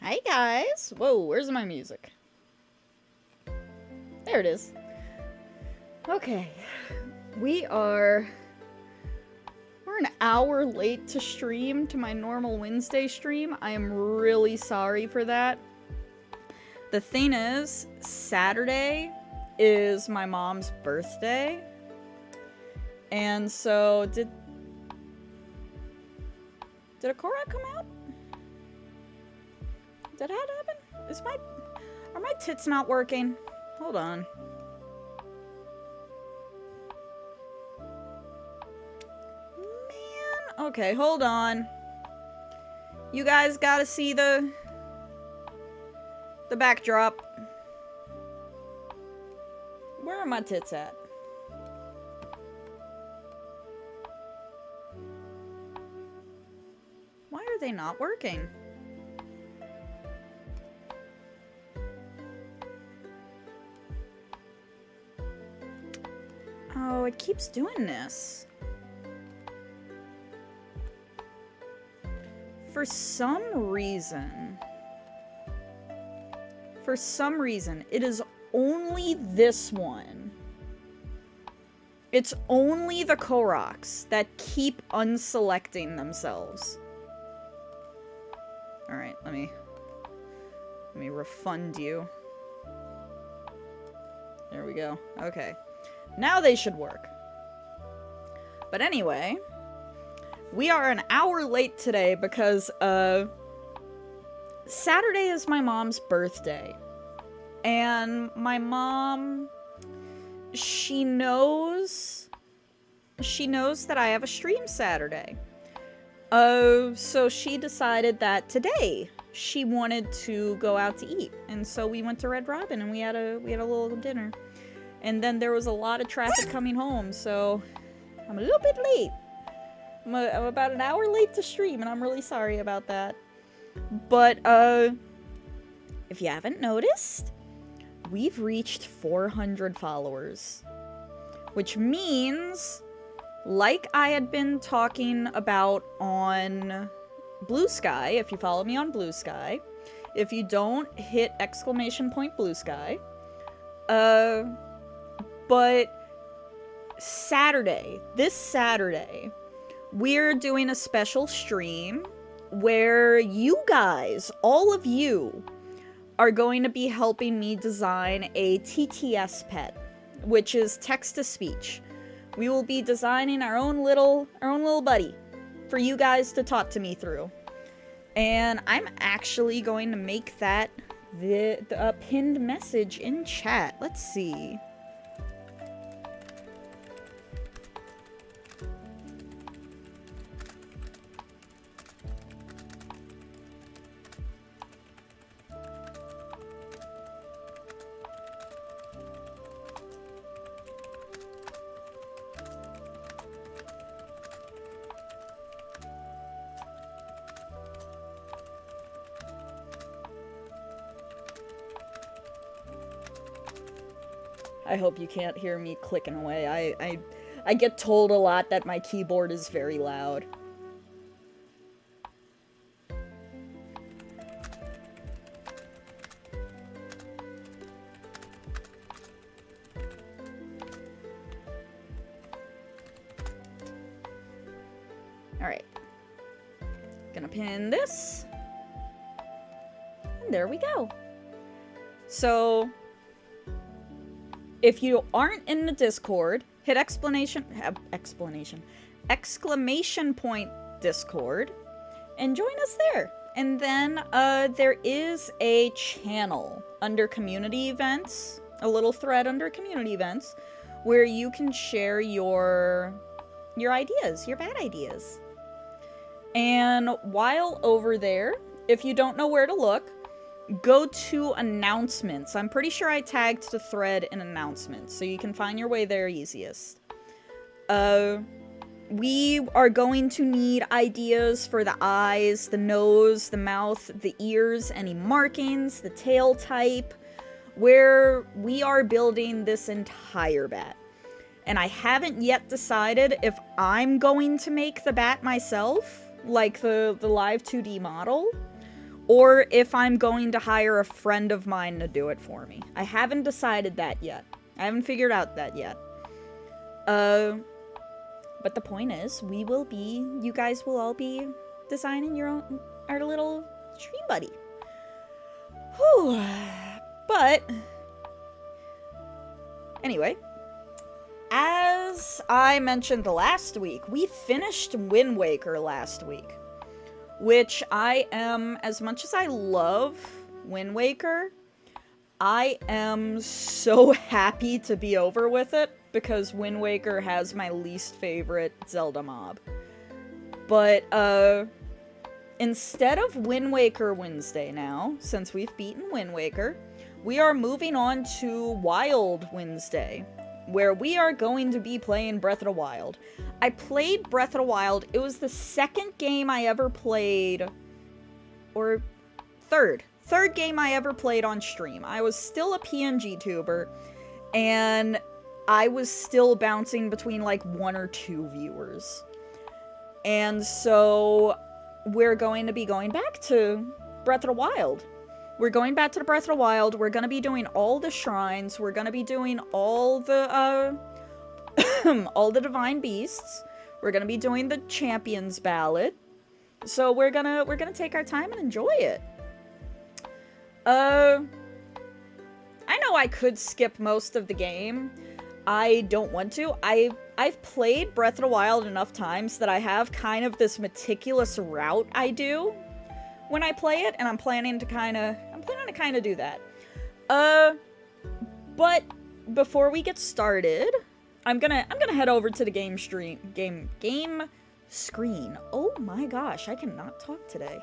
Hi guys! Whoa, where's my music? There it is. Okay. We're an hour late to stream, to my normal Wednesday stream. I am really sorry for that. The thing is, Saturday is my mom's birthday. And so, did a Korok come out? Did that happen? Are my tits not working? Hold on. Man, okay, hold on. You guys gotta see the backdrop. Where are my tits at? Why are they not working? Oh, it keeps doing this. For some reason, it is only this one. It's only the Koroks that keep unselecting themselves. Alright, let me refund you. There we go. Okay. Now they should work. But anyway, we are an hour late today because, Saturday is my mom's birthday. And my mom, she knows that I have a stream Saturday. So she decided that today she wanted to go out to eat. And so we went to Red Robin and we had a little dinner. And then there was a lot of traffic coming home, so I'm a little bit late. I'm about an hour late to stream, and I'm really sorry about that. But, if you haven't noticed, we've reached 400 followers. Which means, like I had been talking about on Blue Sky, if you follow me on Blue Sky, if you don't, hit !Blue Sky, but this Saturday, we're doing a special stream where you guys, all of you, are going to be helping me design a TTS pet, which is text-to-speech. We will be designing our own little buddy for you guys to talk to me through. And I'm actually going to make that the pinned message in chat. Let's see. I hope you can't hear me clicking away. I get told a lot that my keyboard is very loud. Alright. Gonna pin this. And there we go. So, if you aren't in the Discord, hit exclamation point Discord and join us there. And then there is a channel under community events, a little thread under community events, where you can share your ideas, your bad ideas. And while over there, if you don't know where to look, go to announcements. I'm pretty sure I tagged the thread in announcements, so you can find your way there easiest. We are going to need ideas for the eyes, the nose, the mouth, the ears, any markings, the tail type, where we are building this entire bat. And I haven't yet decided if I'm going to make the bat myself, like the live 2D model, or if I'm going to hire a friend of mine to do it for me. I haven't decided that yet. I haven't figured out that yet. But the point is, you guys will all be designing our little stream buddy. Whew. But, anyway, as I mentioned last week, we finished Wind Waker last week, which as much as I love Wind Waker, I am so happy to be over with it, because Wind Waker has my least favorite Zelda mob. But, instead of Wind Waker Wednesday now, since we've beaten Wind Waker, we are moving on to Wild Wednesday, where we are going to be playing Breath of the Wild. I played Breath of the Wild. It was the second game I ever played, or third game I ever played on stream. I was still a PNG tuber, and I was still bouncing between like 1 or 2 viewers. And so we're going to be going back to Breath of the Wild. We're going back to the Breath of the Wild. We're going to be doing all the shrines. We're going to be doing all the all the divine beasts. We're going to be doing the Champions Ballad. So we're going to take our time and enjoy it. I know I could skip most of the game. I don't want to. I've played Breath of the Wild enough times that I have kind of this meticulous route I do when I play it, and I'm planning to kind of do that. But before we get started, I'm gonna head over to the game screen. Oh my gosh, I cannot talk today.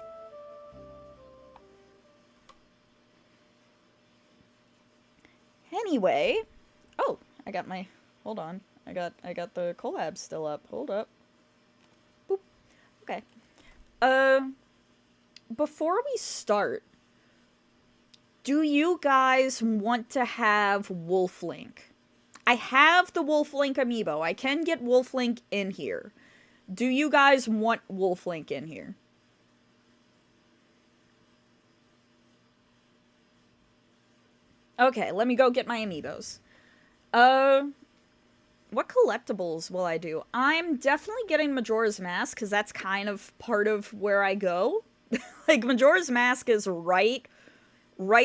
Anyway, oh, I got my, hold on. I got the collab still up. Hold up. Boop. Okay. Before we start, do you guys want to have Wolf Link? I have the Wolf Link amiibo. I can get Wolf Link in here. Do you guys want Wolf Link in here? Okay, let me go get my amiibos. What collectibles will I do? I'm definitely getting Majora's Mask, because that's kind of part of where I go. Like, Majora's Mask is right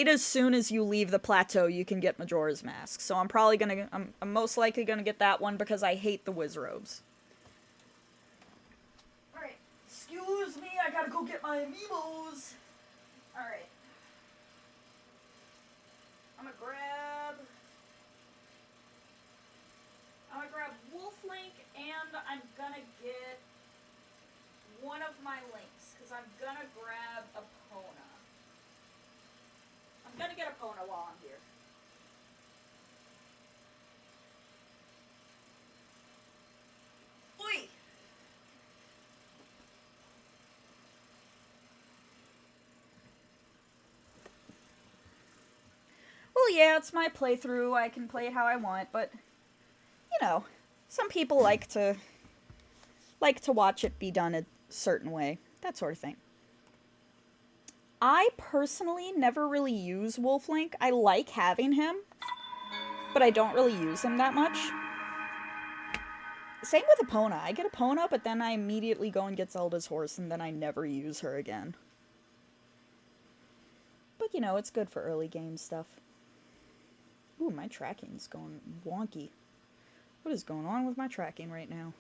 as soon as you leave the plateau, you can get Majora's Mask. So I'm most likely gonna get that one, because I hate the Wizrobes. Alright, excuse me, I gotta go get my amiibos. Alright. I'm gonna grab Wolf Link, and I'm gonna get one of my links, because I'm gonna grab Epona. I'm gonna get Epona while I'm here. Oi! Well, yeah, it's my playthrough. I can play it how I want, but you know, some people like to watch it be done a certain way, that sort of thing. I personally never really use Wolf Link. I like having him, but I don't really use him that much. Same with Epona. I get Epona, but then I immediately go and get Zelda's horse, and then I never use her again. But you know, it's good for early game stuff. Ooh, my tracking's going wonky. What is going on with my tracking right now?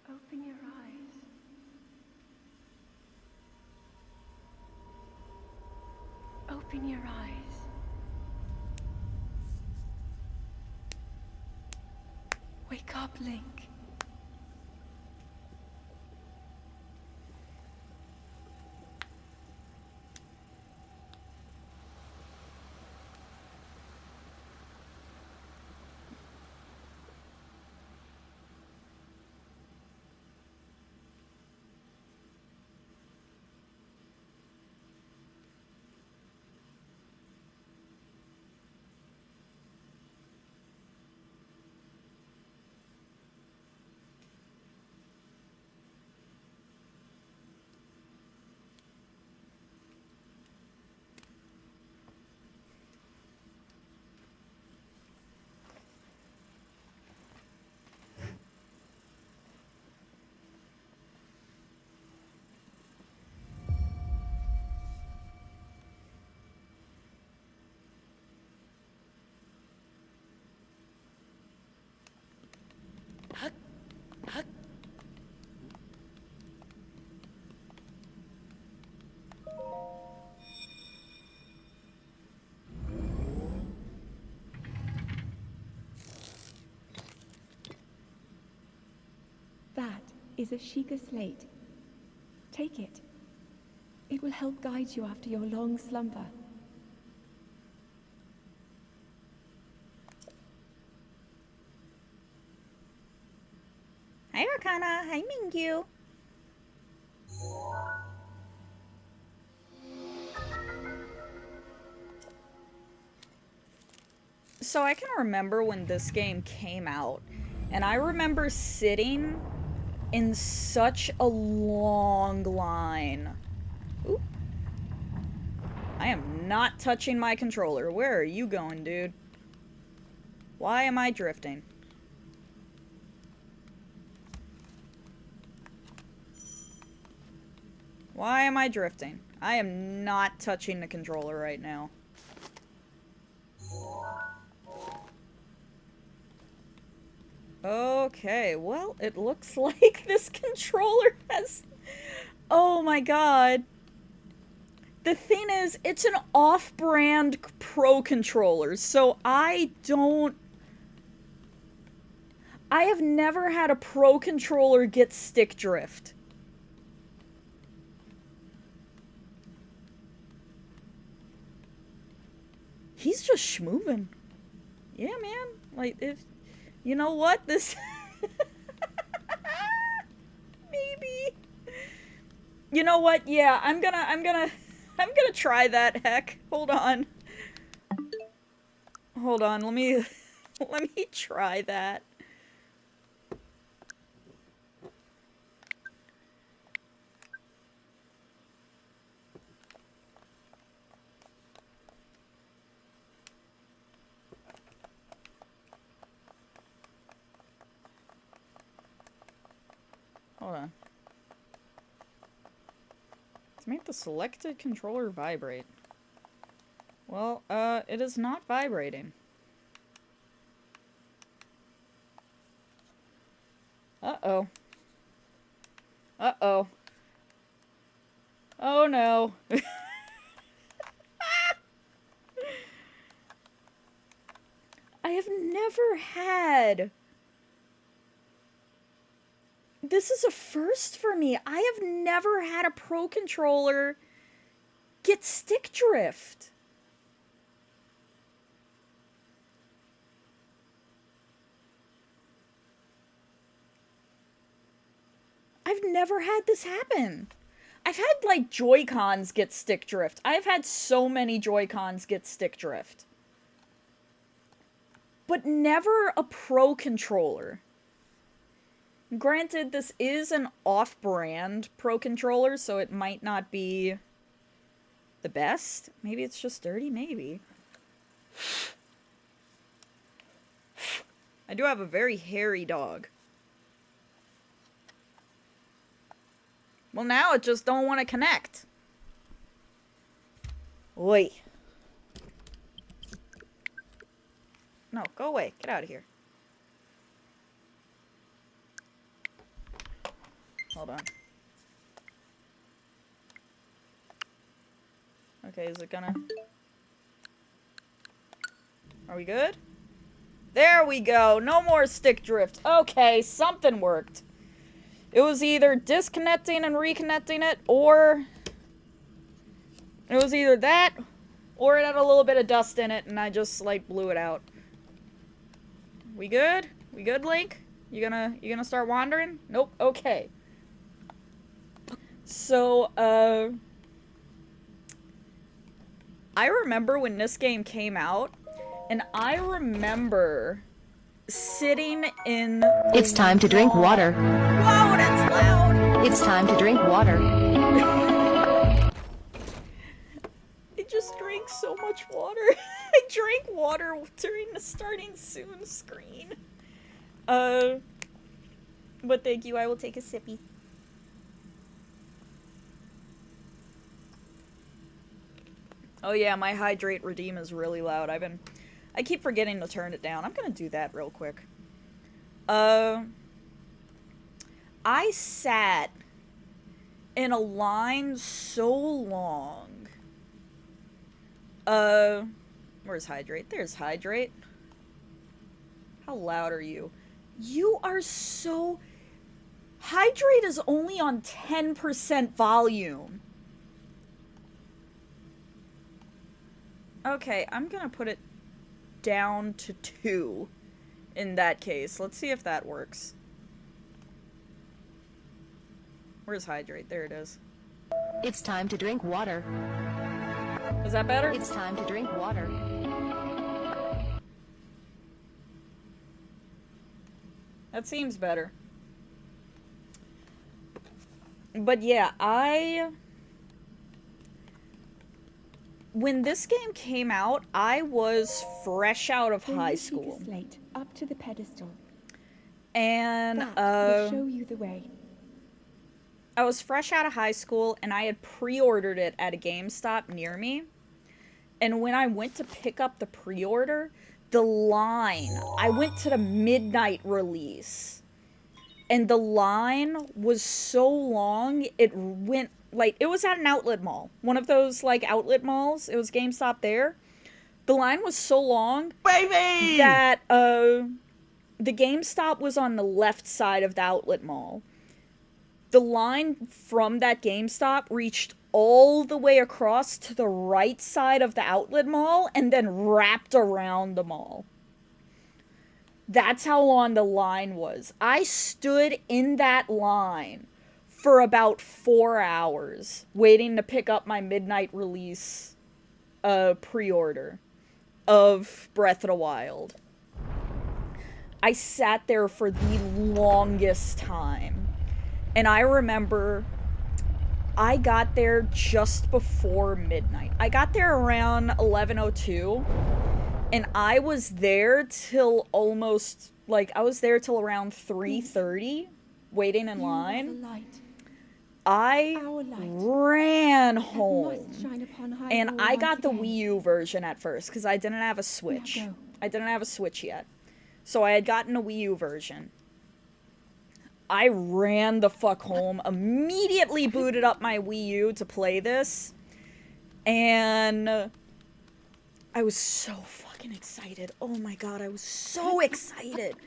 Open your eyes. Open your eyes. Wake up, Link. That is a Sheikah slate. Take it. It will help guide you after your long slumber. Hi, Arcana. Hi, Mingyu. So I can remember when this game came out, and I remember sitting in such a long line. Ooh. I am not touching my controller. Where are you going, dude? Why am I drifting? Why am I drifting? I am not touching the controller right now. Okay, well, it looks like this controller has... Oh my god. The thing is, it's an off-brand Pro controller, so I have never had a Pro controller get stick drift. He's just schmoovin'. Yeah, man. Like, if... You know what? This... Maybe. You know what? Yeah, I'm gonna try that, heck. Hold on. Hold on, let me try that. Hold on. Let's make the selected controller vibrate. Well, it is not vibrating. Uh-oh. Uh-oh. Oh no. I have never had... This is a first for me. I have never had a Pro controller get stick drift. I've never had this happen. I've had, like, Joy-Cons get stick drift. I've had so many Joy-Cons get stick drift. But never a Pro controller. Granted, this is an off-brand Pro controller, so it might not be the best. Maybe it's just dirty, maybe. I do have a very hairy dog. Well, now it just don't want to connect. Oi. No, go away. Get out of here. Hold on. Okay, is it gonna... Are we good? There we go! No more stick drift. Okay, something worked. It was either disconnecting and reconnecting it, or... It was either that, or it had a little bit of dust in it, and I just, like, blew it out. We good? We good, Link? You gonna start wandering? Nope. Okay. So, I remember when this game came out, and I remember sitting in... It's time to drink water. Whoa, that's loud! It's time to drink water. I just drank so much water. I drank water during the starting soon screen. But thank you, I will take a sippy. Oh yeah, my hydrate redeem is really loud. I keep forgetting to turn it down. I'm gonna do that real quick. I sat in a line so long. Where's hydrate? There's hydrate. How loud are you? You are so... Hydrate is only on 10% volume. Okay, I'm gonna put it down to 2 in that case. Let's see if that works. Where's Hydrate? There it is. It's time to drink water. Is that better? It's time to drink water. That seems better. But yeah, when this game came out, I was fresh out of Bring high the school. Sheikah slate up to the pedestal. And, That will show you the way. I was fresh out of high school, and I had pre-ordered it at a GameStop near me. And when I went to pick up the pre-order, the line, I went to the midnight release. And the line was so long, it went, like, it was at an outlet mall. One of those, like, outlet malls. It was GameStop there. The line was so long that, the GameStop was on the left side of the outlet mall. The line from that GameStop reached all the way across to the right side of the outlet mall and then wrapped around the mall. That's how long the line was. I stood in that line for about 4 hours waiting to pick up my midnight release pre-order of Breath of the Wild. I sat there for the longest time. And I remember I got there just before midnight. I got there around 11:02, and I was there till almost, like, I was there till around 3:30, waiting in You are line. the light. I Our light. ran That home. must shine upon Hyrule And I got once the again. Wii U version at first, because I didn't have a Switch. go. I didn't have a Switch yet. So I had gotten a Wii U version. I ran the fuck home, immediately booted up my Wii U to play this, and I was so fucking excited. Oh my god, I was so excited.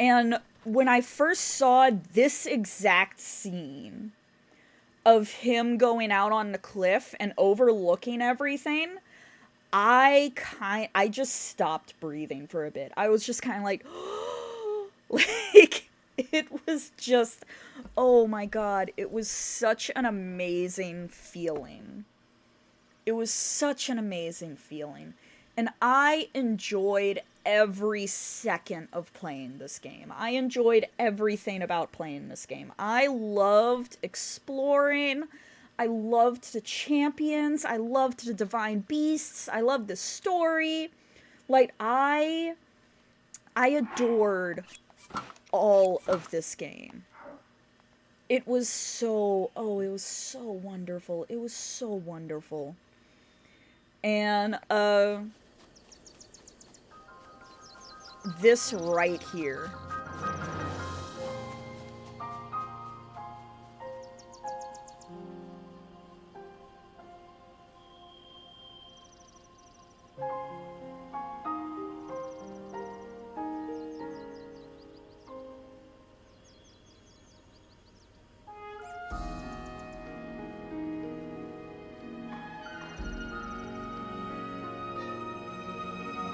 And when I first saw this exact scene of him going out on the cliff and overlooking everything, I just stopped breathing for a bit. I was just kind of like, like, it was just, oh my god, it was such an amazing feeling. It was such an amazing feeling. And I enjoyed every second of playing this game. I enjoyed everything about playing this game. I loved exploring. I loved the champions. I loved the divine beasts. I loved the story. Like, I adored all of this game. It was so, it was so wonderful. It was so wonderful. And, this right here.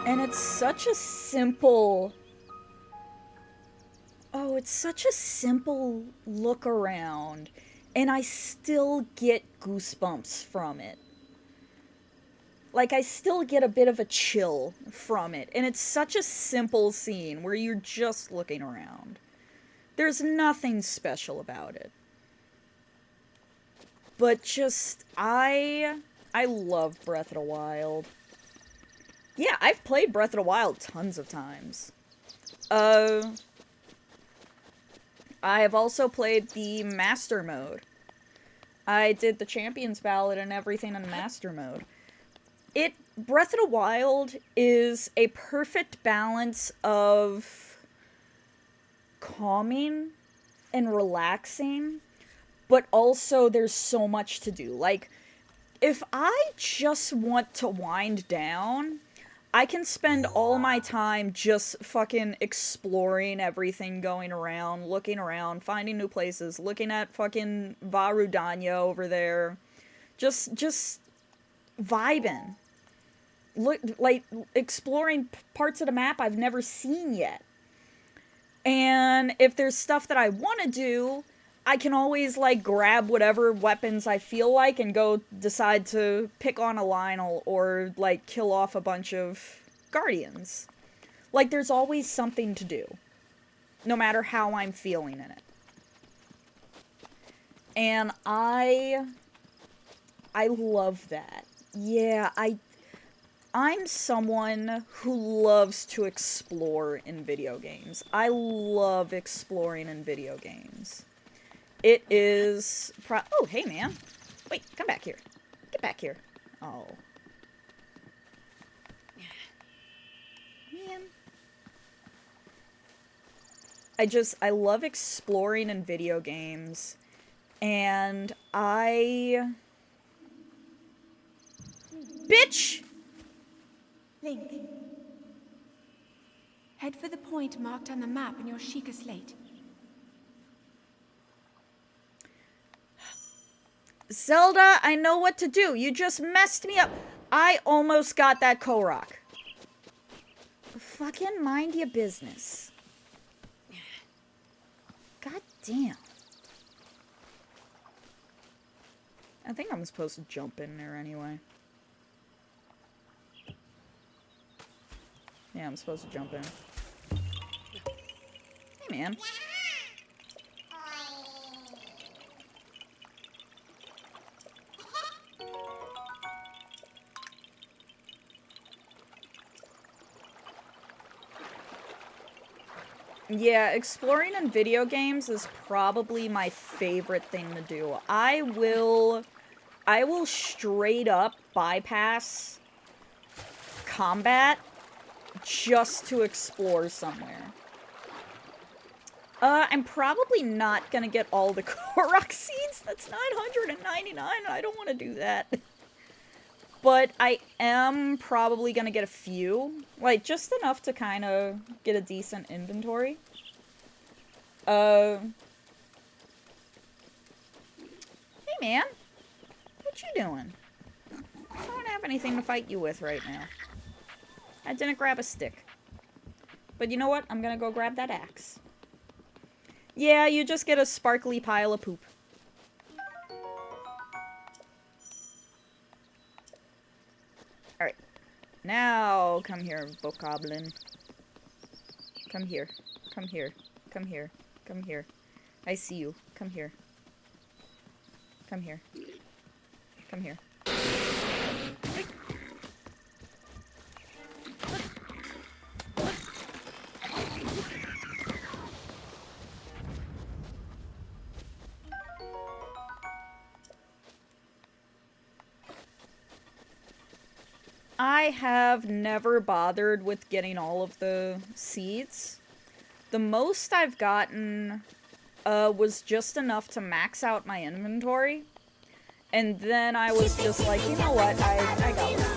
And it's such a simple... Oh, it's such a simple look around. And I still get goosebumps from it. Like, I still get a bit of a chill from it. And it's such a simple scene where you're just looking around. There's nothing special about it. But just, I love Breath of the Wild. Yeah, I've played Breath of the Wild tons of times. I have also played the Master Mode. I did the Champions Ballad and everything in Master Mode. Breath of the Wild is a perfect balance of calming and relaxing, but also there's so much to do. Like, if I just want to wind down, I can spend all my time just fucking exploring everything, going around, looking around, finding new places, looking at fucking Vah Rudania over there. Just vibing. Look, like, exploring parts of the map I've never seen yet. And if there's stuff that I want to do, I can always, like, grab whatever weapons I feel like and go decide to pick on a Lynel or, like, kill off a bunch of guardians. Like, there's always something to do, no matter how I'm feeling in it. And I love that. Yeah, I'm someone who loves to explore in video games. I love exploring in video games. It is oh, hey, man. Wait, come back here. Get back here. Oh. Man. I love exploring in video games. And Bitch! Link. Head for the point marked on the map in your Sheikah slate. Zelda, I know what to do. You just messed me up. I almost got that Korok. Fucking mind your business. God damn. I think I'm supposed to jump in there anyway. Yeah, I'm supposed to jump in. Hey, man. Yeah, exploring in video games is probably my favorite thing to do. I will straight up bypass combat just to explore somewhere. I'm probably not gonna get all the Korok seeds. That's 999. I don't want to do that. But I am probably gonna get a few. Like, just enough to kind of get a decent inventory. Hey, man. What you doing? I don't have anything to fight you with right now. I didn't grab a stick. But you know what? I'm gonna go grab that axe. Yeah, you just get a sparkly pile of poop. Alright. Now, come here, Bokoblin. Come here. Come here. Come here. Come here. I see you. Come here. Come here. Come here. I have never bothered with getting all of the seeds. The most I've gotten was just enough to max out my inventory. And then I was just like, you know what, I got one.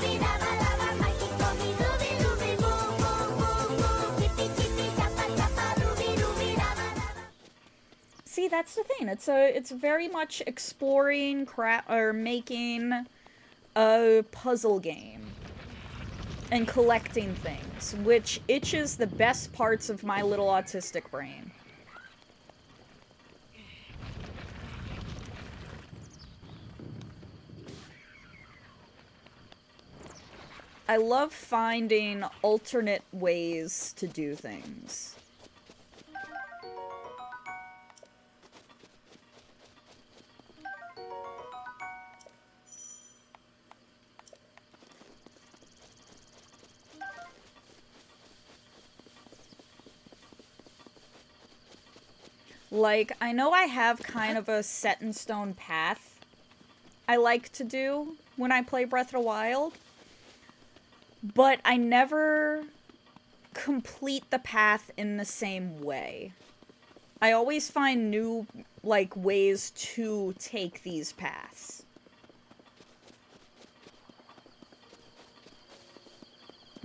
See, that's the thing. It's very much exploring or making a puzzle game. And collecting things, which itches the best parts of my little autistic brain. I love finding alternate ways to do things. Like, I know I have kind of a set-in-stone path I like to do when I play Breath of the Wild, but I never complete the path in the same way. I always find new, like, ways to take these paths.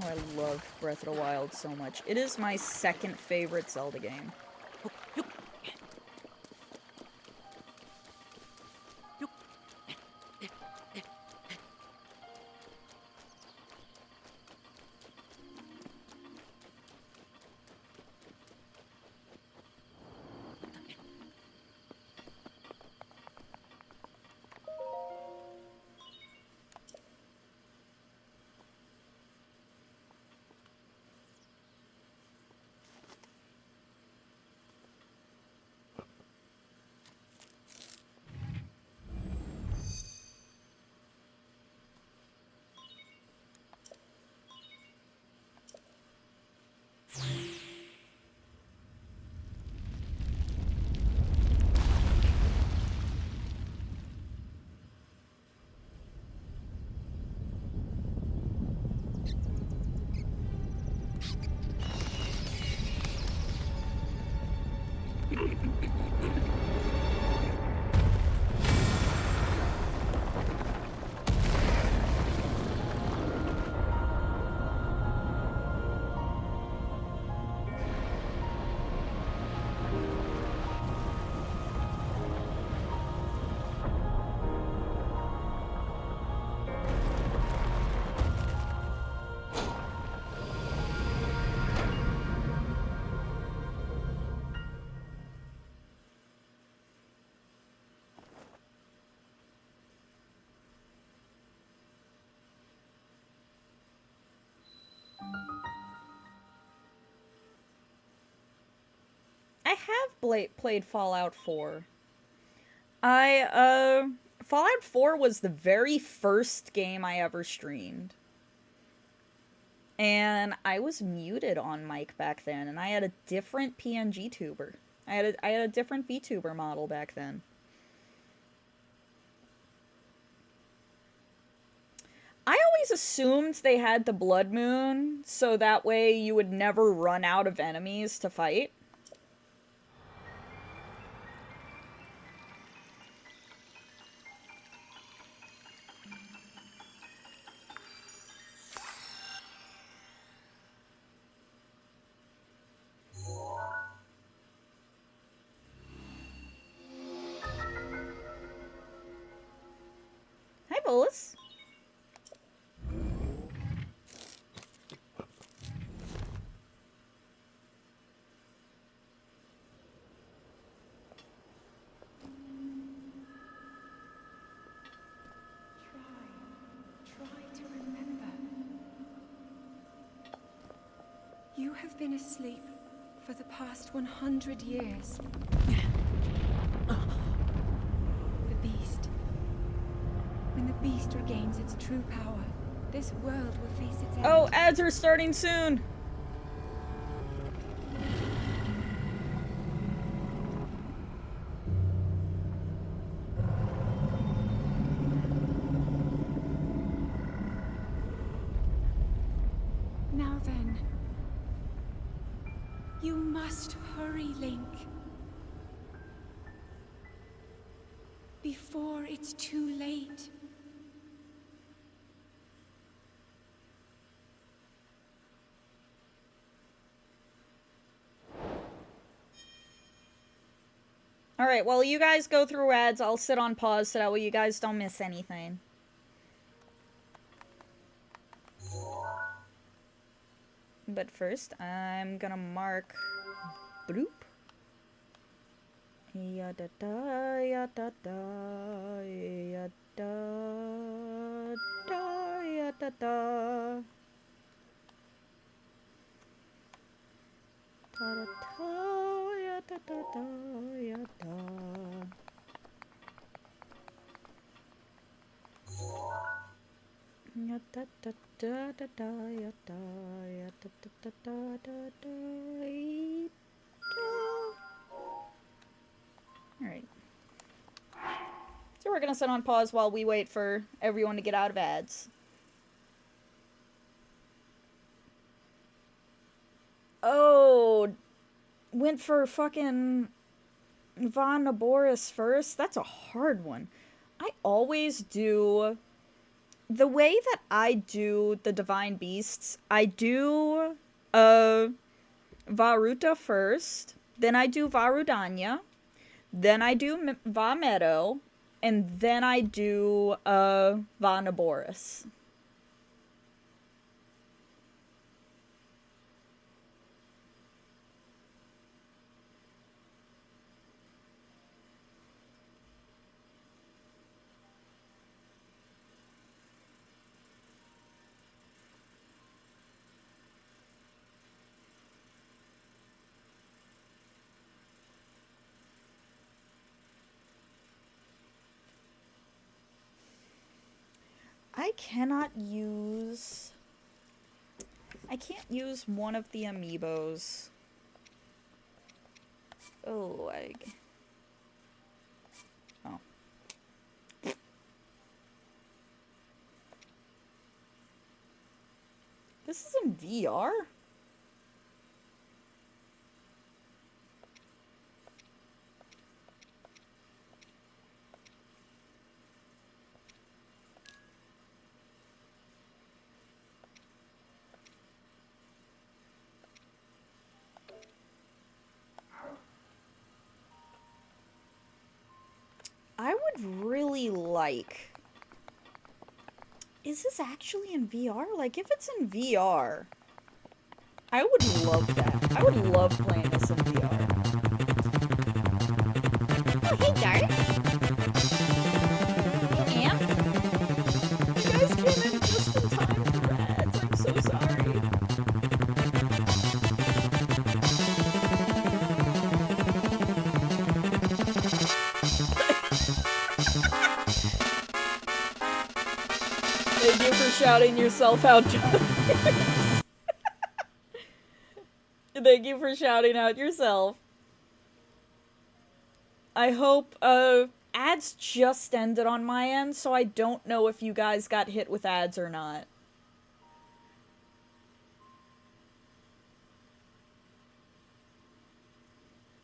Oh, I love Breath of the Wild so much. It is my second favorite Zelda game. I have played Fallout 4. Fallout 4 was the very first game I ever streamed. And I was muted on mic back then, and I had a different PNG tuber. I had a different VTuber model back then. I always assumed they had the Blood Moon, so that way you would never run out of enemies to fight. Hi, Bolus. Try to remember. You have been asleep for the past 100 years. The beast. When the beast regains its true power, this world will face its end. Oh, ads are starting soon. Now then, you must hurry, Link. Before it's too late. Alright, while you guys go through ads, I'll sit on pause so that way you guys don't miss anything. But first, I'm gonna mark bloop. Ya da da ya da da ya da da ya da da. Da da da ya da da da ya da. Ya da da da da da ya da ya da da da da da da. Alright. So we're gonna sit on pause while we wait for everyone to get out of ads. Oh, went for fucking Von Naboris first? That's a hard one. I always do the way that I do the Divine Beasts, I do Varuta first, then I do Varudanya, then I do Va Meadow, and then I do Va Naboris. I can't use one of the amiibos. Oh. This is in VR? I would really like... Is this actually in VR? Like, if it's in VR, I would love that. I would love playing this in VR. Oh, hey, Dart. Hey, Amp. You guys came in just in time for ads. I'm so sorry. Thank you for shouting yourself out. Thank you for shouting out yourself. I hope, ads just ended on my end, so I don't know if you guys got hit with ads or not.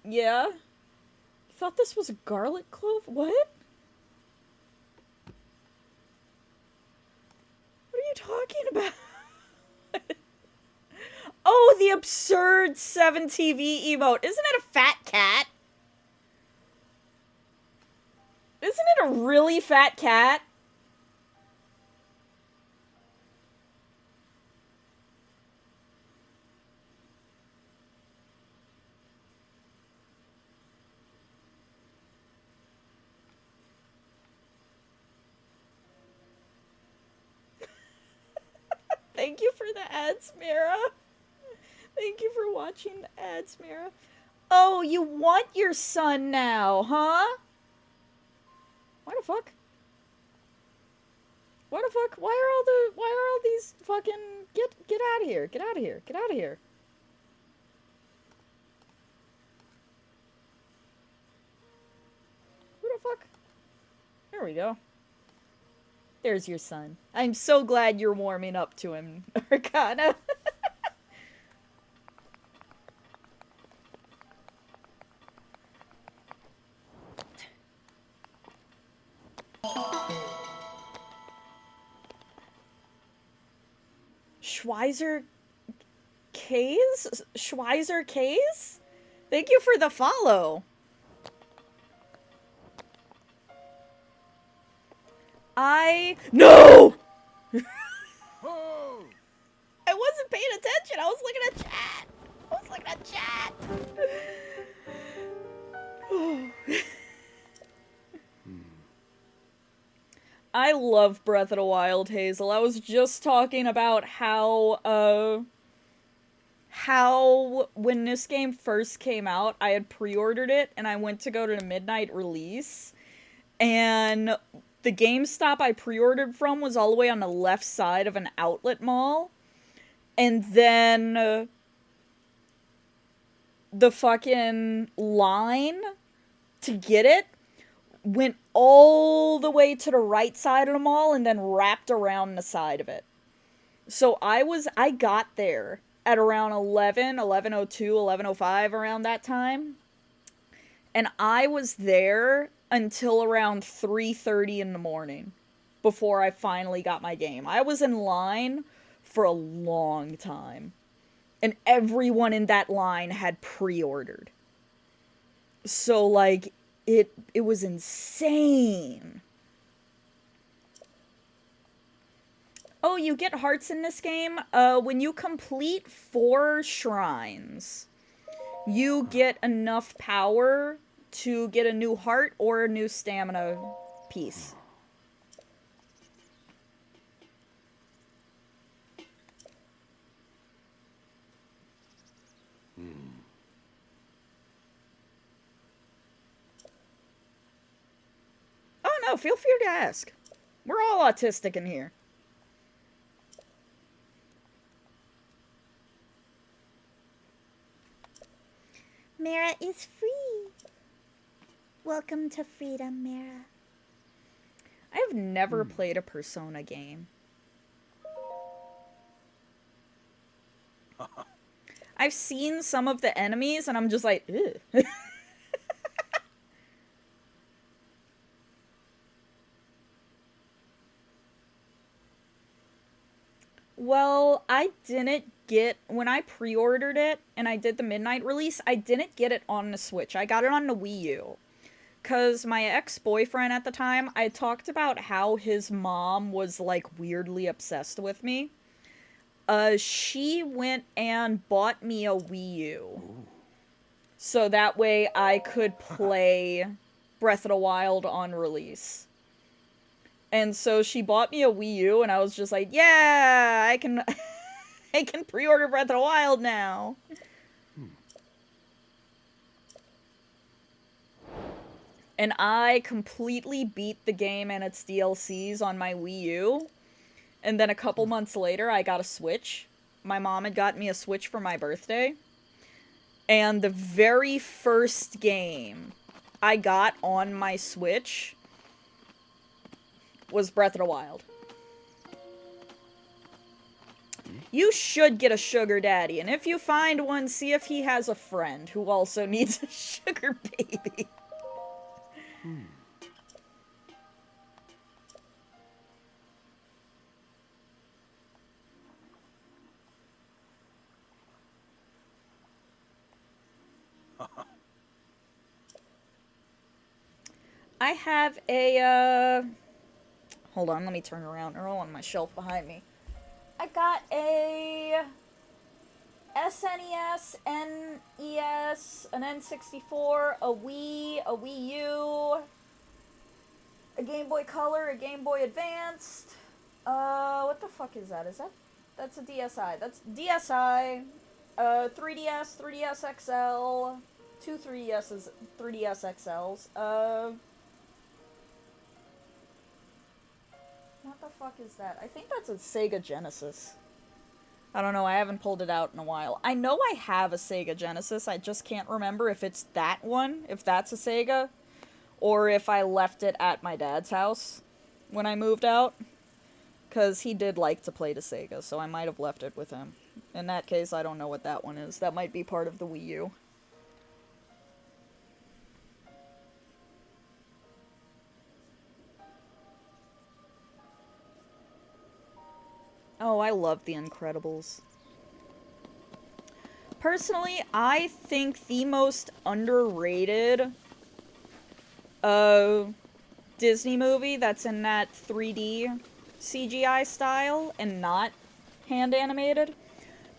Yeah? You thought this was a garlic clove? What? What are you talking about? Oh, the absurd 7TV emote. Isn't it a fat cat? Isn't it a really fat cat? Thank you for the ads, Mira. Thank you for watching the ads, Mira. Oh, you want your son now, huh? Why the fuck? Why the fuck? Why are all these fucking... Get out of here. Get out of here. Get out of here. Who the fuck? There we go. There's your son. I'm so glad you're warming up to him, Arcana. Schweizer K's? Schweizer K's? Thank you for the follow. No! I wasn't paying attention. I was looking at chat. I love Breath of the Wild, Hazel. I was just talking about how when this game first came out, I had pre-ordered it and I went to go to the midnight release, and the GameStop I pre-ordered from was all the way on the left side of an outlet mall. And then the fucking line to get it went all the way to the right side of the mall and then wrapped around the side of it. So I got there at around 11:02, 11:05, around that time. And I was there until around 3:30 in the morning before I finally got my game. I was in line for a long time. And everyone in that line had pre-ordered. So, like, it was insane. Oh, you get hearts in this game? When you complete 4 shrines, you get enough power to get a new heart or a new stamina piece. Oh no, feel free to ask. We're all autistic in here. Mara is free. Welcome to freedom, Mara. I have never played a Persona game. I've seen some of the enemies and I'm just like, ew. Well, I didn't get, when I pre-ordered it and I did the midnight release, I didn't get it on the Switch. I got it on the Wii U. Because my ex-boyfriend at the time, I talked about how his mom was, like, weirdly obsessed with me. She went and bought me a Wii U. So that way I could play Breath of the Wild on release. And so she bought me a Wii U, and I was just like, yeah, I can I can pre-order Breath of the Wild now. And I completely beat the game and its DLCs on my Wii U. And then a couple months later, I got a Switch. My mom had got me a Switch for my birthday. And the very first game I got on my Switch was Breath of the Wild. You should get a sugar daddy, and if you find one, see if he has a friend who also needs a sugar baby. I have a, hold on, let me turn around. They're all on my shelf behind me. I got a SNES, NES, an N64, a Wii, a Wii U, a Game Boy Color, a Game Boy Advanced. What the fuck is that? That's a DSi. That's DSi, 3DS, 3DS XL, 2 3DS XLs, what the fuck is that? I think that's a Sega Genesis. I don't know, I haven't pulled it out in a while. I know I have a Sega Genesis, I just can't remember if it's that one, if that's a Sega, or if I left it at my dad's house when I moved out. Because he did like to play the Sega, so I might have left it with him. In that case, I don't know what that one is. That might be part of the Wii U. Oh, I love The Incredibles. Personally, I think the most underrated Disney movie that's in that 3D CGI style and not hand animated,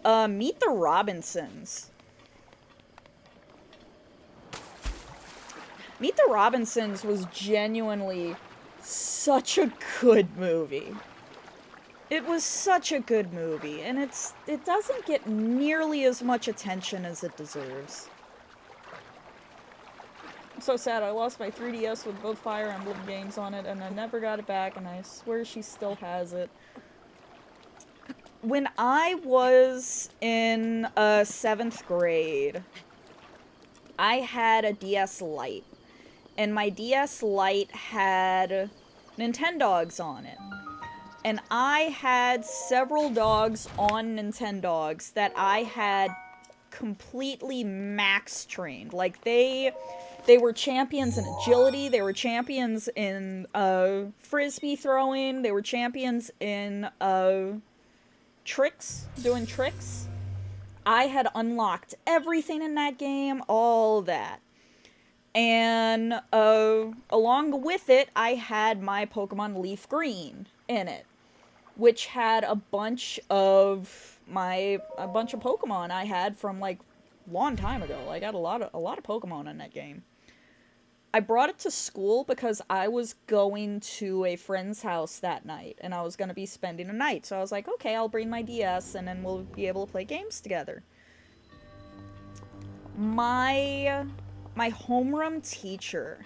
Meet the Robinsons. Meet the Robinsons was genuinely such a good movie. It was such a good movie, and it doesn't get nearly as much attention as it deserves. I'm so sad, I lost my 3DS with both Fire Emblem games on it, and I never got it back, and I swear she still has it. When I was in 7th grade, I had a DS Lite, and my DS Lite had Nintendogs on it. And I had several dogs on Nintendogs that I had completely max trained. Like, they were champions in agility, they were champions in frisbee throwing, they were champions in tricks, doing tricks. I had unlocked everything in that game, all that. And along with it, I had my Pokemon Leaf Green in it, which had a bunch of Pokemon I had from like long time ago. I got a lot of Pokemon in that game. I brought it to school because I was going to a friend's house that night, and I was going to be spending a night. So I was like, okay, I'll bring my DS, and then we'll be able to play games together. My homeroom teacher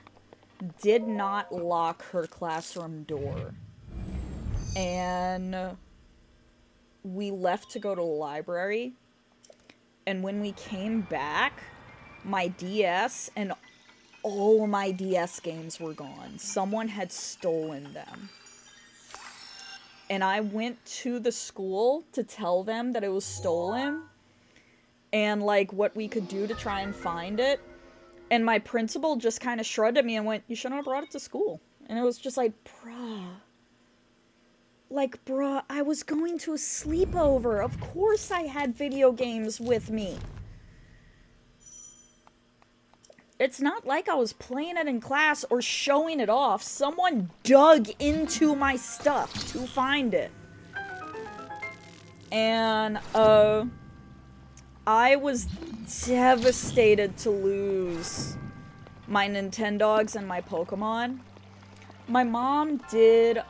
did not lock her classroom door. And we left to go to the library. And when we came back, my DS and all my DS games were gone. Someone had stolen them. And I went to the school to tell them that it was stolen and like what we could do to try and find it. And my principal just kind of shrugged at me and went, "You shouldn't have brought it to school." And it was just like, bruh. Like, bruh, I was going to a sleepover. Of course I had video games with me. It's not like I was playing it in class or showing it off. Someone dug into my stuff to find it. And, I was devastated to lose my Nintendogs and my Pokemon. My mom did,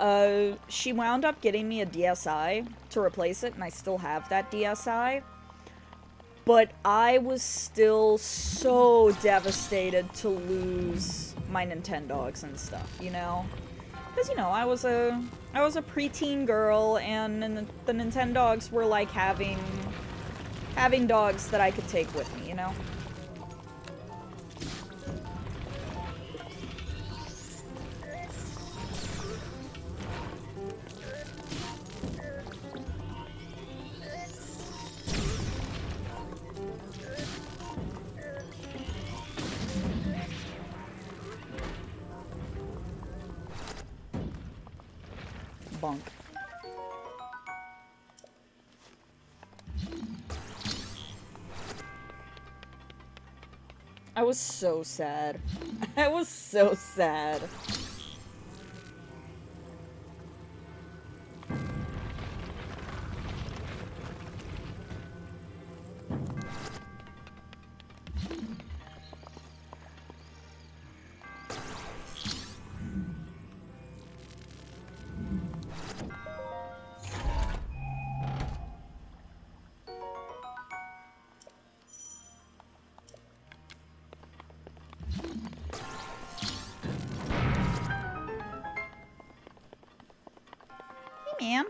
she wound up getting me a DSi to replace it, and I still have that DSi. But I was still so devastated to lose my Nintendogs and stuff, you know? Because, you know, I was a preteen girl, and the Nintendogs were like having dogs that I could take with me, you know? Bonk. I was so sad. I was so sad. Hey, ma'am.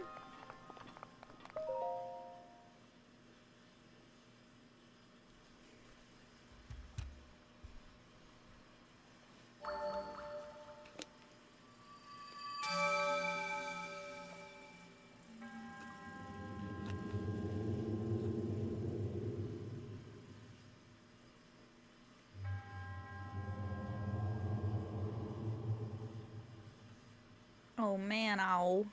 Oh man, ow.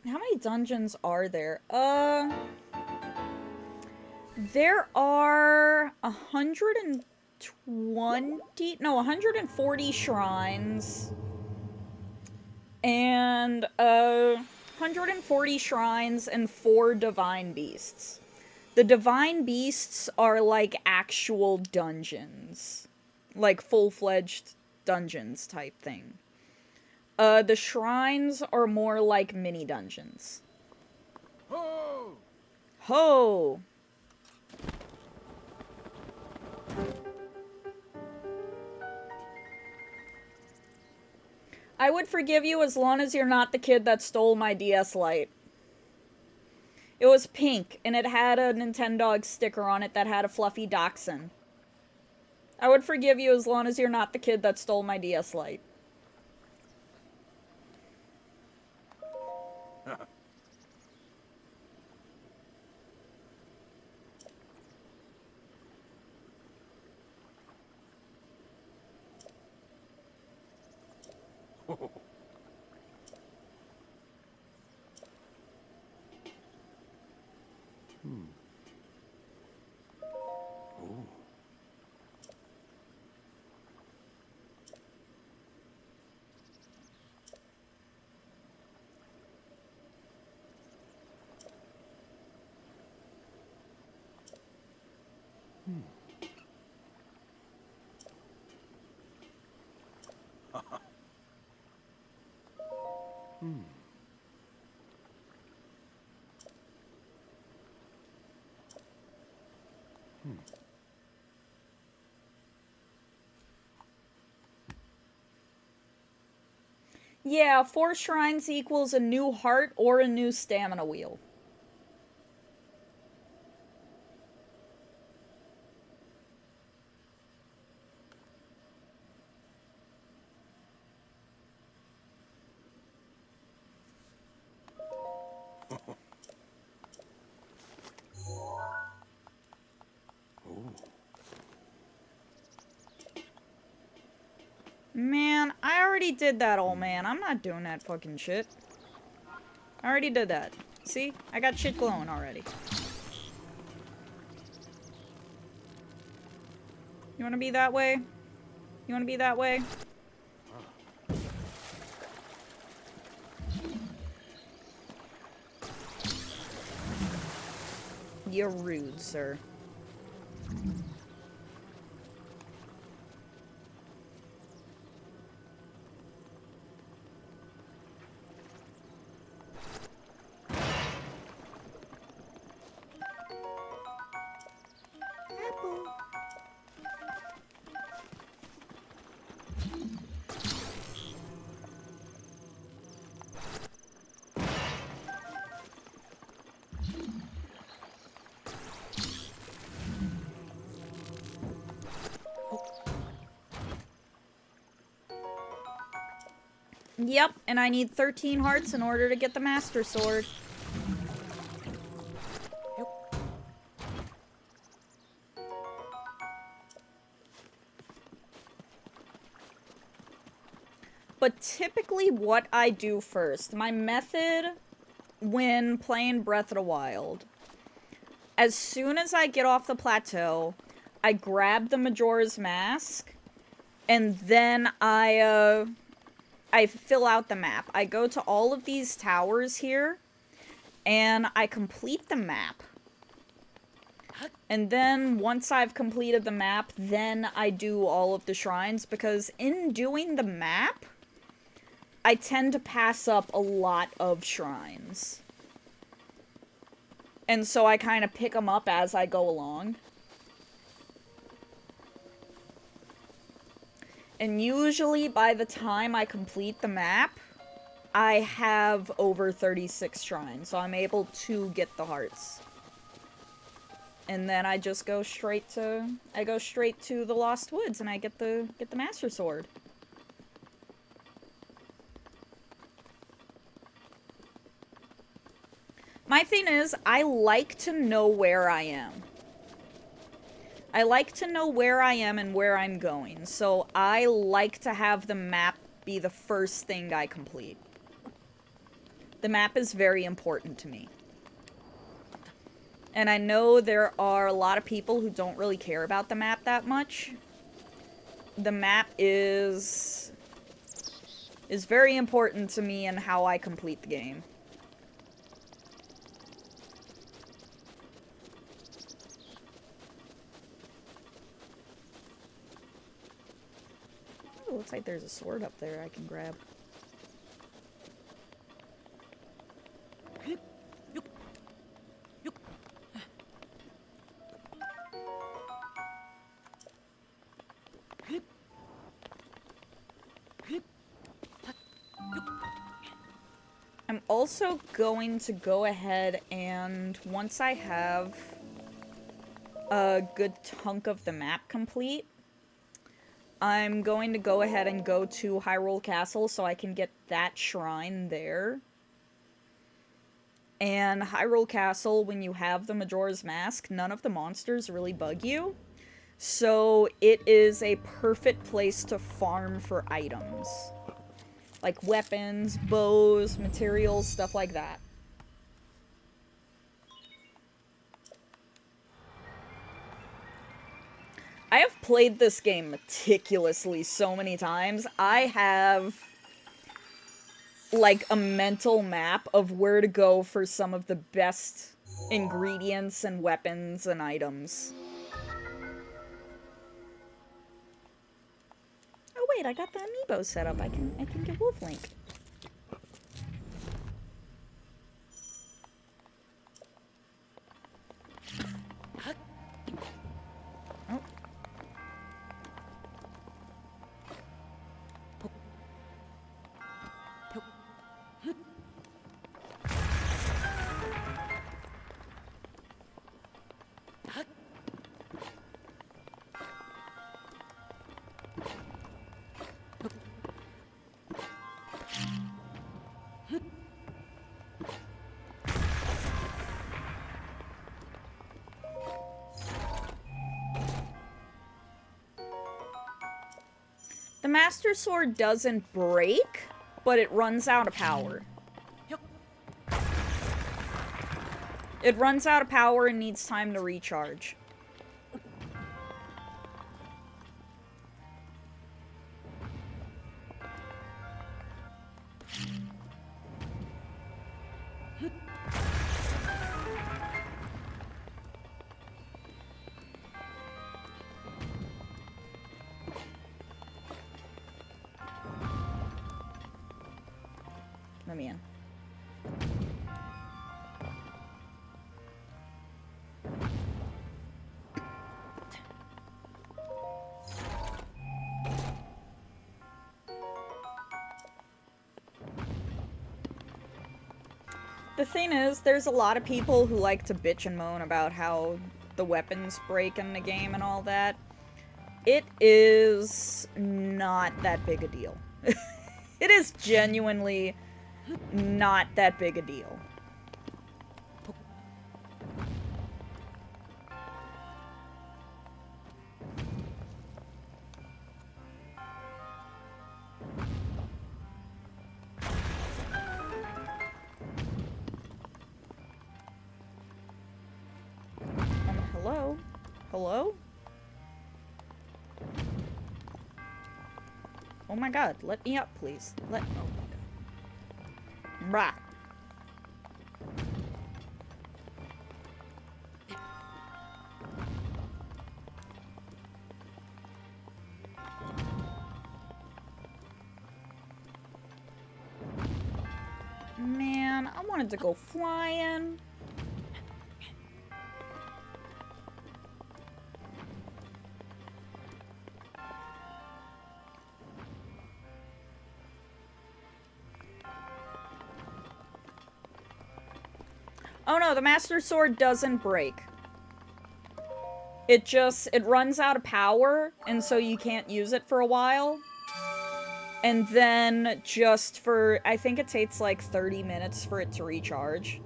How many dungeons are there? There are 140 shrines. And, 140 shrines and 4 divine beasts. The divine beasts are like actual dungeons. Like full-fledged dungeons type thing. The shrines are more like mini dungeons. Ho! Ho! I would forgive you as long as you're not the kid that stole my DS Lite. It was pink, and it had a Nintendog sticker on it that had a fluffy dachshund. I would forgive you as long as you're not the kid that stole my DS Lite. Yeah, 4 shrines equals a new heart or a new stamina wheel. Man, I already did that, old man. I'm not doing that fucking shit. I already did that. See? I got shit glowing already. You wanna be that way? You wanna be that way? You're rude, sir. Yep, and I need 13 hearts in order to get the Master Sword. But typically what I do first, my method when playing Breath of the Wild, as soon as I get off the plateau, I grab the Majora's Mask, and then I fill out the map. I go to all of these towers here, and I complete the map. And then, once I've completed the map, then I do all of the shrines, because in doing the map, I tend to pass up a lot of shrines. And so I kind of pick them up as I go along. And usually by the time I complete the map, I have over 36 shrines, so I'm able to get the hearts. And then I just go straight to the Lost Woods and I get the Master Sword. My thing is, I like to know where I am. I like to know where I am and where I'm going, so I like to have the map be the first thing I complete. The map is very important to me. And I know there are a lot of people who don't really care about the map that much. The map is very important to me and how I complete the game. Oh, looks like there's a sword up there I can grab. also going to go ahead and, once I have a good chunk of the map complete, I'm going to go ahead and go to Hyrule Castle so I can get that shrine there. And Hyrule Castle, when you have the Majora's Mask, none of the monsters really bug you. So it is a perfect place to farm for items. Like weapons, bows, materials, stuff like that. I have played this game meticulously so many times. I have, like, a mental map of where to go for some of the best ingredients and weapons and items. Oh wait, I got the amiibo set up. I can get Wolf Link. Oh. The Master Sword doesn't break, but it runs out of power. It runs out of power and needs time to recharge. Let me in. The thing is, there's a lot of people who like to bitch and moan about how the weapons break in the game and all that. It is not that big a deal. It is genuinely not that big a deal. Hello? Hello? Oh my god, let me up, please. Oh my god. Brah. Man, I wanted to go flying. Oh no, the Master Sword doesn't break. It runs out of power, and so you can't use it for a while. And then just for, I think it takes like 30 minutes for it to recharge.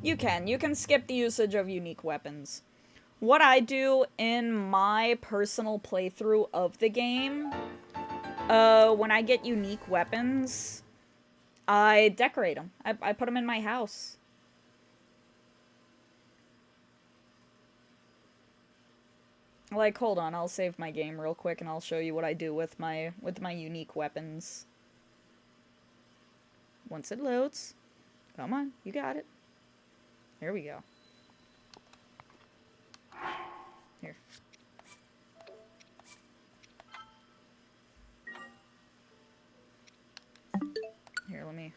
You can skip the usage of unique weapons. What I do in my personal playthrough of the game, when I get unique weapons, I decorate them. I put them in my house. Like, hold on, I'll save my game real quick and I'll show you what I do with my unique weapons. Once it loads. Come on, you got it. Here we go. Here. Here, let me...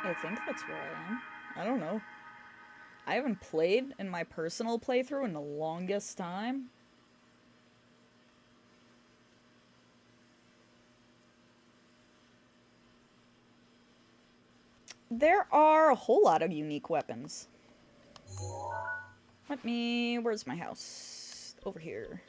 I think that's where I am. I don't know. I haven't played in my personal playthrough in the longest time. There are a whole lot of unique weapons. Where's my house? Over here.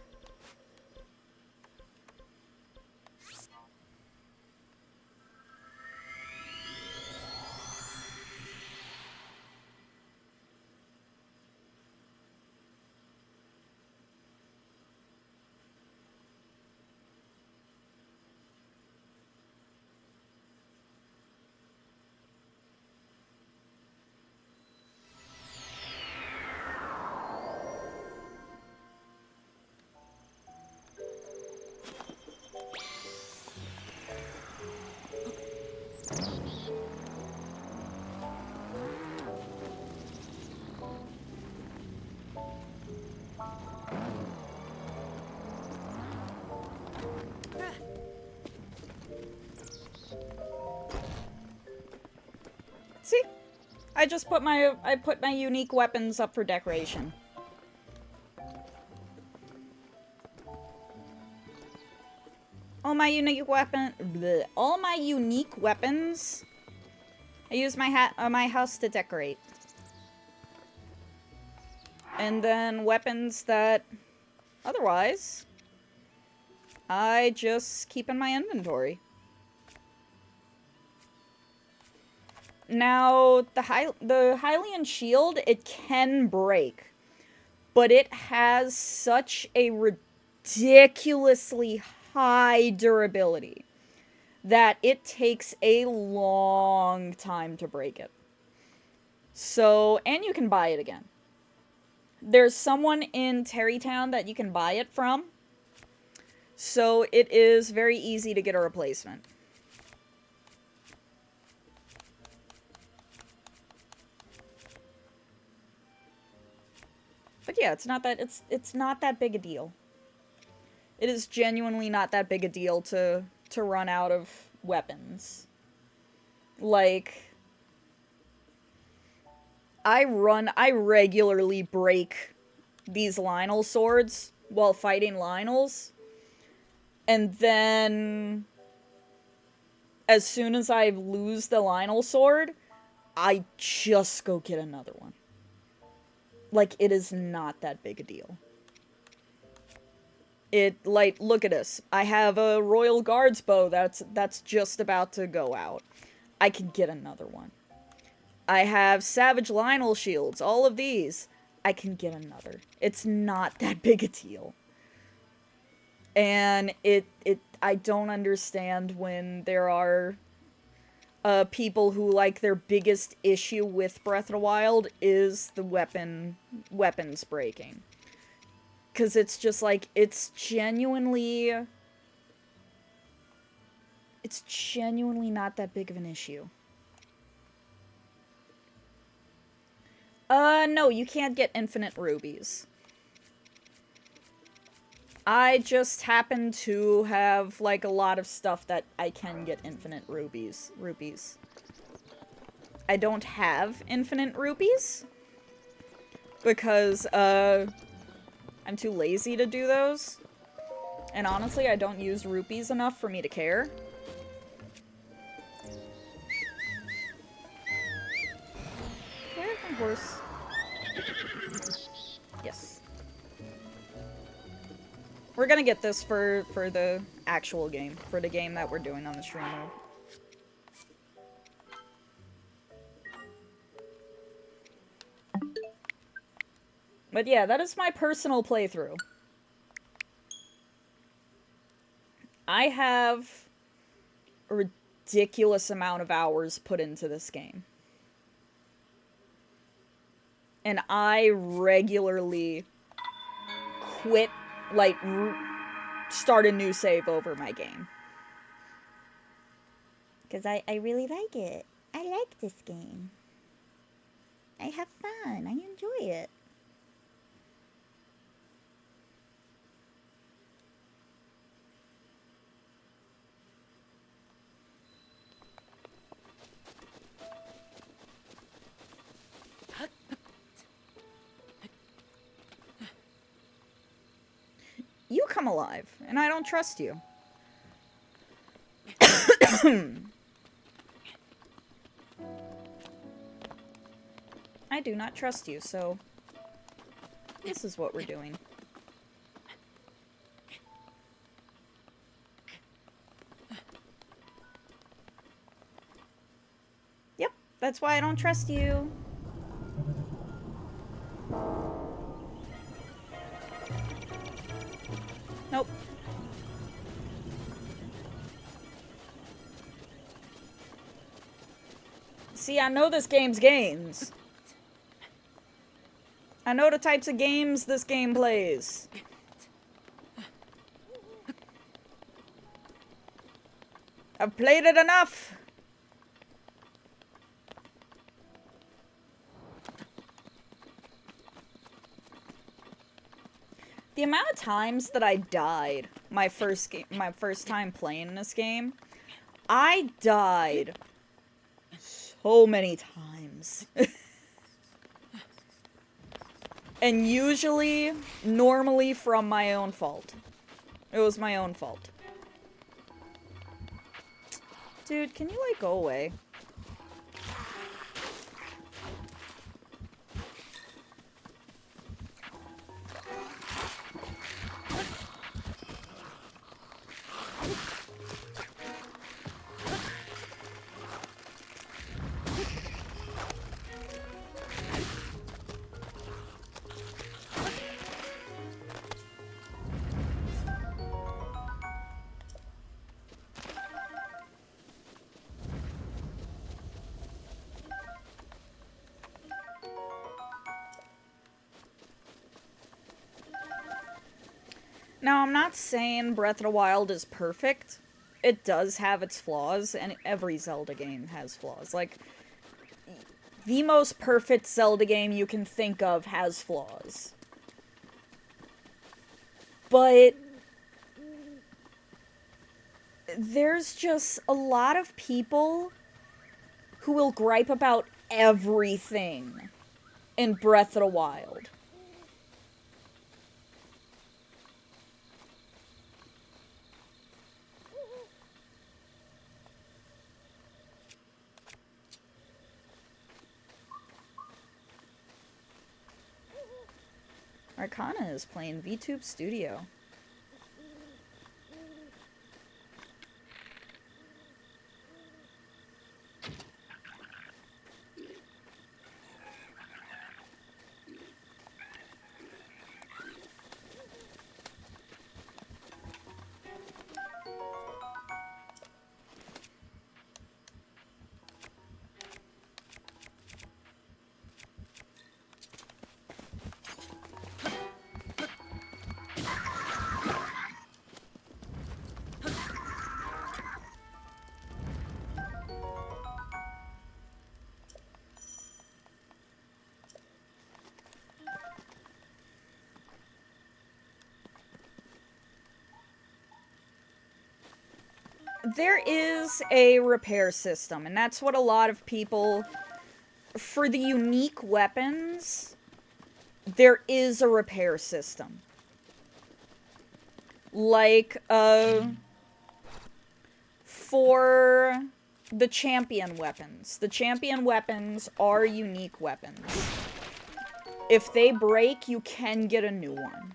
See? I just put my unique weapons up for decoration. All my unique weapons. I use my house to decorate. And then weapons that otherwise I just keep in my inventory. Now, the Hylian shield, it can break, but it has such a ridiculously high durability that it takes a long time to break it. So, and you can buy it again. There's someone in Terrytown that you can buy it from, so it is very easy to get a replacement. But yeah, it's not that big a deal. It is genuinely not that big a deal to run out of weapons. Like, I regularly break these Lynel swords while fighting Lynels. And then, as soon as I lose the Lynel sword, I just go get another one. Like, it is not that big a deal. Look at this. I have a Royal Guards bow that's just about to go out. I can get another one. I have Savage Lynel shields. All of these. I can get another. It's not that big a deal. And I don't understand when there are people who, like, their biggest issue with Breath of the Wild is the weapons breaking. Because it's just, like, it's genuinely not that big of an issue. No, you can't get infinite rubies. I just happen to have, like, a lot of stuff that I can get infinite rubies. I don't have infinite rubies because, I'm too lazy to do those. And honestly, I don't use rupees enough for me to care. Where's my horse? Yes. We're gonna get this for the actual game. For the game that we're doing on the stream mode. But yeah, that is my personal playthrough. I have a ridiculous amount of hours put into this game. And I regularly quit, like, start a new save over my game. Because I really like it. I like this game. I have fun. I enjoy it. come alive, and I don't trust you. I do not trust you, so this is what we're doing. Yep, that's why I don't trust you. Nope. See, I know this game's games. I know the types of games this game plays. I've played it enough. The amount of times that I died my first time playing this game, I died so many times. And usually, normally from my own fault. It was my own fault. Dude, can you, like, go away? Now, I'm not saying Breath of the Wild is perfect. It does have its flaws, and every Zelda game has flaws. Like, the most perfect Zelda game you can think of has flaws. But there's just a lot of people who will gripe about everything in Breath of the Wild. Arcana is playing VTube Studio. There is a repair system, and that's what a lot of people... For the unique weapons, there is a repair system. Like, for the champion weapons. The champion weapons are unique weapons. If they break, you can get a new one.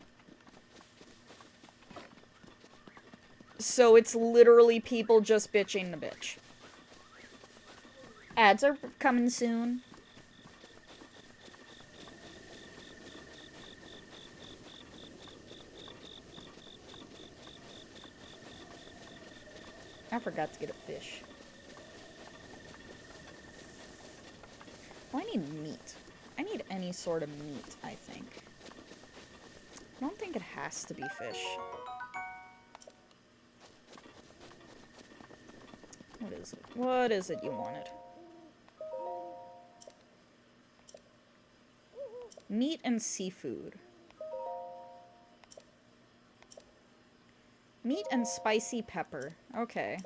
So it's literally people just bitching the bitch. Ads are coming soon. I forgot to get a fish. Oh, I need meat. I need any sort of meat, I think. I don't think it has to be fish. What is it? What is it you wanted? Meat and seafood. Meat and spicy pepper. Okay.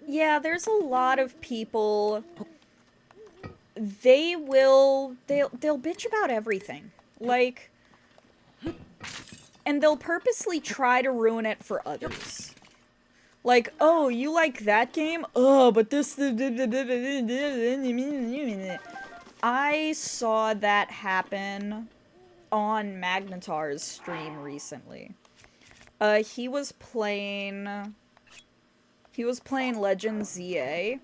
Yeah, there's a lot of people. They'll bitch about everything. Like, and they'll purposely try to ruin it for others. Like, oh, you like that game? Oh, but this. I saw that happen on Magnetar's stream recently. He was playing Legend ZA,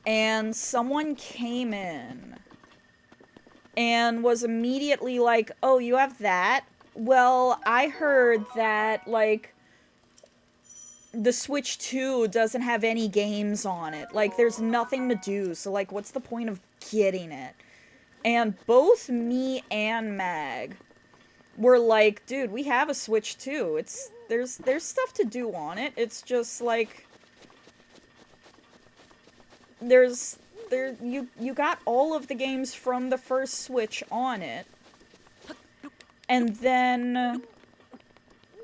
and someone came in and was immediately like, oh, you have that? Well, I heard that, like, the Switch 2 doesn't have any games on it. Like, there's nothing to do, so, like, what's the point of getting it? And both me and Mag were like, dude, we have a Switch 2. There's stuff to do on it. It's just, like, you got all of the games from the first Switch on it. And then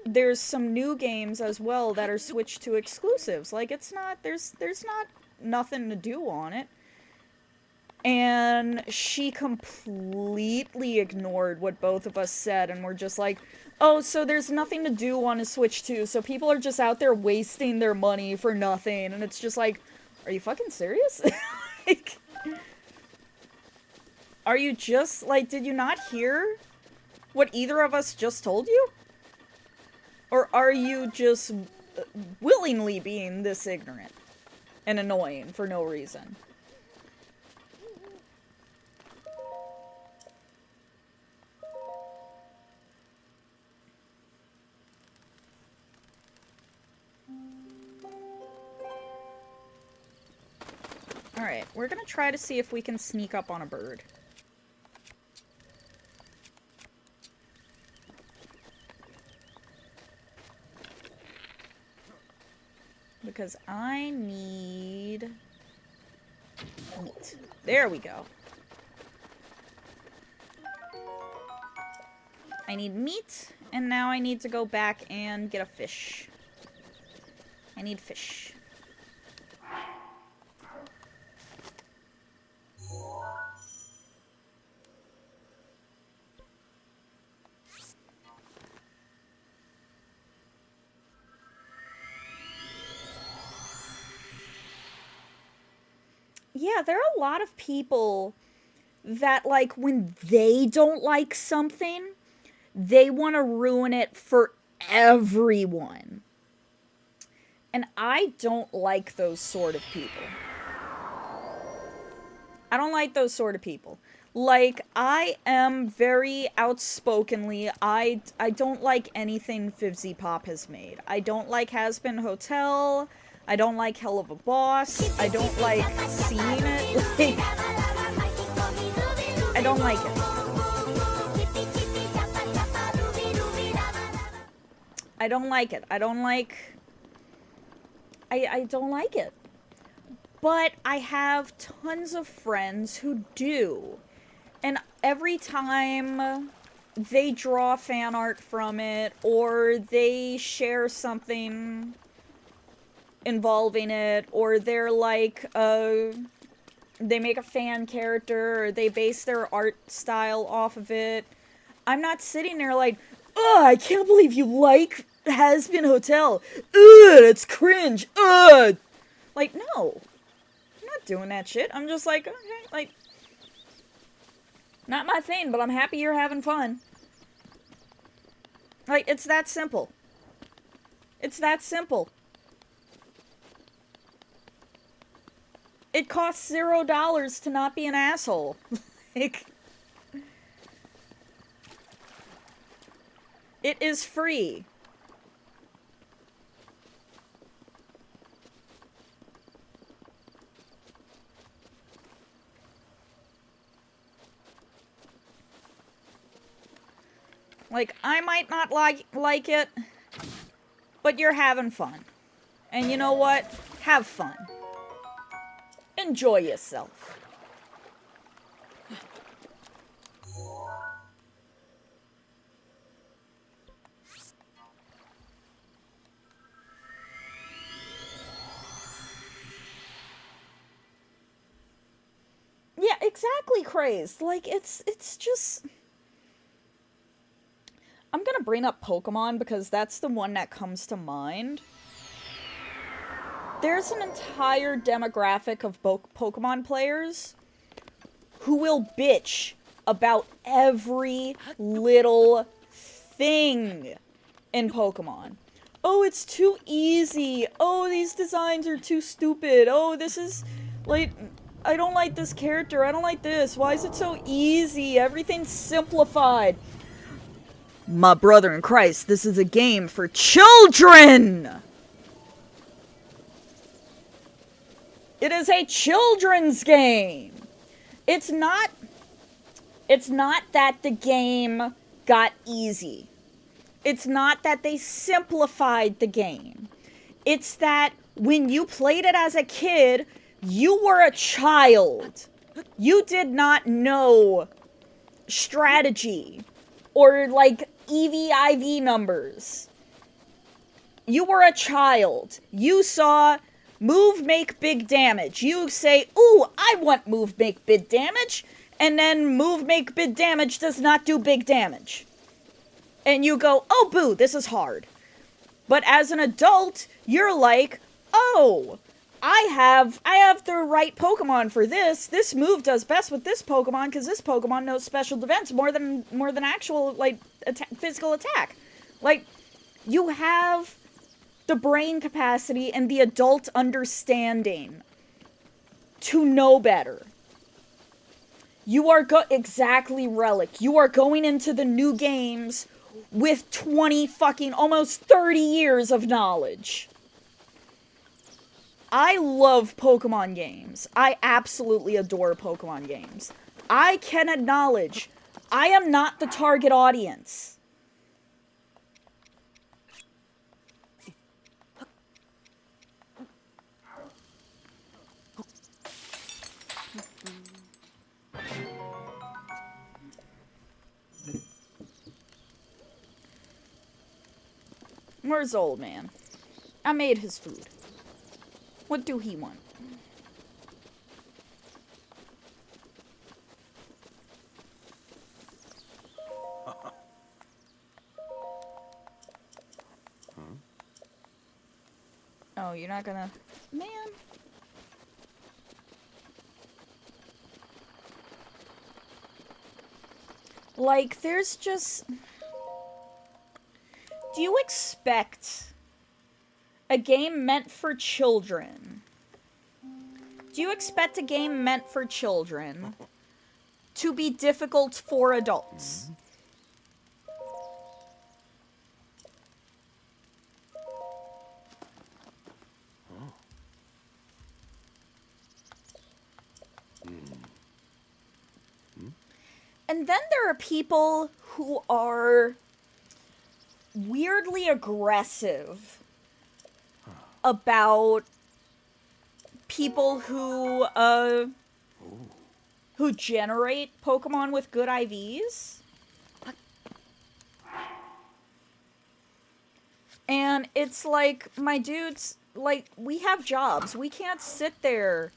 there's some new games as well that are Switch 2 exclusives. Like, it's not, there's not nothing to do on it. And she completely ignored what both of us said, and we're just like, oh, so there's nothing to do on a Switch 2, so people are just out there wasting their money for nothing, and it's just like, are you fucking serious? Like, are you just, like, did you not hear what either of us just told you? Or are you just willingly being this ignorant and annoying for no reason? Alright, we're gonna try to see if we can sneak up on a bird. Because I need meat. There we go. I need meat, and now I need to go back and get a fish. I need fish. Yeah, there are a lot of people that, like, when they don't like something, they want to ruin it for everyone. And I don't like those sort of people. I don't like those sort of people. Like, I am very outspokenly, I don't like anything Fivzy Pop has made. I don't like Hazbin Hotel. I don't like Hell of a Boss. I don't like seeing it. Like, I don't like it. I don't like it. I don't like... I don't like it. But I have tons of friends who do. And every time they draw fan art from it, or they share something involving it, or they're like, they make a fan character, or they base their art style off of it, I'm not sitting there like, ugh, I can't believe you like Hazbin Hotel. Ugh, it's cringe. Ugh. Like, no. I'm not doing that shit. I'm just like, okay, like, not my thing, but I'm happy you're having fun. Like, it's that simple. It's that simple. It costs $0 to not be an asshole. Like, it is free. Like, I might not like it, but you're having fun. And you know what? Have fun. Enjoy yourself. exactly, crazed. Like, it's just... I'm gonna bring up Pokemon because that's the one that comes to mind. There's an entire demographic of Pokemon players who will bitch about every little thing in Pokemon. Oh, it's too easy. Oh, these designs are too stupid. Oh, this is, like, I don't like this character. I don't like this. Why is it so easy? Everything's simplified. My brother in Christ, this is a game for children! It is a children's game! It's not that the game got easy. It's not that they simplified the game. It's that when you played it as a kid, you were a child. You did not know strategy or, like, EV/IV numbers. You were a child. You saw move, make big damage. You say, ooh, I want move, make big damage. And then move, make big damage does not do big damage. And you go, oh, boo, this is hard. But as an adult, you're like, oh, I have the right Pokemon for this. This move does best with this Pokemon because this Pokemon knows special defense more than actual, like, physical attack. Like, you have the brain capacity and the adult understanding to know better. You are exactly, Relic. You are going into the new games with 20 fucking almost 30 years of knowledge. I love Pokemon games. I absolutely adore Pokemon games. I can acknowledge I am not the target audience. Where's old man? I made his food. What do he want? Oh, you're not gonna... Man. Like, there's just... Do you expect a game meant for children? Do you expect a game meant for children to be difficult for adults? And then there are people who are weirdly aggressive about people who generate Pokemon with good IVs. And it's like, my dudes, like, we have jobs. We can't sit there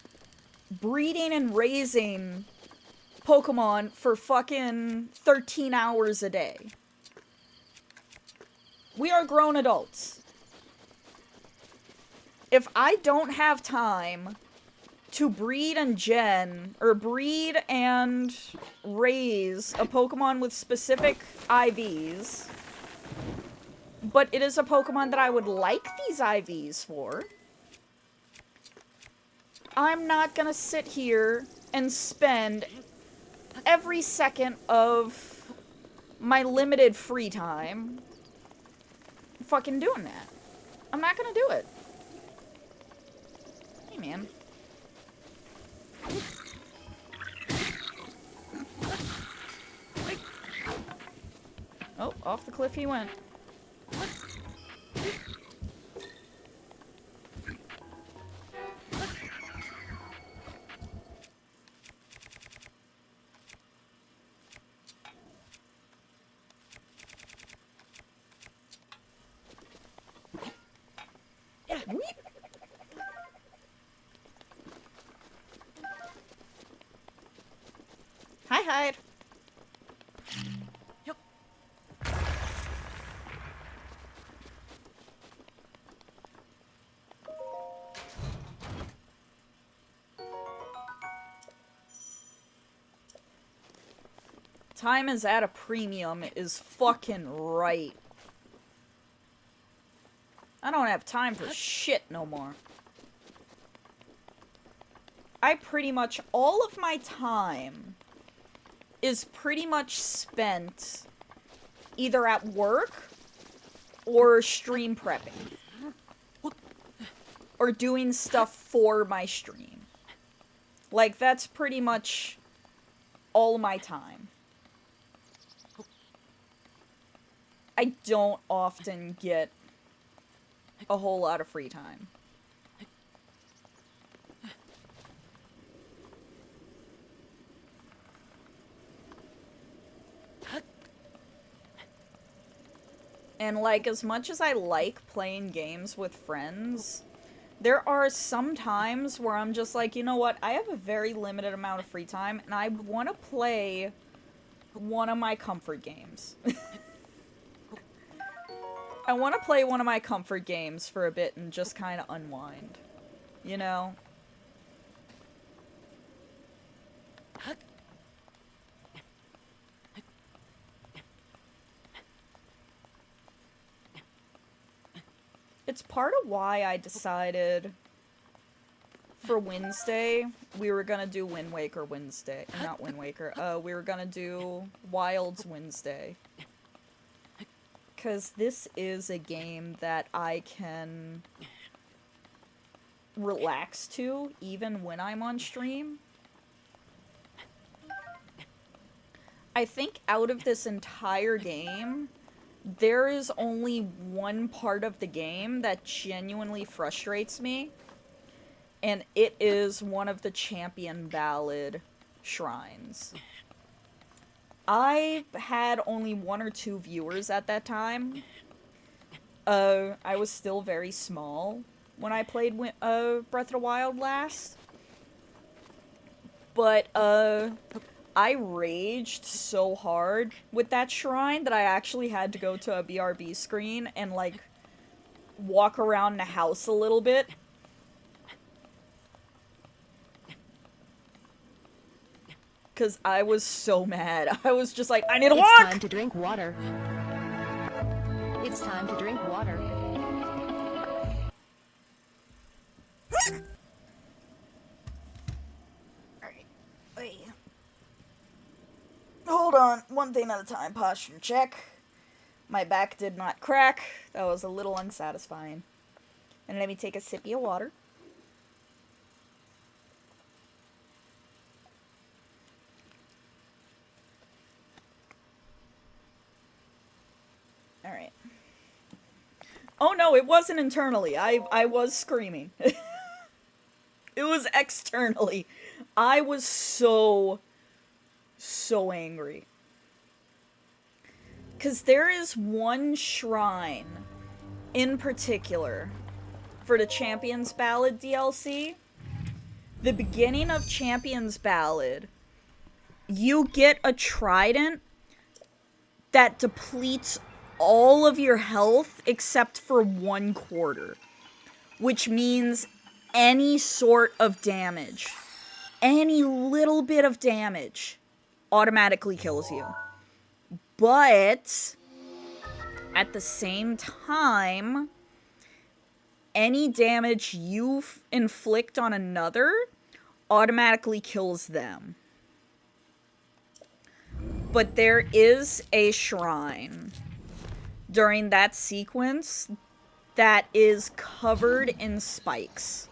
breeding and raising Pokemon for fucking 13 hours a day. We are grown adults. If I don't have time to breed and breed and raise a Pokemon with specific IVs, but it is a Pokemon that I would like these IVs for, I'm not gonna sit here and spend every second of my limited free time fucking doing that. I'm not gonna do it. Hey, man. Oh, off the cliff he went. Weep. Hi, Hyde. Yep. Time is at a premium is fucking right. I don't have time for shit no more. I pretty much, all of my time is pretty much spent either at work or stream prepping. Or doing stuff for my stream. Like, that's pretty much all my time. I don't often get a whole lot of free time. And, like, as much as I like playing games with friends, there are some times where I'm just like, you know what, I have a very limited amount of free time, and I want to play one of my comfort games. I want to play one of my comfort games for a bit and just kind of unwind. You know? It's part of why I decided for Wednesday, we were gonna do Wind Waker Wednesday. Not Wind Waker. We were gonna do Wilds Wednesday. Because this is a game that I can relax to, even when I'm on stream. I think out of this entire game, there is only one part of the game that genuinely frustrates me, and it is one of the Champion Ballad shrines. I had only 1 or 2 viewers at that time. I was still very small when I played Breath of the Wild last. But, I raged so hard with that shrine that I actually had to go to a BRB screen and, like, walk around the house a little bit. Because I was so mad. I was just like, I need to walk! It's time to drink water. It's time to drink water. Alright, wait. Hold on, one thing at a time. Posture check. My back did not crack. That was a little unsatisfying. And let me take a sippy of water. Alright. Oh no, it wasn't internally. I was screaming. It was externally. I was so angry. Because there is one shrine in particular for the Champions Ballad DLC. The beginning of Champions Ballad, you get a trident that depletes all of your health except for 1/4, which means any sort of damage, any little bit of damage, automatically kills you. But at the same time, any damage you inflict on another automatically kills them. But there is a shrine during that sequence that is covered in spikes.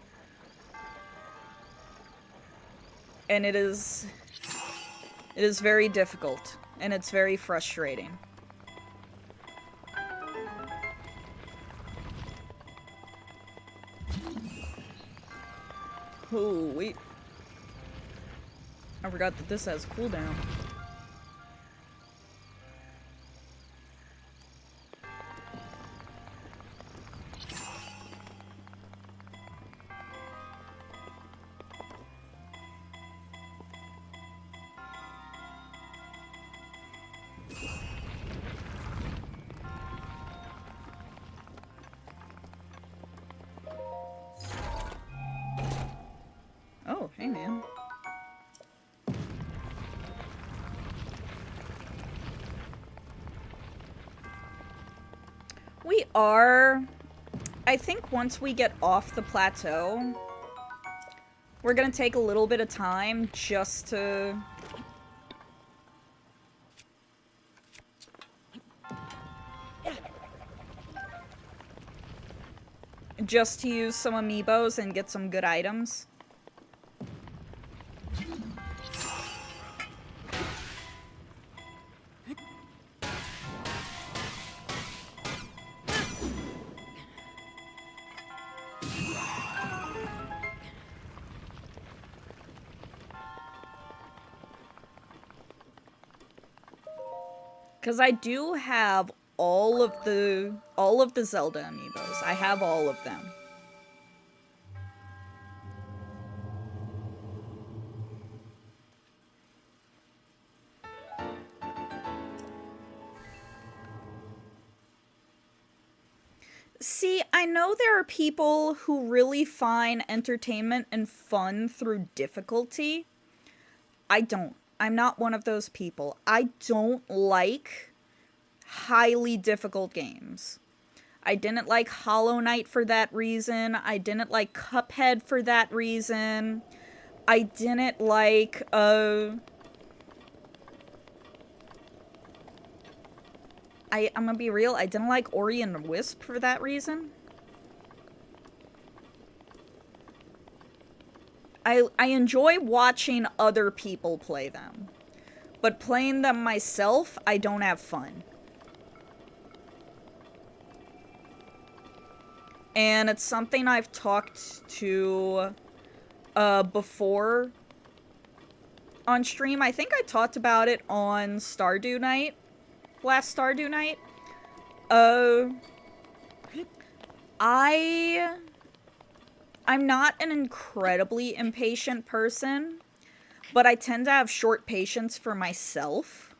And it is very difficult, and it's very frustrating. Oh, wait. I forgot that this has cooldown. I think once we get off the plateau, we're gonna take a little bit of time just to... just to use some amiibos and get some good items. Because I do have all of the Zelda amiibos. I have all of them. See, I know there are people who really find entertainment and fun through difficulty. I don't. I'm not one of those people. I don't like highly difficult games. I didn't like Hollow Knight for that reason. I didn't like Cuphead for that reason. I didn't like, I'm gonna be real, I didn't like Ori and the Wisp for that reason. I enjoy watching other people play them. But playing them myself, I don't have fun. And it's something I've talked to before on stream. I think I talked about it on Stardew Night. Last Stardew Night. I'm not an incredibly impatient person, but I tend to have short patience for myself.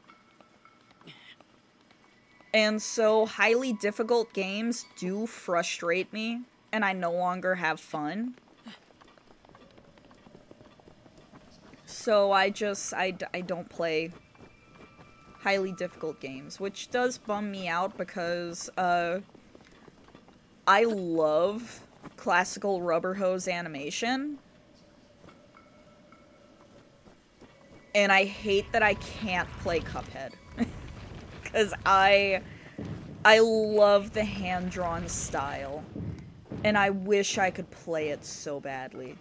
And so highly difficult games do frustrate me, and I no longer have fun. So I don't play highly difficult games, which does bum me out because, I love classical rubber hose animation. And I hate that I can't play Cuphead. Because I love the hand-drawn style. And I wish I could play it so badly.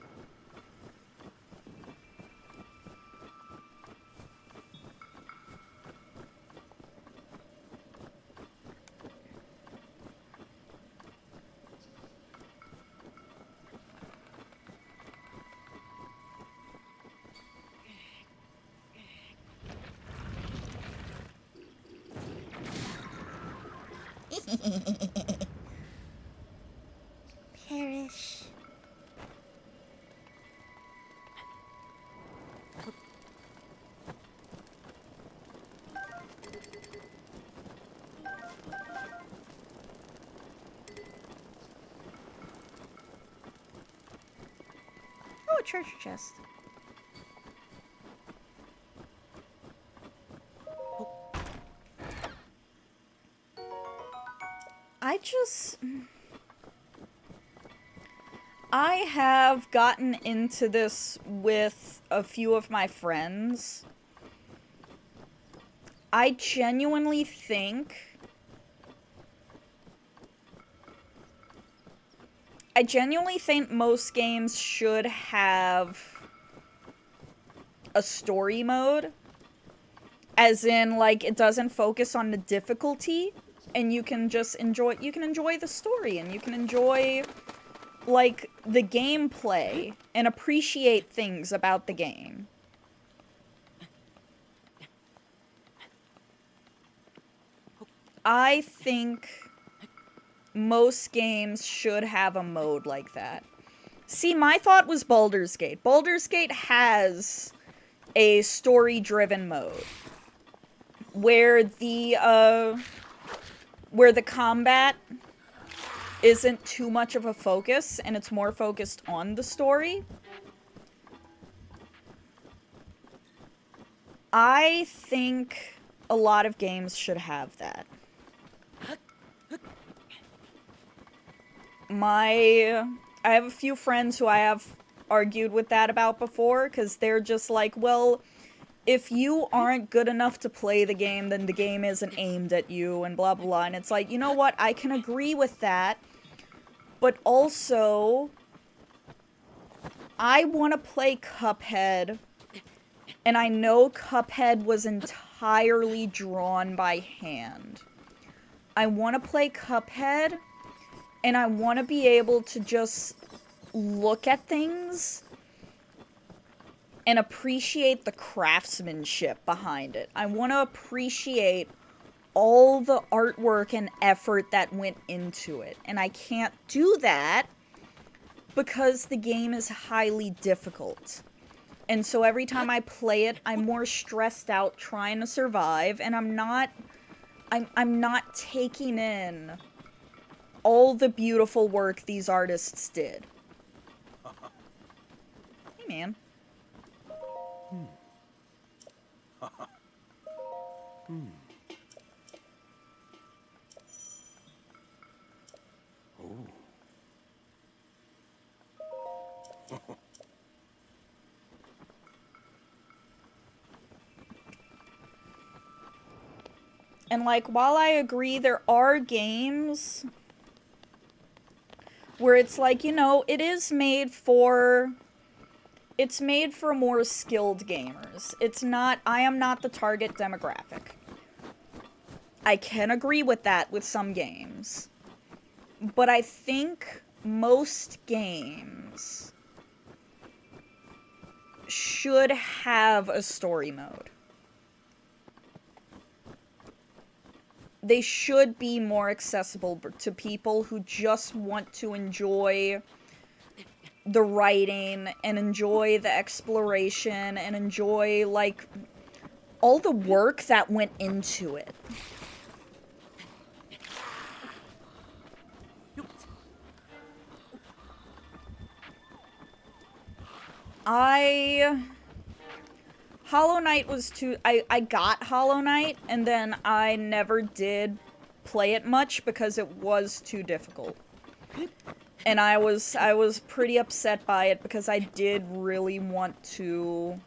Perish. Oh, a treasure chest. I have gotten into this with a few of my friends. I genuinely think most games should have a story mode. As in, like, it doesn't focus on the difficulty, and you can just enjoy the story, and you can enjoy, like, the gameplay, and appreciate things about the game. I think most games should have a mode like that. See, my thought was Baldur's Gate. Baldur's Gate has a story-driven mode where the combat isn't too much of a focus and it's more focused on the story. I think a lot of games should have that. I have a few friends who I have argued with that about before, because they're just like, well, if you aren't good enough to play the game, then the game isn't aimed at you, and blah, blah, blah. And it's like, you know what? I can agree with that. But also, I want to play Cuphead, and I know Cuphead was entirely drawn by hand. I want to play Cuphead, and I want to be able to just look at things and appreciate the craftsmanship behind it. I want to appreciate all the artwork and effort that went into it. And I can't do that because the game is highly difficult. And so every time I play it, I'm more stressed out trying to survive, and I'm not taking in all the beautiful work these artists did. Hey, man. And, like, while I agree there are games where it's like, you know, it's made for more skilled gamers. I am not the target demographic. I can agree with that with some games. But I think most games should have a story mode. They should be more accessible to people who just want to enjoy the writing and enjoy the exploration and enjoy, like, all the work that went into it. Hollow Knight was too... I got Hollow Knight, and then I never did play it much because it was too difficult. And I was pretty upset by it because I did really want to...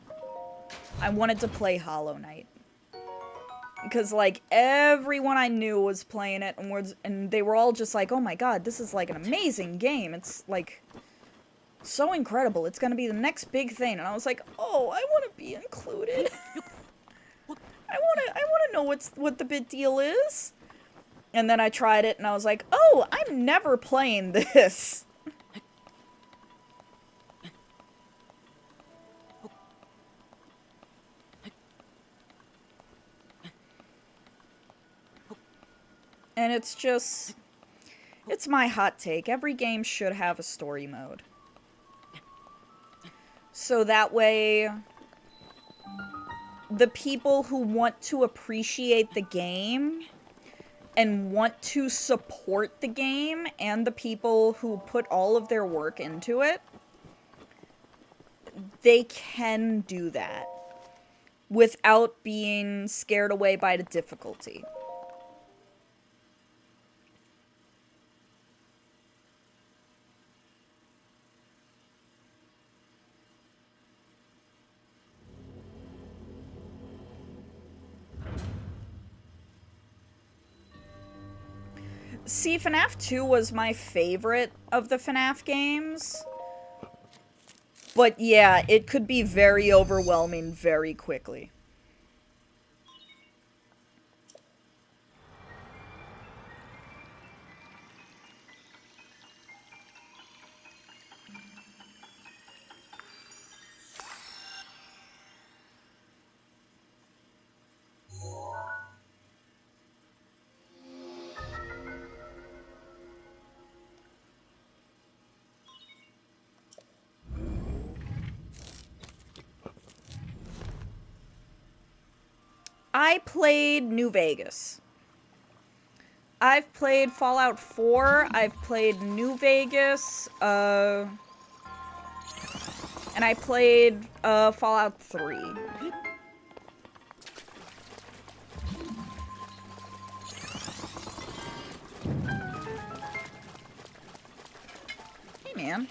I wanted to play Hollow Knight. Because, like, everyone I knew was playing it, and they were all just like, oh my god, this is, like, an amazing game. It's, like, so incredible. It's gonna be the next big thing. And I was like, oh, I want to be included. I want to know what the big deal is. And then I tried it, and I was like, oh, I'm never playing this. And it's just... It's my hot take. Every game should have a story mode. So that way, the people who want to appreciate the game and want to support the game and the people who put all of their work into it, they can do that without being scared away by the difficulty. See, FNAF 2 was my favorite of the FNAF games. But yeah, it could be very overwhelming very quickly. I played New Vegas. I've played Fallout 4, I've played New Vegas, and I played, Fallout 3. can.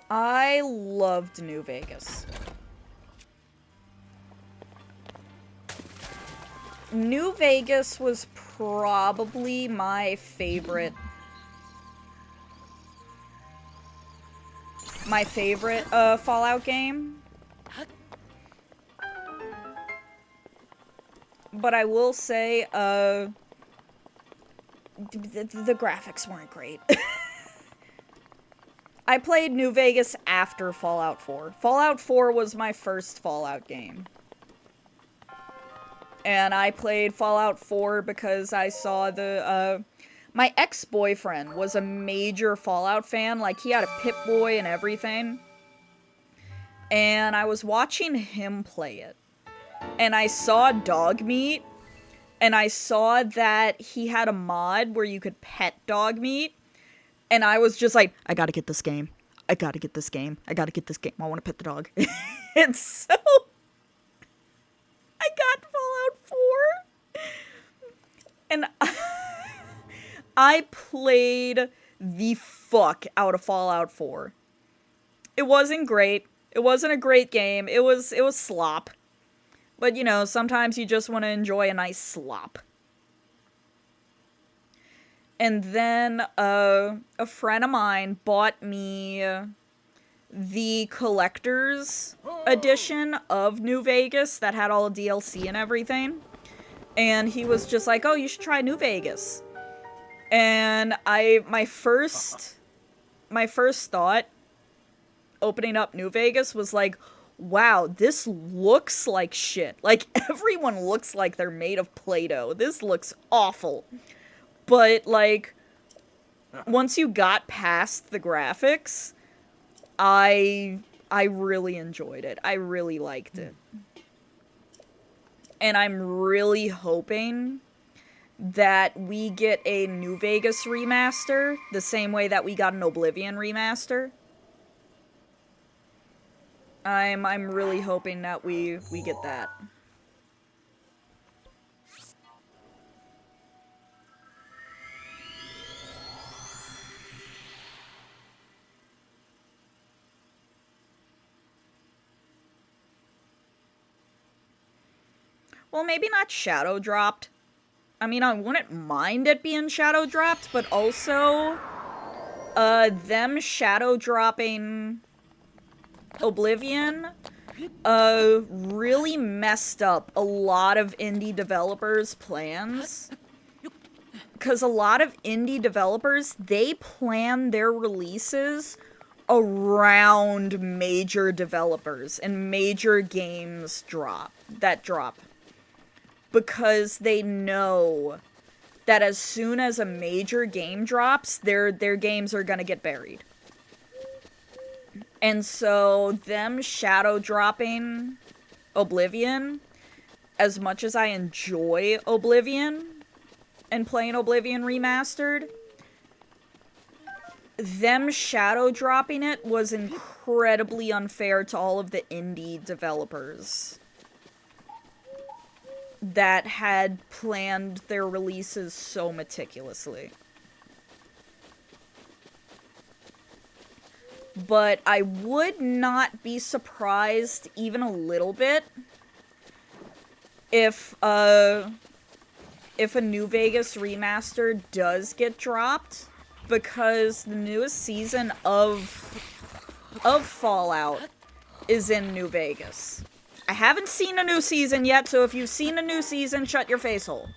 I loved New Vegas. New Vegas was probably my favorite Fallout game. But I will say, the graphics weren't great. I played New Vegas after Fallout 4. Fallout 4 was my first Fallout game. And I played Fallout 4 because I saw my ex-boyfriend was a major Fallout fan. Like, he had a Pip-Boy and everything. And I was watching him play it. And I saw Dogmeat. And I saw that he had a mod where you could pet Dogmeat. And I was just like, I gotta get this game. I gotta get this game. I gotta get this game. I want to pet the dog. And so I got Fallout 4. And I played the fuck out of Fallout 4. It wasn't great. It wasn't a great game. It was slop. But, you know, sometimes you just want to enjoy a nice slop. And then a friend of mine bought me the collector's edition of New Vegas that had all the DLC and everything. And he was just like, oh, you should try New Vegas. And my first thought opening up New Vegas was like, wow, this looks like shit. Like, everyone looks like they're made of Play-Doh. This looks awful. But, like, once you got past the graphics, I really enjoyed it. I really liked it. And I'm really hoping that we get a New Vegas remaster, the same way that we got an Oblivion remaster. I'm really hoping that we get that. Well, maybe not shadow dropped. I mean, I wouldn't mind it being shadow dropped, but also, them shadow dropping Oblivion, really messed up a lot of indie developers' plans. Because a lot of indie developers, they plan their releases around major developers and major games that drop. Because they know that as soon as a major game drops, their games are gonna get buried. And so, them shadow dropping Oblivion, as much as I enjoy Oblivion and playing Oblivion Remastered, them shadow dropping it was incredibly unfair to all of the indie developers that had planned their releases so meticulously. But I would not be surprised even a little bit if a New Vegas remaster does get dropped, because the newest season of Fallout is in New Vegas. I haven't seen a new season yet, so if you've seen a new season, shut your face hole.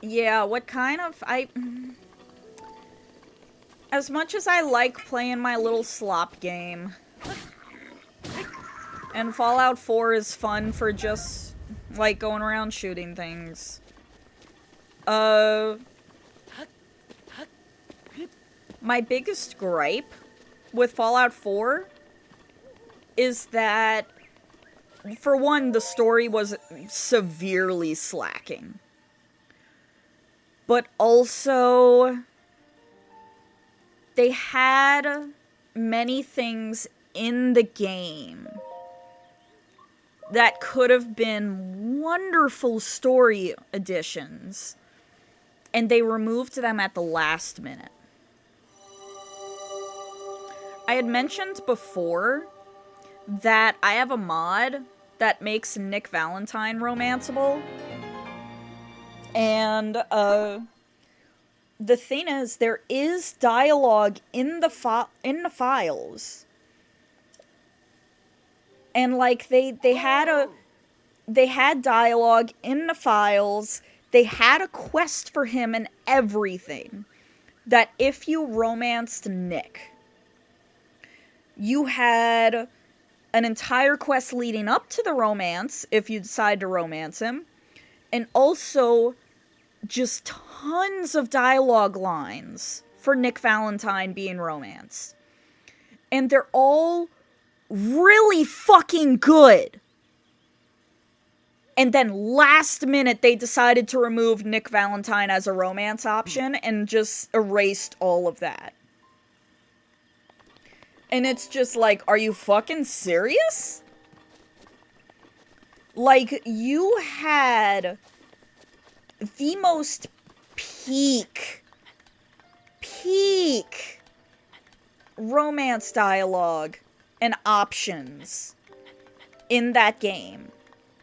Yeah, what kind of... As much as I like playing my little slop game, And Fallout 4 is fun for just, like, going around shooting things. My biggest gripe with Fallout 4 is that, for one, the story was severely slacking. But also, they had many things in the game that could have been wonderful story additions, and they removed them at the last minute. I had mentioned before that I have a mod that makes Nick Valentine romanceable, and the thing is, there is dialogue in the files, and like they had dialogue in the files. They had a quest for him and everything. That if you romanced Nick, you had an entire quest leading up to the romance if you decide to romance him, and also just tons of dialogue lines for Nick Valentine being romanced. And they're all really fucking good. And then last minute they decided to remove Nick Valentine as a romance option and just erased all of that. And it's just like, are you fucking serious? Like, you had the most peak romance dialogue and options in that game,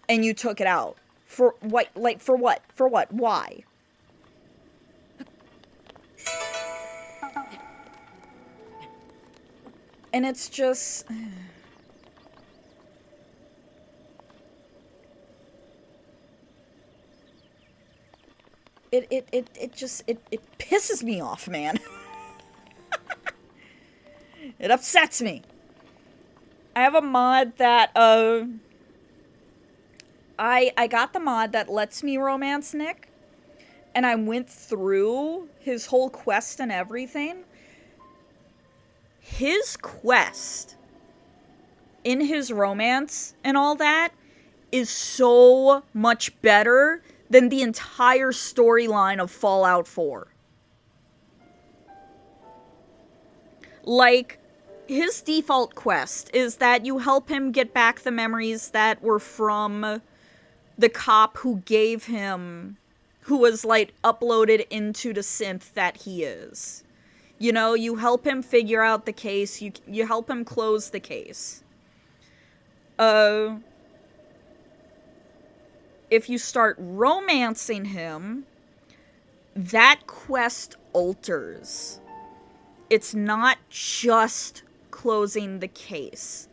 and you took it out. For what? Like, for what? For what? Why? And it's just... It just pisses me off, man. It upsets me. I have a mod that, I got the mod that lets me romance Nick, and I went through his whole quest and everything. His quest in his romance and all that is so much better than the entire storyline of Fallout 4. Like, his default quest is that you help him get back the memories that were from the cop who gave him, who was, like, uploaded into the synth that he is. You know, you help him figure out the case, you help him close the case. If you start romancing him, that quest alters. It's not just closing the case.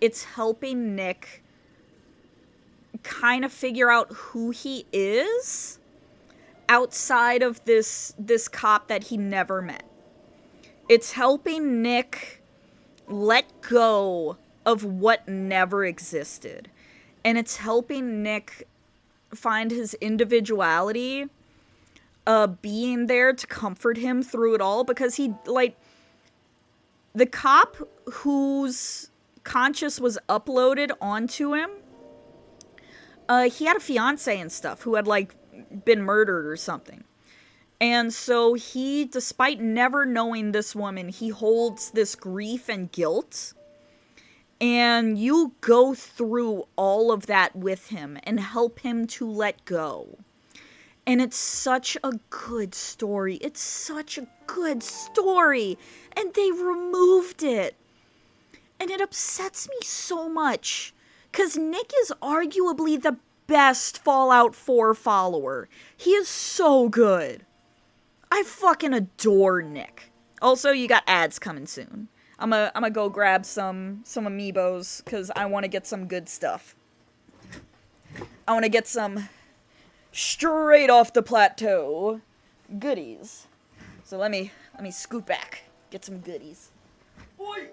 It's helping Nick kind of figure out who he is outside of this cop that he never met. It's helping Nick let go of what never existed. And it's helping Nick find his individuality, being there to comfort him through it all, because he, like, the cop whose conscious was uploaded onto him, he had a fiance and stuff who had, like, been murdered or something. And so he, despite never knowing this woman, he holds this grief and guilt. And you go through all of that with him and help him to let go. And it's such a good story. It's such a good story. And they removed it. And it upsets me so much. Because Nick is arguably the best Fallout 4 follower. He is so good. I fucking adore Nick. Also, you got ads coming soon. I'm gonna go grab some amiibos, because I want to get some good stuff. I want to get some straight off the plateau goodies. So let me scoot back, get some goodies. Oi!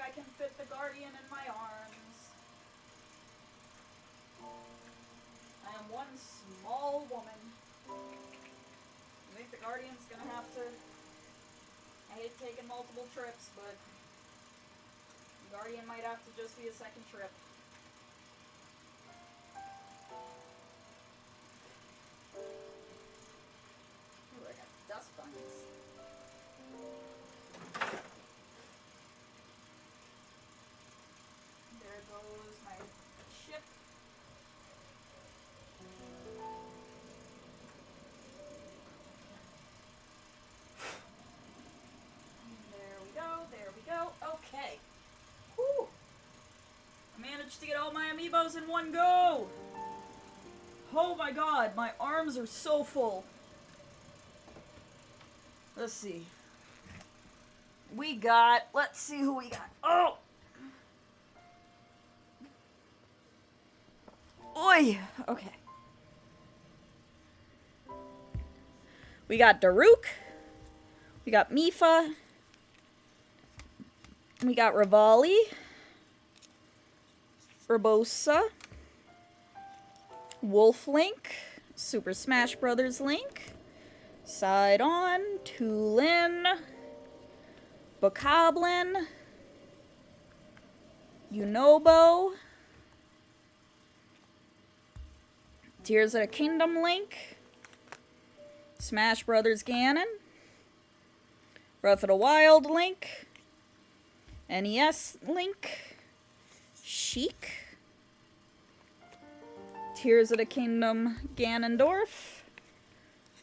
I can fit the Guardian in my arms. I am one small woman. I think the Guardian's gonna have to... I hate taking multiple trips, but... the Guardian might have to just be a second trip. Ooh, I got dust bunnies. There goes my ship. There we go. Okay. Whew. I managed to get all my amiibos in one go! Oh my god, my arms are so full. Let's see. Let's see who we got. Oh! Oi! Okay. We got Daruk. We got Mifa. We got Rivali. Urbosa. Wolf Link. Super Smash Bros. Link. Sidon. Tulin. Bokoblin. Unobo. Tears of the Kingdom Link. Smash Brothers Ganon. Breath of the Wild Link. NES Link. Sheik. Tears of the Kingdom Ganondorf.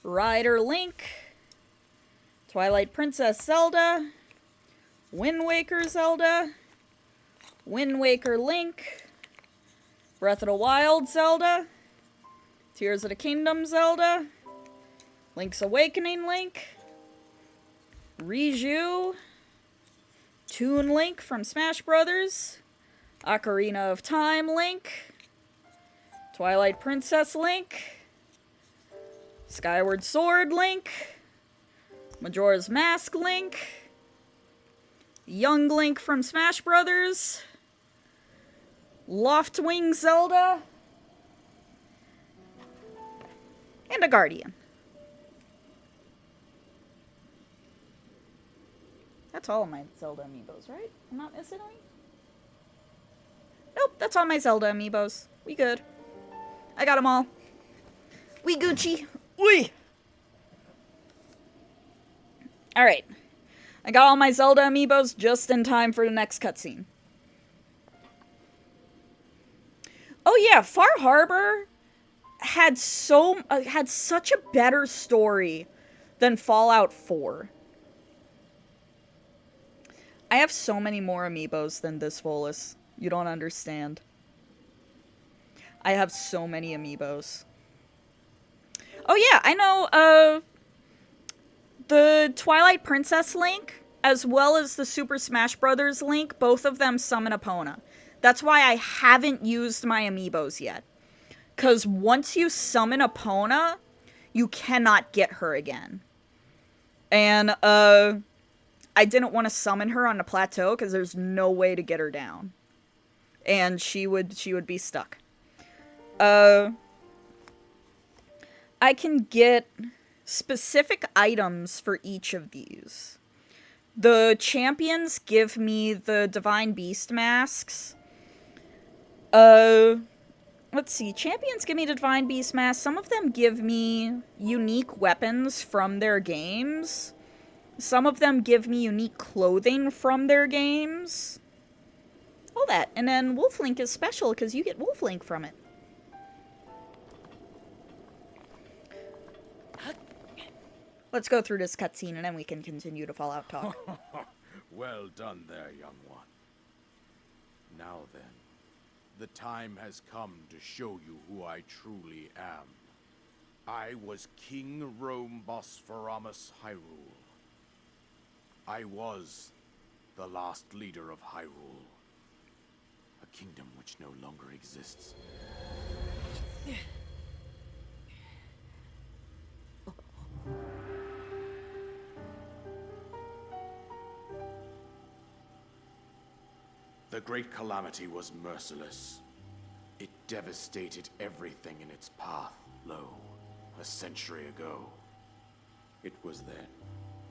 Ryder Link. Twilight Princess Zelda. Wind Waker Zelda. Wind Waker Link. Breath of the Wild Zelda. Tears of the Kingdom Zelda. Link's Awakening Link. Riju. Toon Link from Smash Brothers. Ocarina of Time Link. Twilight Princess Link. Skyward Sword Link. Majora's Mask Link. Young Link from Smash Brothers. Loftwing Zelda. And a Guardian. That's all of my Zelda amiibos, right? I'm not missing any? Nope, that's all my Zelda amiibos. We good. I got them all. We Gucci. Oi! Alright. I got all my Zelda amiibos just in time for the next cutscene. Oh yeah, Far Harbor had such a better story than Fallout 4. I have so many more amiibos than this Volus. You don't understand. I have so many amiibos. Oh yeah, I know, the Twilight Princess Link, as well as the Super Smash Bros. Link, both of them summon Epona. That's why I haven't used my amiibos yet. Because once you summon Epona, you cannot get her again. And, I didn't want to summon her on the plateau because there's no way to get her down. And she would be stuck. I can get specific items for each of these. The champions give me the Divine Beast masks. Let's see. Champions give me the Divine Beast masks. Some of them give me unique weapons from their games. Some of them give me unique clothing from their games. All that. And then Wolf Link is special because you get Wolf Link from it. Let's go through this cutscene and then we can continue to Fallout talk. Well done there, young one. Now then, the time has come to show you who I truly am. I was King Rome Bosphoramus Hyrule. I was the last leader of Hyrule, a kingdom which no longer exists. The Great Calamity was merciless. It devastated everything in its path, a century ago. It was then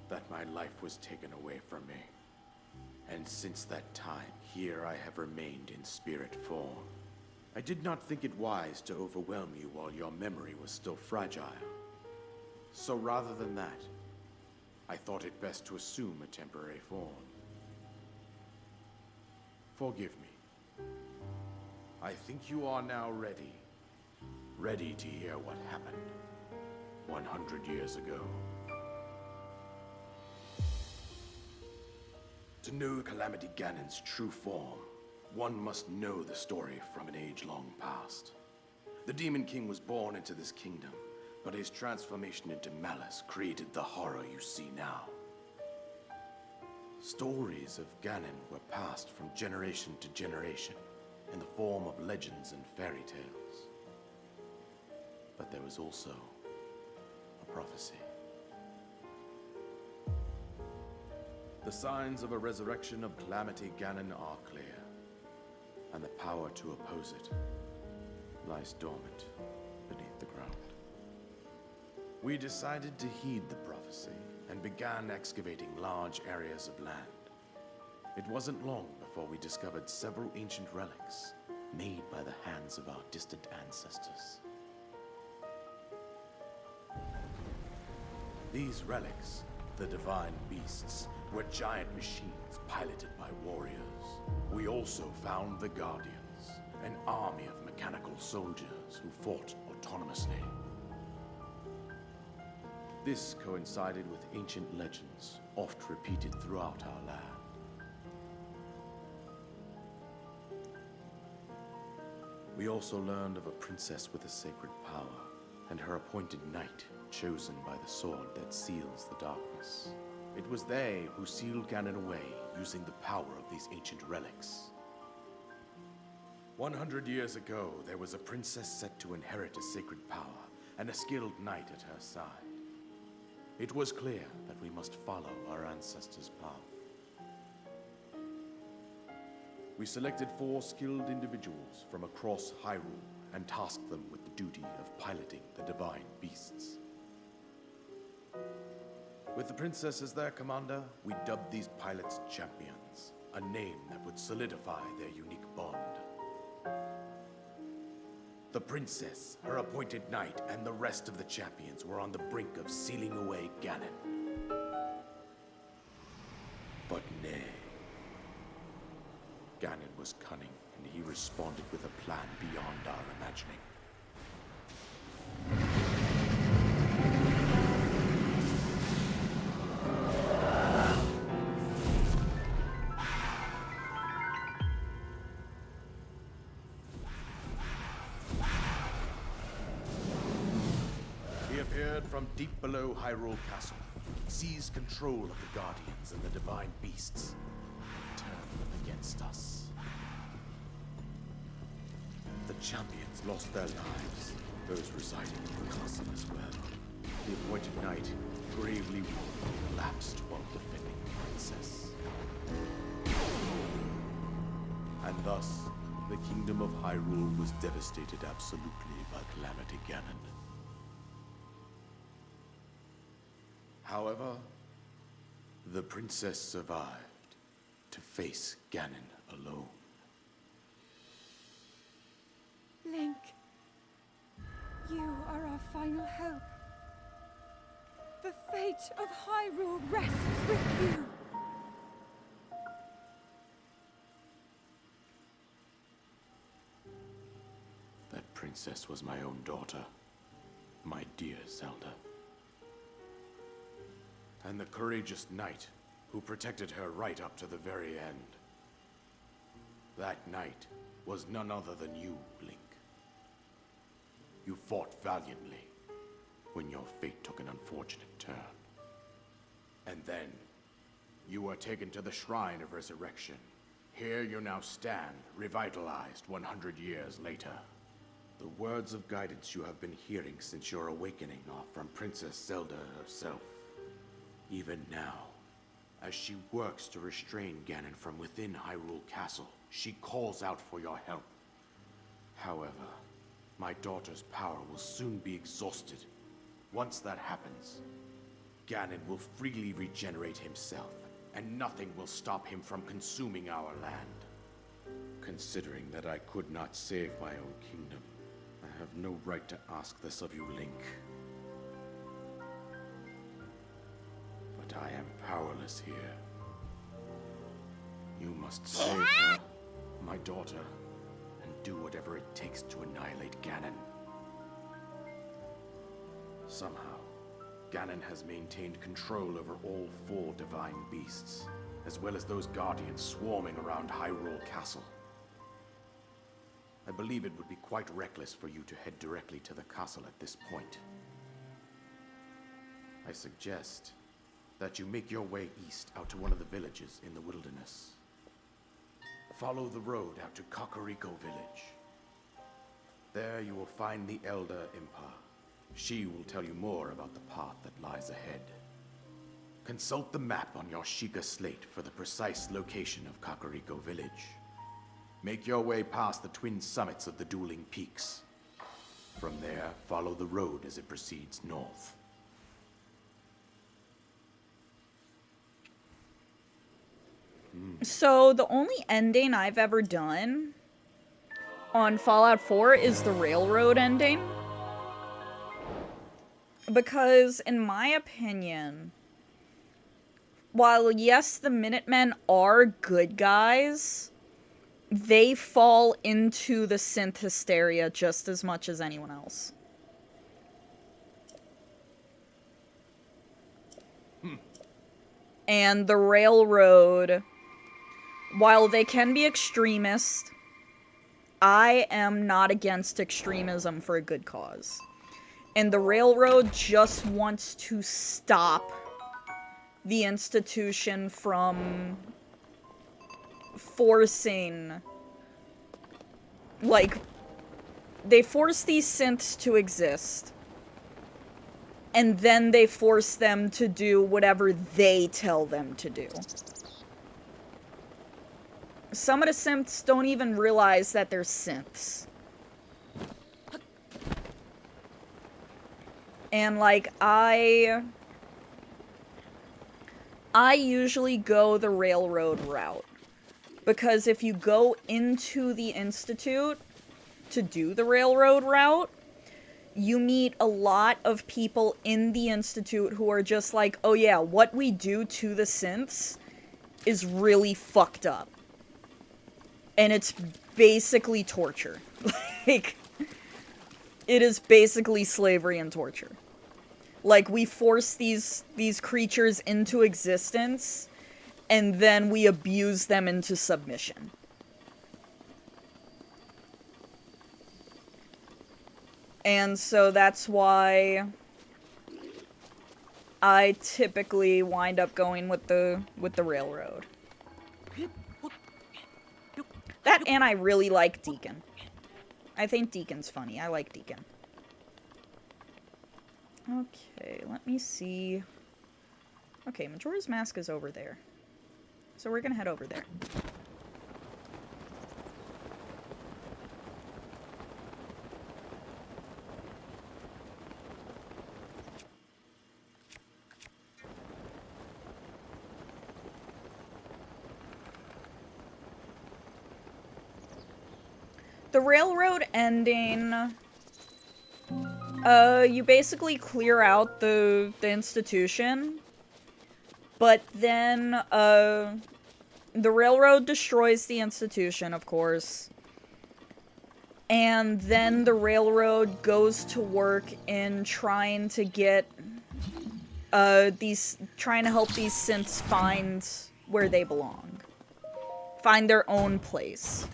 that my life was taken away from me. And since that time, here I have remained in spirit form. I did not think it wise to overwhelm you while your memory was still fragile. So rather than that, I thought it best to assume a temporary form. Forgive me. I think you are now ready. Ready to hear what happened 100 years ago. To know Calamity Ganon's true form, one must know the story from an age long past. The Demon King was born into this kingdom, but his transformation into malice created the horror you see now. Stories of Ganon were passed from generation to generation in the form of legends and fairy tales. But there was also a prophecy. The signs of a resurrection of Calamity Ganon are clear, and the power to oppose it lies dormant beneath the ground. We decided to heed the prophecy and began excavating large areas of land. It wasn't long before we discovered several ancient relics made by the hands of our distant ancestors. These relics, the divine beasts, were giant machines piloted by warriors. We also found the Guardians, an army of mechanical soldiers who fought autonomously. This coincided with ancient legends, oft repeated throughout our land. We also learned of a princess with a sacred power, and her appointed knight, chosen by the sword that seals the darkness. It was they who sealed Ganon away using the power of these ancient relics. 100 years ago, there was a princess set to inherit a sacred power, and a skilled knight at her side. It was clear that we must follow our ancestors' path. We selected 4 skilled individuals from across Hyrule and tasked them with the duty of piloting the divine beasts. With the princess as their commander, we dubbed these pilots champions, a name that would solidify their unique bond. The princess, her appointed knight, and the rest of the champions were on the brink of sealing away Ganon. But nay. Ganon was cunning, and he responded with a plan beyond our imagining. He appeared from deep below Hyrule Castle, seized control of the Guardians and the Divine Beasts, and turned them against us. The champions lost their lives, those residing in the castle as well. The appointed knight, gravely wounded, collapsed while defending the princess. And thus, the kingdom of Hyrule was devastated absolutely by Calamity Ganon. However, the princess survived to face Ganon alone. Link, you are our final hope. The fate of Hyrule rests with you. That princess was my own daughter, my dear Zelda. And the courageous knight who protected her right up to the very end. That knight was none other than you, Link. You fought valiantly when your fate took an unfortunate turn. And then, you were taken to the Shrine of Resurrection. Here you now stand, revitalized 100 years later. The words of guidance you have been hearing since your awakening are from Princess Zelda herself. Even now, As she works to restrain Ganon from within Hyrule Castle, she calls out for your help. However, my daughter's power will soon be exhausted. Once that happens, Ganon will freely regenerate himself, and nothing will stop him from consuming our land. Considering that I could not save my own kingdom, I have no right to ask this of you, Link. But I am powerless here. You must save her, my daughter, and do whatever it takes to annihilate Ganon. Somehow, Ganon has maintained control over all 4 divine beasts, as well as those guardians swarming around Hyrule Castle. I believe it would be quite reckless for you to head directly to the castle at this point. I suggest that you make your way east out to one of the villages in the wilderness. Follow the road out to Kakariko Village. There you will find the Elder Impa. She will tell you more about the path that lies ahead. Consult the map on your Sheikah slate for the precise location of Kakariko Village. Make your way past the twin summits of the dueling peaks. From there, follow the road as it proceeds north. So the only ending I've ever done on Fallout 4 is the railroad ending. Because, in my opinion, while yes, the Minutemen are good guys, they fall into the synth hysteria just as much as anyone else. And the railroad, while they can be extremist, I am not against extremism for a good cause. And the railroad just wants to stop the institution from forcing, like, they force these synths to exist, and then they force them to do whatever they tell them to do. Some of the synths don't even realize that they're synths. And, like, I usually go the railroad route. Because if you go into the Institute to do the railroad route, you meet a lot of people in the Institute who are just like, oh yeah, what we do to the synths is really fucked up. And it's basically torture. Like, it is basically slavery and torture. Like, we force these creatures into existence, and then we abuse them into submission. And so that's why I typically wind up going with the railroad. That, and I really like Deacon. I think Deacon's funny. I like Deacon. Okay, let me see. Okay, Majora's Mask is over there. So we're gonna head over there. The railroad ending, you basically clear out the institution, but then, the railroad destroys the institution, of course, and then the railroad goes to work in trying to get, trying to help these synths find where they belong. Find their own place.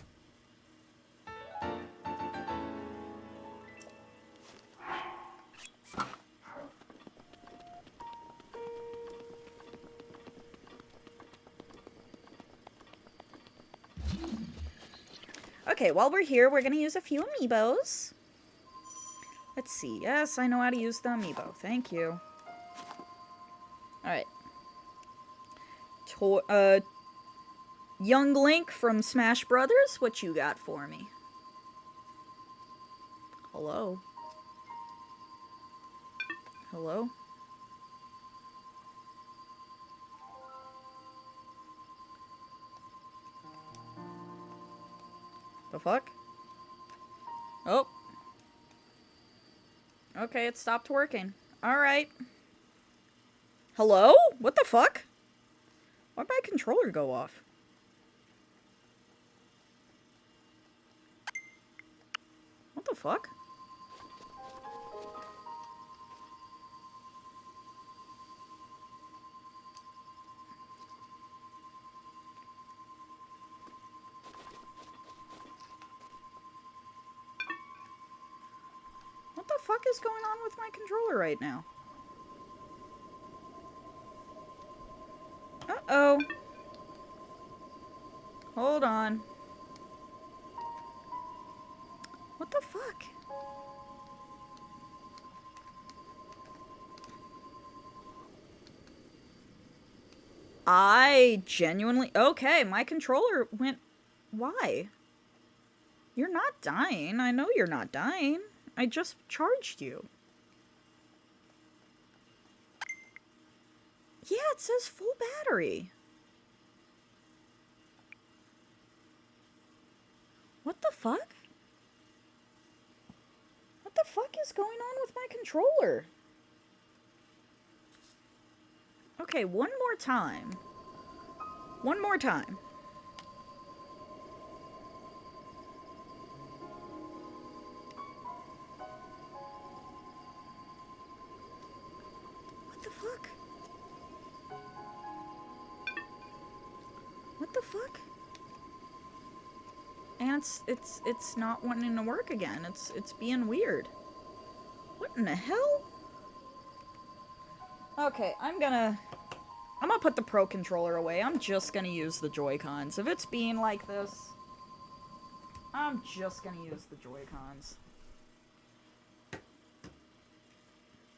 Okay, while we're here, we're gonna use a few amiibos. Let's see. Yes, I know how to use the amiibo. Thank you. Alright. Young Link from Smash Brothers, what you got for me? Hello? Hello? The fuck? Oh. Okay, it stopped working. Alright. Hello? What the fuck? Why'd my controller go off? What the fuck? What the fuck is going on with my controller right now? Uh-oh. Hold on. What the fuck? I genuinely... Okay, my controller went... Why? You're not dying. I know you're not dying. I just charged you. Yeah, it says full battery. What the fuck? What the fuck is going on with my controller? Okay, one more time. One more time. What the fuck? What the fuck? And it's not wanting to work again. It's being weird. What in the hell? Okay, I'm gonna put the Pro Controller away. I'm just gonna use the Joy-Cons. If it's being like this, I'm just gonna use the Joy-Cons.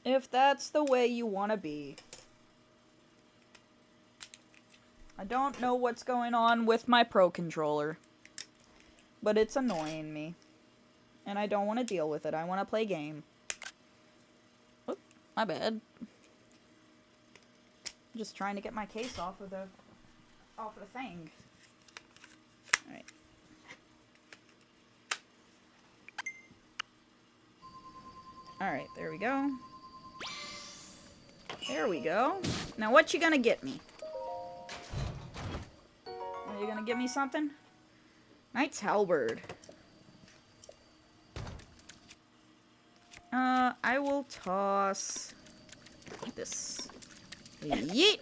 If that's the way you want to be. I don't know what's going on with my Pro Controller, but it's annoying me. And I don't want to deal with it. I want to play game. Oop, my bad. Just trying to get my case off of the thing. Alright. Alright, there we go. There we go. Now what you gonna get me? Are you gonna give me something? Knight's Halberd. I will toss this. Yeet!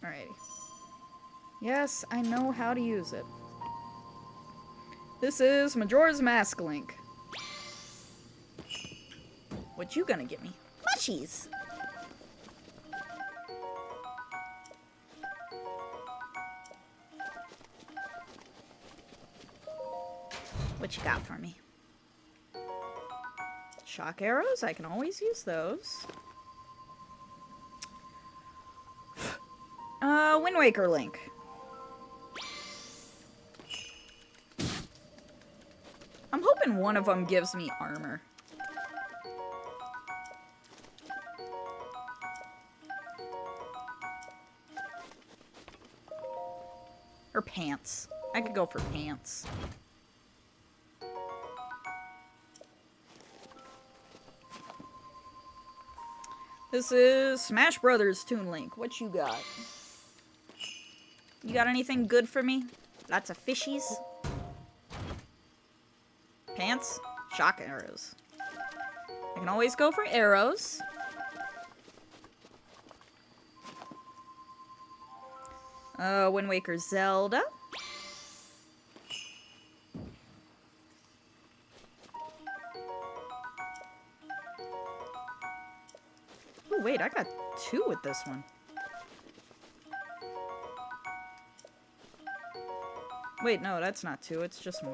Alrighty. Yes, I know how to use it. This is Majora's Mask Link. What you gonna get me? Mushies! What you got for me? Shock arrows? I can always use those. Wind Waker Link. I'm hoping one of them gives me armor. Or pants. I could go for pants. This is Smash Brothers Toon Link. What you got? You got anything good for me? Lots of fishies? Pants? Shock arrows. I can always go for arrows. Wind Waker Zelda. Oh, wait, I got 2 with this one. Wait, no, that's not 2. It's just 1.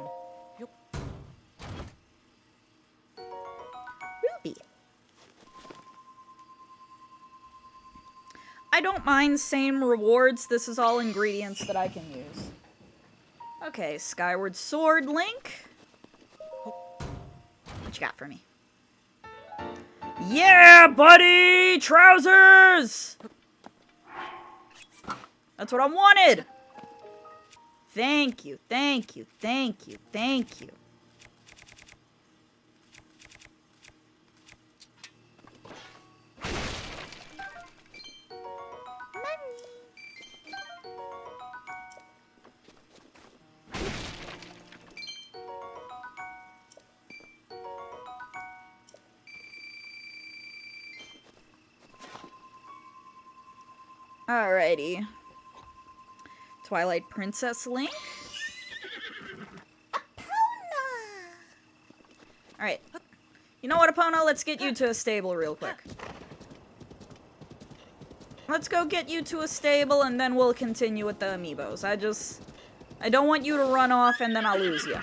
Ruby. I don't mind same rewards. This is all ingredients that I can use. Okay, Skyward Sword Link. What you got for me? Yeah, buddy! Trousers! That's what I wanted! Thank you, thank you, thank you, thank you. Alrighty. Twilight Princess Link. Alright. You know what, Epona? Let's get you to a stable real quick. Let's go get you to a stable and then we'll continue with the amiibos. I don't want you to run off and then I'll lose you.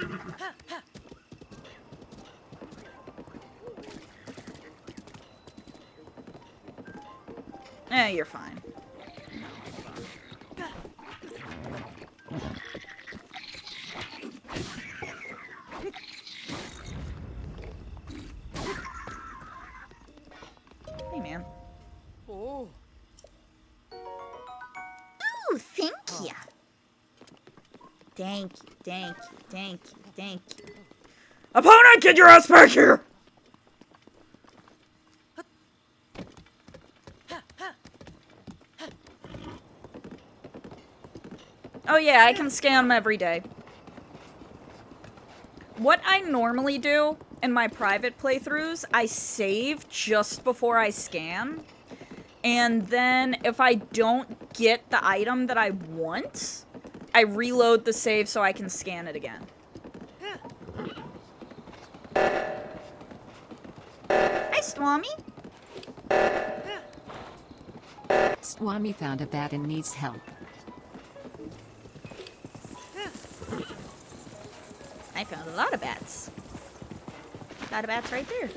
You're fine. Hey, man. Oh. Ooh, thank you. Thank you, thank you, thank you, thank you. Opponent, get your ass back here! Oh yeah, I can scan them every day. What I normally do in my private playthroughs, I save just before I scan. And then if I don't get the item that I want, I reload the save so I can scan it again. Hi, Swami. Swami found a bat and needs help. I found a lot of bats. A lot of bats right there.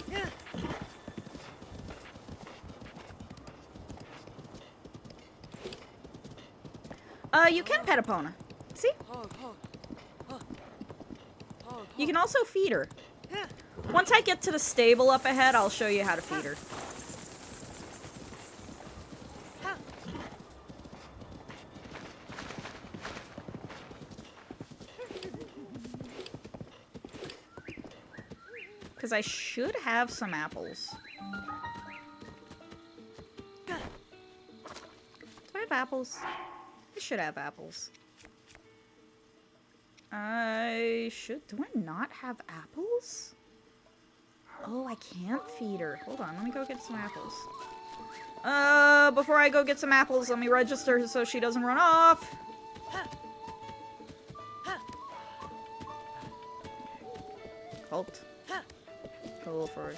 You can pet Epona. See? You can also feed her. Once I get to the stable up ahead, I'll show you how to feed her. Because I should have some apples. Do I have apples? I should have apples. I should. Do I not have apples? Oh, I can't feed her. Hold on, let me go get some apples. Before I go get some apples, let me register so she doesn't run off. Halt. Go a little forward.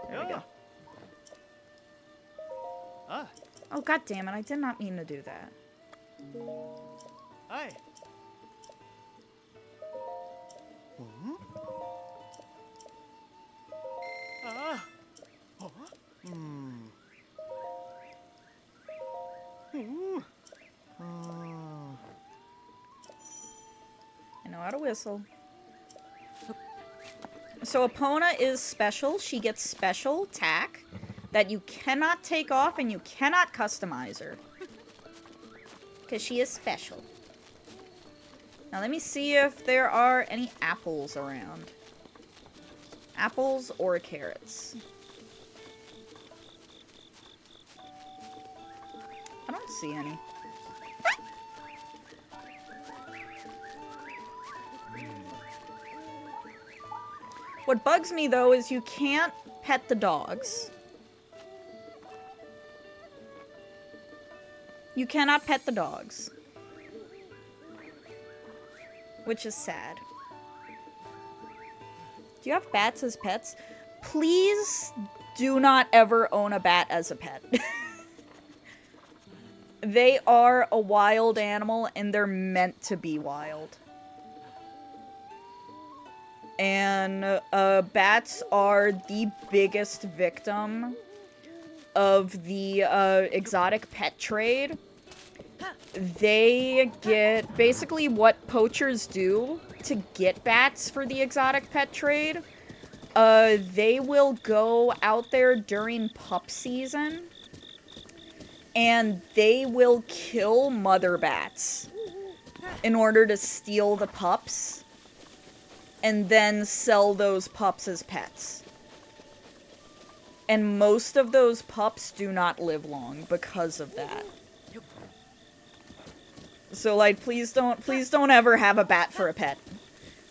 There we go. Oh, god damn it, I did not mean to do that. Hi. I know how to whistle. So Epona is special. She gets special tack that you cannot take off and you cannot customize her. Because she is special. Now let me see if there are any apples around. Apples or carrots. I don't see any. What bugs me, though, is you can't pet the dogs. You cannot pet the dogs. Which is sad. Do you have bats as pets? Please do not ever own a bat as a pet. They are a wild animal, and they're meant to be wild. And bats are the biggest victim of the exotic pet trade. They get basically what poachers do to get bats for the exotic pet trade. They will go out there during pup season and they will kill mother bats in order to steal the pups and then sell those pups as pets. And most of those pups do not live long because of that. So, like, please don't ever have a bat for a pet.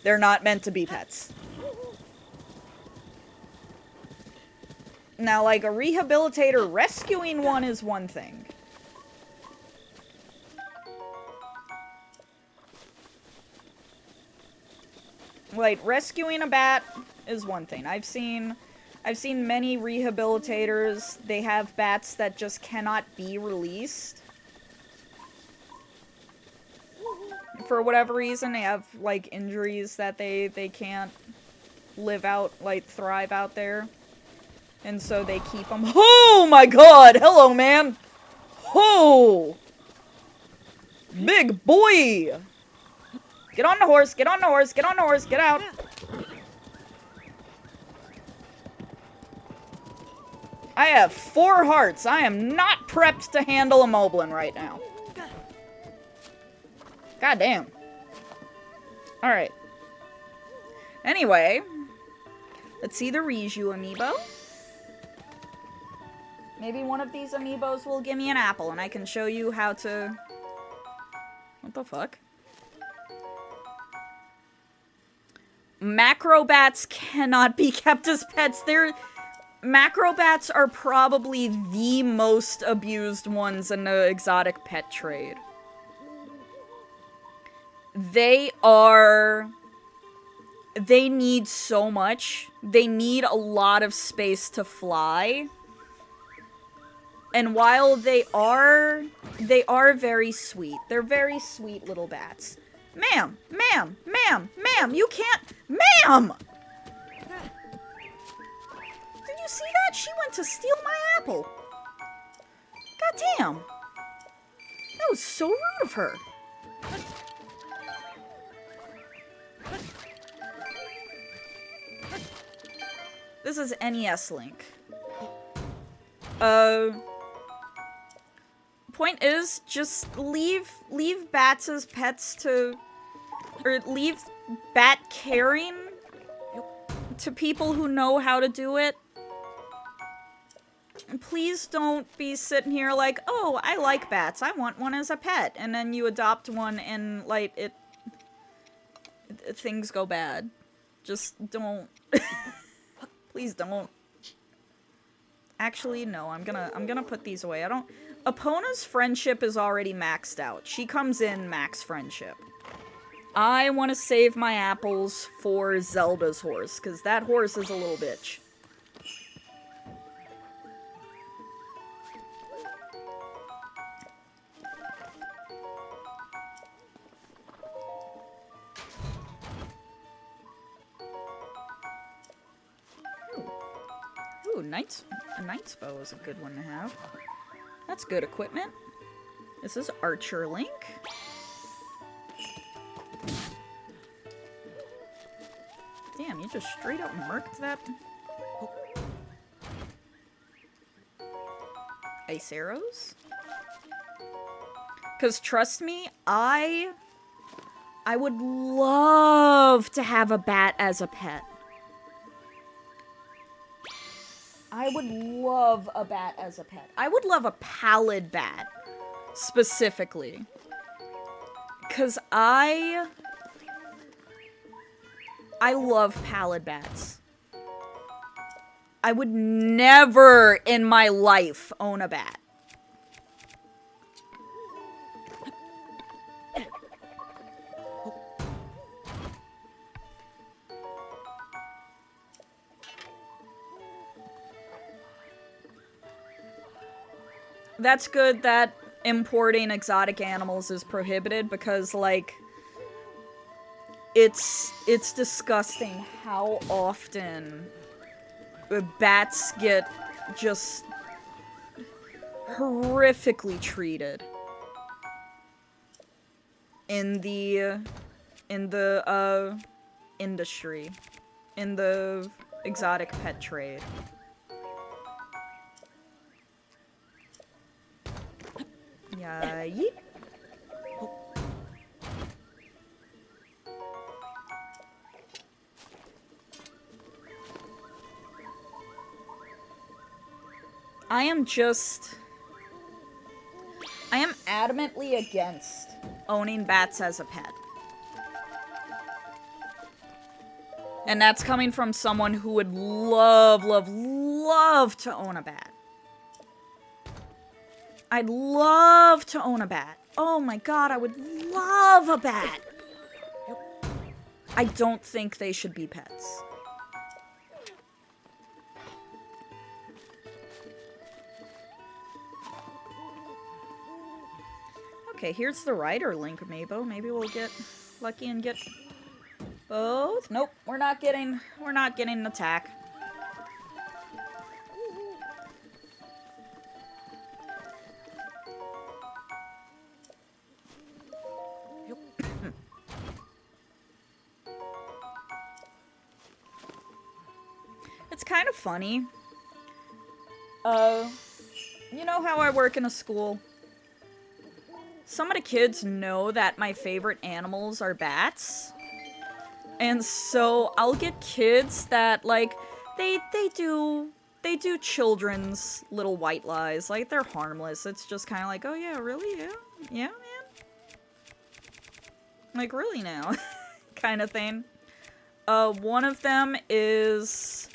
They're not meant to be pets. Now, like, a rehabilitator rescuing one is one thing. Like, rescuing a bat is one thing. I've seen many rehabilitators, they have bats that just cannot be released. For whatever reason, they have, like, injuries that they can't live out, like, thrive out there. And so they keep them. Oh my god! Hello, man! Oh! Big boy! Get on the horse, get on the horse, get on the horse, get out! I have 4 hearts. I am not prepped to handle a Moblin right now. God damn. Alright. Anyway. Let's see the Riju amiibo. Maybe one of these amiibos will give me an apple and I can show you how to... What the fuck? Macrobats cannot be kept as pets. Macrobats are probably the most abused ones in the exotic pet trade. They need so much. They need a lot of space to fly. And while they are very sweet. They're very sweet little bats. Ma'am, ma'am, ma'am, ma'am, you can't, ma'am! Did you see that? She went to steal my apple. God damn. That was so rude of her. This is NES Link. Point is, just leave bats as pets to... Or leave bat caring to people who know how to do it. And please don't be sitting here like, oh, I like bats, I want one as a pet. And then you adopt one and, like, things go bad. Just don't. Please don't. Actually, no, I'm gonna put these away. Epona's friendship is already maxed out. She comes in max friendship. I want to save my apples for Zelda's horse, because that horse is a little bitch. Ooh, a knight's bow is a good one to have. That's good equipment. This is Archer Link. Damn, you just straight up murked that. Ice arrows. Because trust me, I would love to have a bat as a pet. I would love a bat as a pet. I would love a pallid bat, specifically. Because I love pallid bats. I would never in my life own a bat. That's good that importing exotic animals is prohibited because, like, it's disgusting how often bats get just horrifically treated in the industry, in the exotic pet trade. Yeah, yeet. I am adamantly against owning bats as a pet. And that's coming from someone who would love, love, love to own a bat. I'd love to own a bat. Oh my god, I would love a bat. I don't think they should be pets. Okay, here's the rider link, Mabo. Maybe we'll get lucky and get both. Nope, we're not getting an attack. It's kind of funny. You know how I work in a school? Some of the kids know that my favorite animals are bats. And so I'll get kids that, like, they do children's little white lies. Like, they're harmless. It's just kind of like, oh yeah, really? Yeah? Yeah, man? Like, really now? Kind of thing. One of them is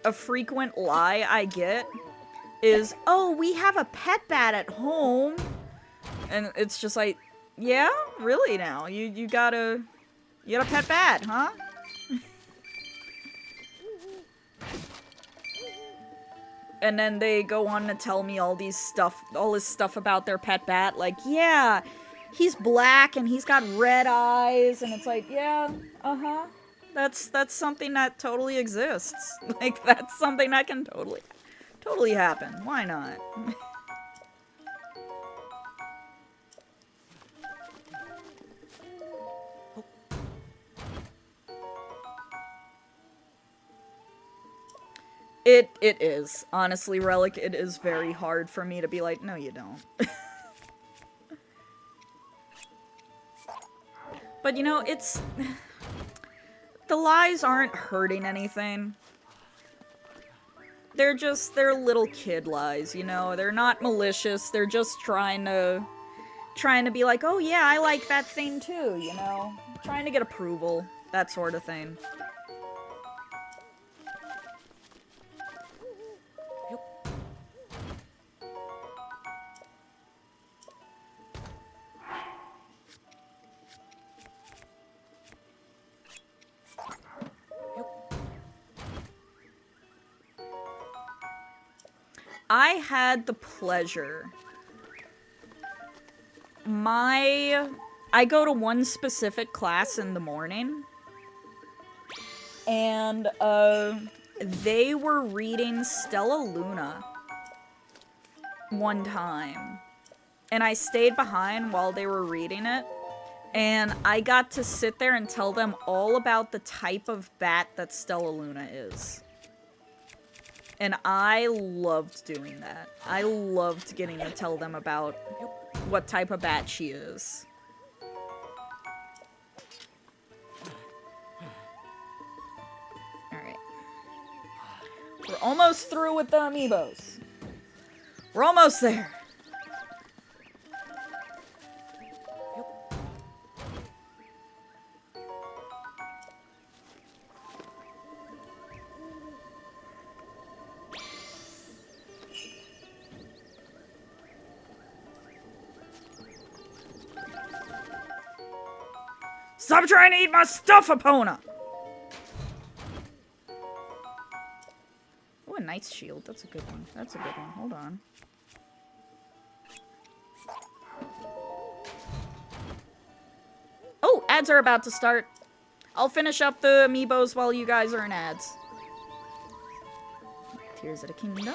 a frequent lie I get is, oh, we have a pet bat at home. And it's just like, yeah, really now? You got a pet bat, huh? And then they go on to tell me all this stuff about their pet bat. Like, yeah, he's black and he's got red eyes. And it's like, yeah, uh-huh. That's something that totally exists. Like, that's something that can totally happen. Why not? It is. Honestly, Relic, it is very hard for me to be like, no, you don't. But, you know, it's... The lies aren't hurting anything. They're little kid lies, you know? They're not malicious. They're just trying to be like, oh yeah, I like that thing too, you know? Trying to get approval. That sort of thing. I had the pleasure. I go to one specific class in the morning, and they were reading Stella Luna one time, and I stayed behind while they were reading it, and I got to sit there and tell them all about the type of bat that Stella Luna is. And I loved doing that. I loved getting to tell them about what type of bat she is. Alright. We're almost through with the amiibos. We're almost there. Stop trying to eat my stuff, Epona! Oh, a Knight's Shield. That's a good one. That's a good one. Hold on. Oh, ads are about to start. I'll finish up the amiibos while you guys are in ads. Tears of the Kingdom.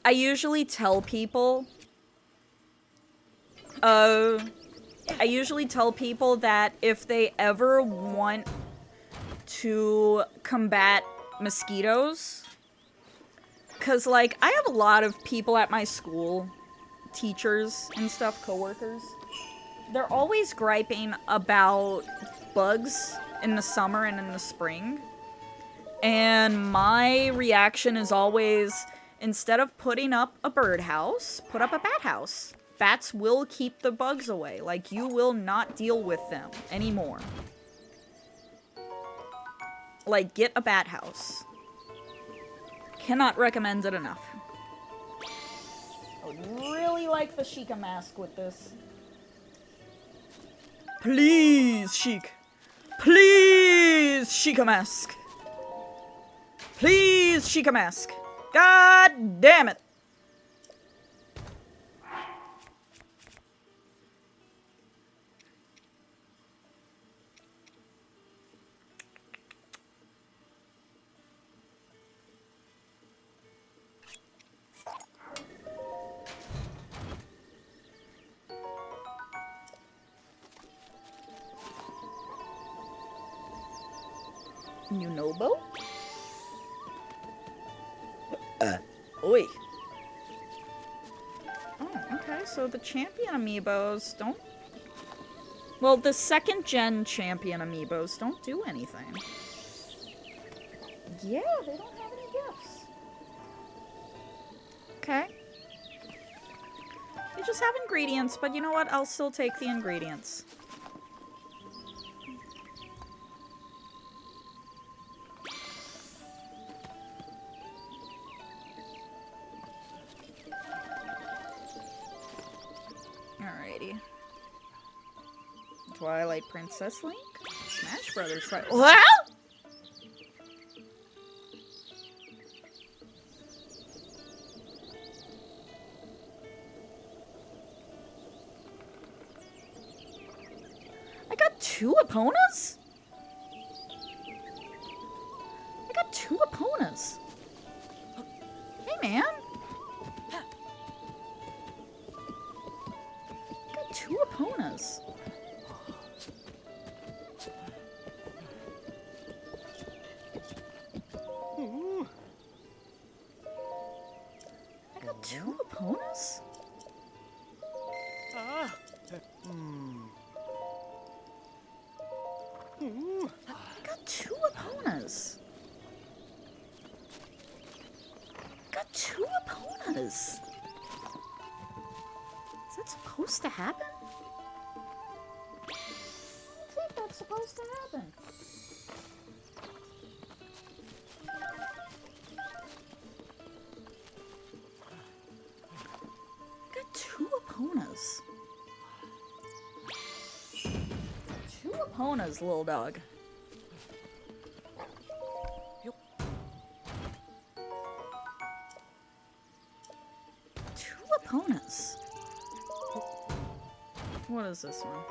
I usually tell people that if they ever want to combat mosquitoes, cuz like I have a lot of people at my school, teachers and stuff, coworkers. They're always griping about bugs in the summer and in the spring. And my reaction is always, instead of putting up a birdhouse, put up a bat house. Bats will keep the bugs away. Like, you will not deal with them anymore. Like, get a bat house. Cannot recommend it enough. I would really like the Sheikah mask with this. Please, Sheik. Please, Sheikah mask. Please, Sheikah mask. God damn it. New Nobo? Oi. Oh, okay, so the champion amiibos don't... Well, the second gen champion amiibos don't do anything. Yeah, they don't have any gifts. Okay. They just have ingredients, but you know what? I'll still take the ingredients. Alrighty. Twilight Princess Link? Smash Brothers Twilight. What? I got 2 Eponas? I got 2 Eponas. Hey, man. I got 2 Eponas. I got 2 Eponas? I got 2 Eponas. I got 2 Eponas. Is that supposed to happen? I think that's supposed to happen. I got 2 Eponas. 2 Eponas, little dog. Eponas. What is this one?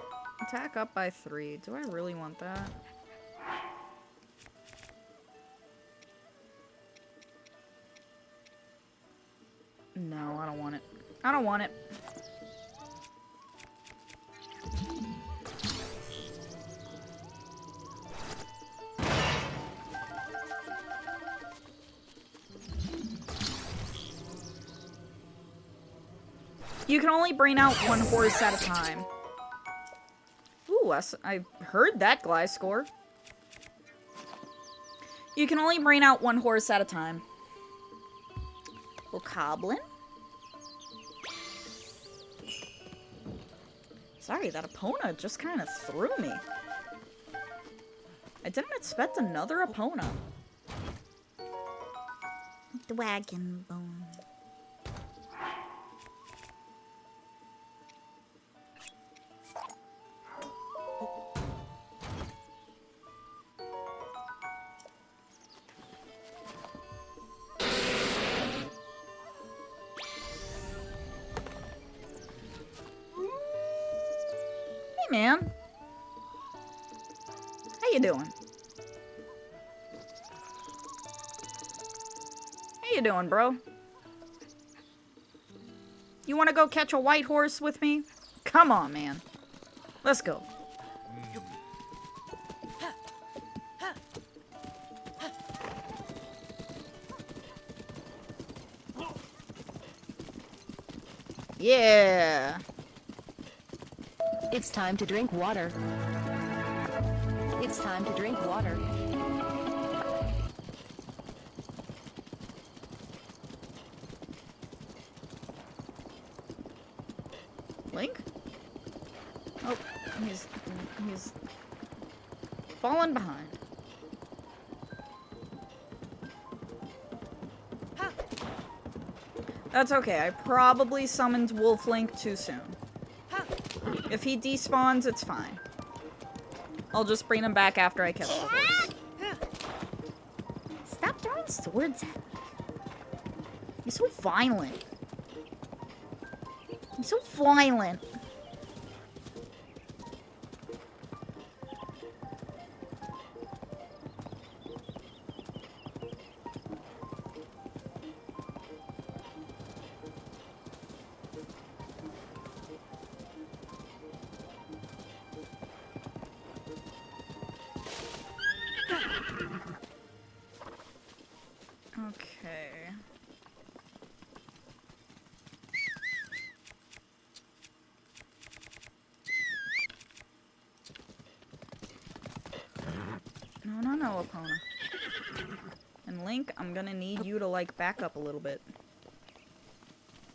Attack up by 3. Do I really want that? No, I don't want it. I don't want it. You can only bring out 1 horse at a time. Ooh, I heard that Gliscor. You can only bring out 1 horse at a time. Bokoblin. Sorry, that Epona just kind of threw me. I didn't expect another Epona. Dragon bone. Hey, man. How you doing? How you doing, bro? You want to go catch a white horse with me? Come on, man. Let's go. Yeah. It's time to drink water. It's time to drink water. Link? Oh, he's fallen behind. That's okay. I probably summoned Wolf Link too soon. If he despawns, it's fine. I'll just bring him back after I catch the horse. Stop throwing swords at me. He's so violent. He's so violent. Okay. No, Epona. And Link, I'm gonna need you to, like, back up a little bit.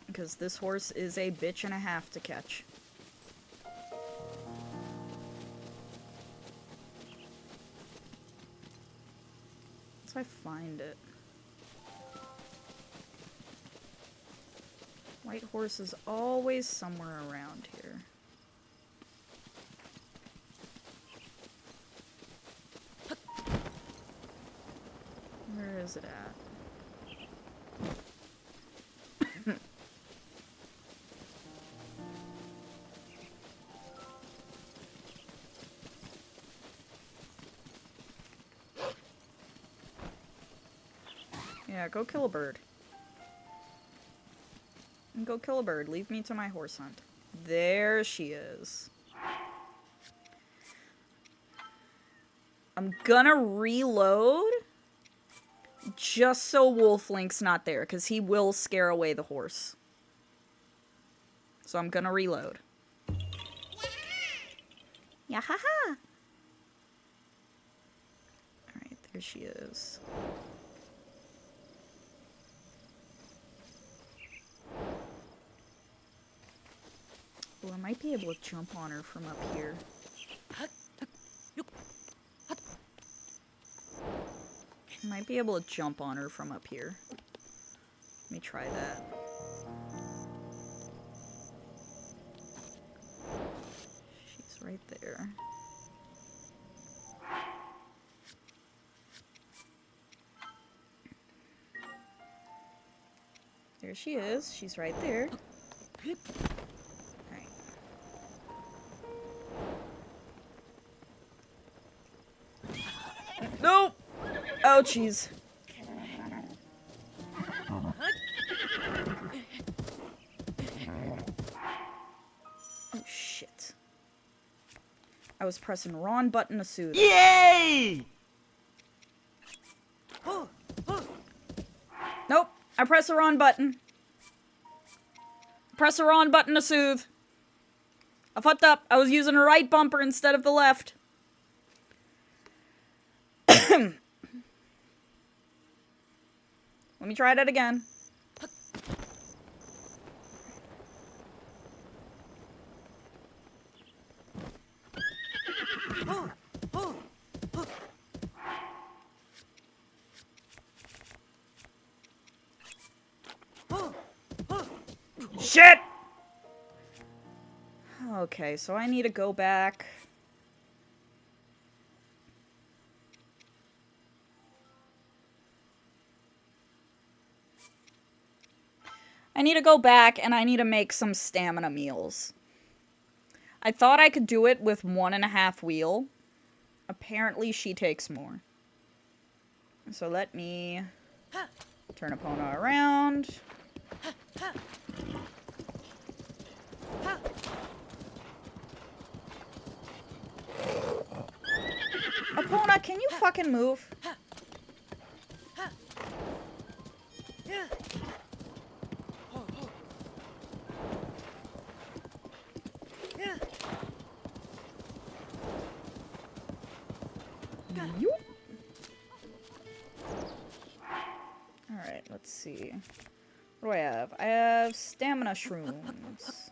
Because this horse is a bitch and a half to catch. Once I find it. White horse is always somewhere around here. Where is it at? Yeah, go kill a bird. And go kill a bird. Leave me to my horse hunt. There she is. I'm gonna reload just so Wolf Link's not there, because he will scare away the horse. So I'm gonna reload. Yeah, haha. Alright, there she is. Well, I might be able to jump on her from up here. I might be able to jump on her from up here. Let me try that. She's right there. There she is. She's right there. Alright. Nope! Oh, jeez. Oh, shit. I was pressing wrong button to soothe. Yay! Nope. I pressed the wrong button. Press the wrong button to soothe. I fucked up. I was using the right bumper instead of the left. Let me try that again. shit! Okay, so I need to go back. I need to go back and I need to make some stamina meals. I thought I could do it with 1.5 wheel. Apparently she takes more. So let me turn Epona around. Epona, can you fucking move? Alright, let's see. What do I have? I have stamina shrooms.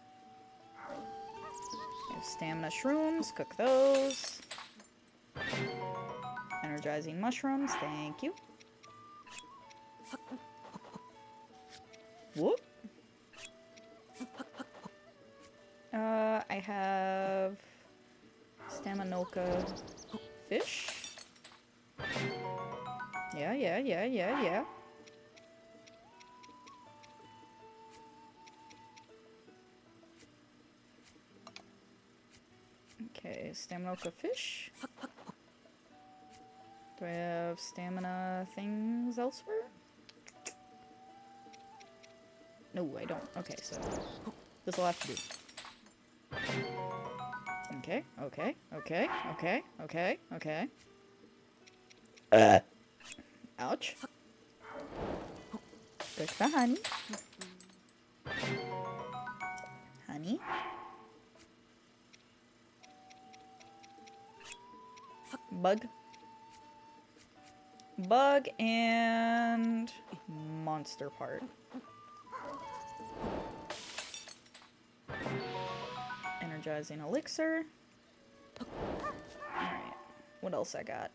I have stamina shrooms, cook those. Energizing mushrooms, thank you. Whoop. I have Staminoka fish. Yeah. Okay, Staminoka fish. Do I have stamina things elsewhere? No, I don't. Okay, so this will have to do. Okay. Ouch. Good for honey. Honey. Bug and monster part. Energizing elixir. Alright. What else I got?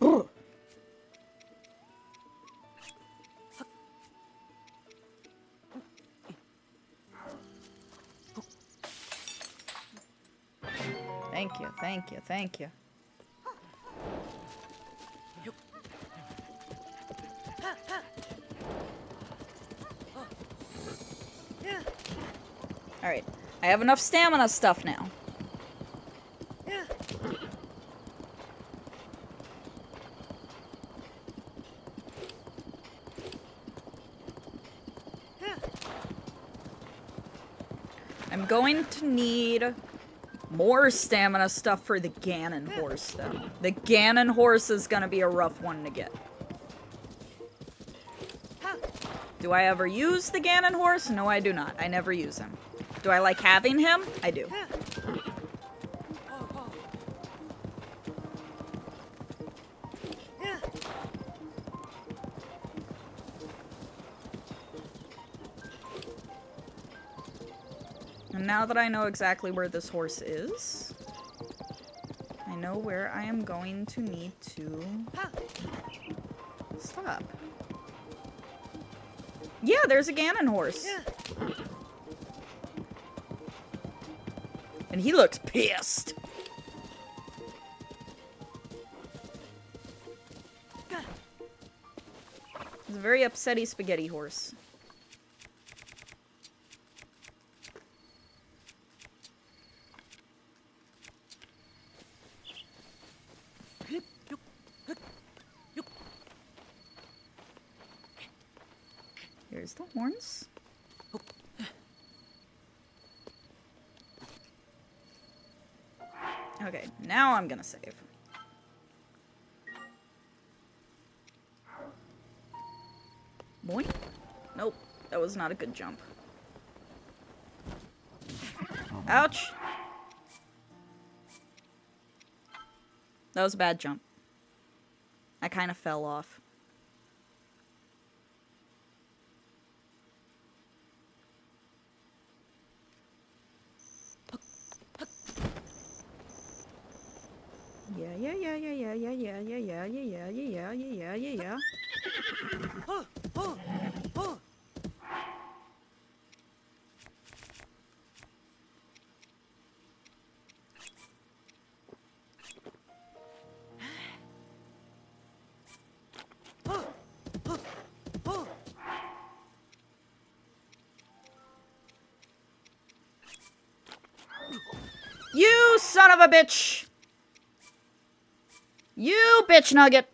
Ugh. Thank you. Alright, I have enough stamina stuff now. I'm going to need more stamina stuff for the Ganon horse, though. The Ganon horse is gonna be a rough one to get. Do I ever use the Ganon horse? No, I do not. I never use him. Do I like having him? I do. And now that I know exactly where this horse is, I know where I am going to need to stop. Yeah, there's a Ganon horse. And he looks pissed. He's a very upsetty spaghetti horse. Here's the horns. Okay, now I'm gonna save. Boing. Nope, that was not a good jump. Ouch! That was a bad jump. I kind of fell off. Yeah. You son of a bitch! You bitch nugget!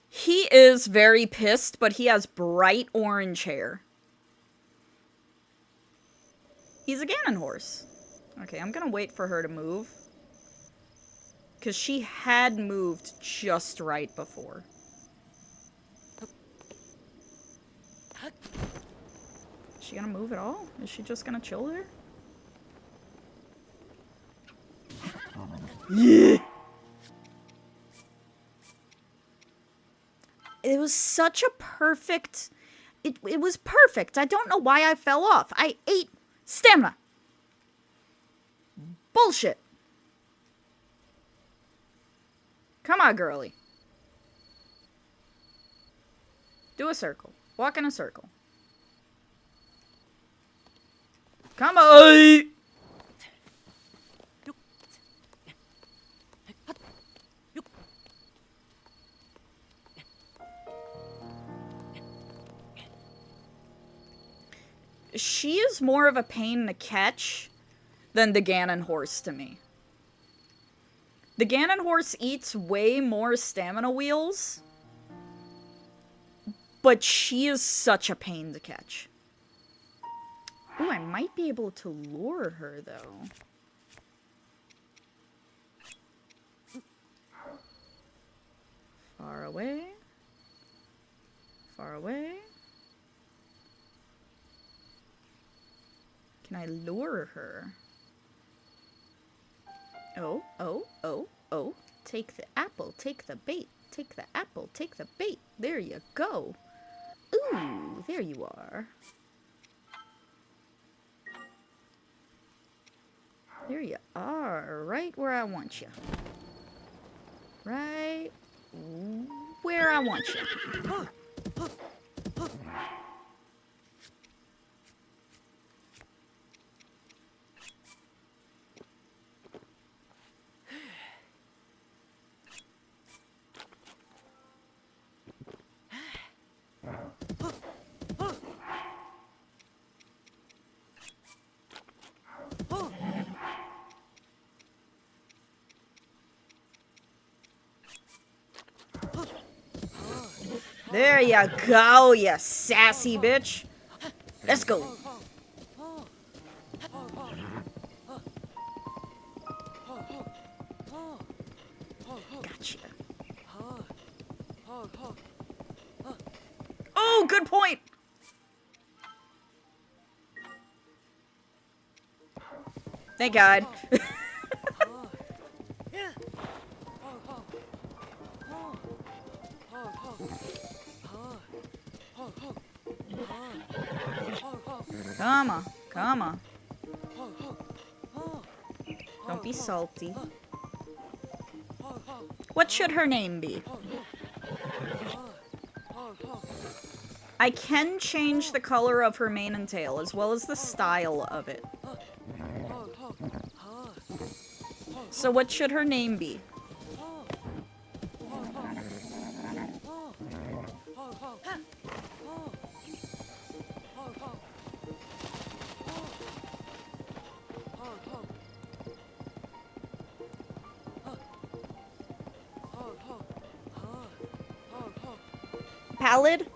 He is very pissed, but he has bright orange hair. He's a Ganon horse. Okay, I'm gonna wait for her to move. Because she had moved just right before. Is she gonna move at all? Is she just gonna chill there? Yeah. It was such a perfect... It was perfect. I don't know why I fell off. I ate stamina. Bullshit. Come on, girly. Do a circle. Walk in a circle. Come on! She is more of a pain to catch than the Ganon horse to me. The Ganon horse eats way more stamina wheels, but she is such a pain to catch. Ooh, I might be able to lure her, though. Far away. Far away. Can I lure her? Oh, oh, oh, oh. Take the apple, take the bait. Take the apple, take the bait. There you go. Ooh, there you are. There you are, right where I want you. Right where I want you. There you go, you sassy bitch. Let's go. Gotcha. Oh, good point. Thank God. Come on, come on. Don't be salty. What should her name be? I can change the color of her mane and tail, as well as the style of it. So what should her name be? Pallid?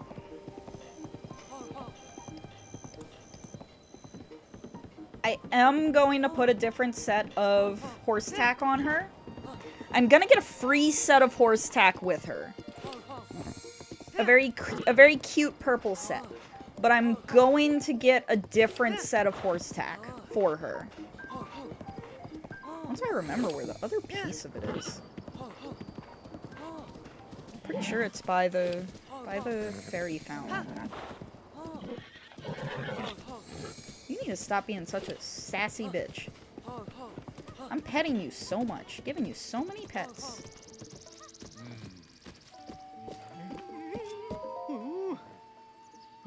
I am going to put a different set of horse tack on her. I'm gonna get a free set of horse tack with her. A very cute purple set. But I'm going to get a different set of horse tack for her. Once I remember where the other piece of it is. Pretty sure it's by the fairy fountain. You need to stop being such a sassy bitch. I'm petting you so much, giving you so many pets.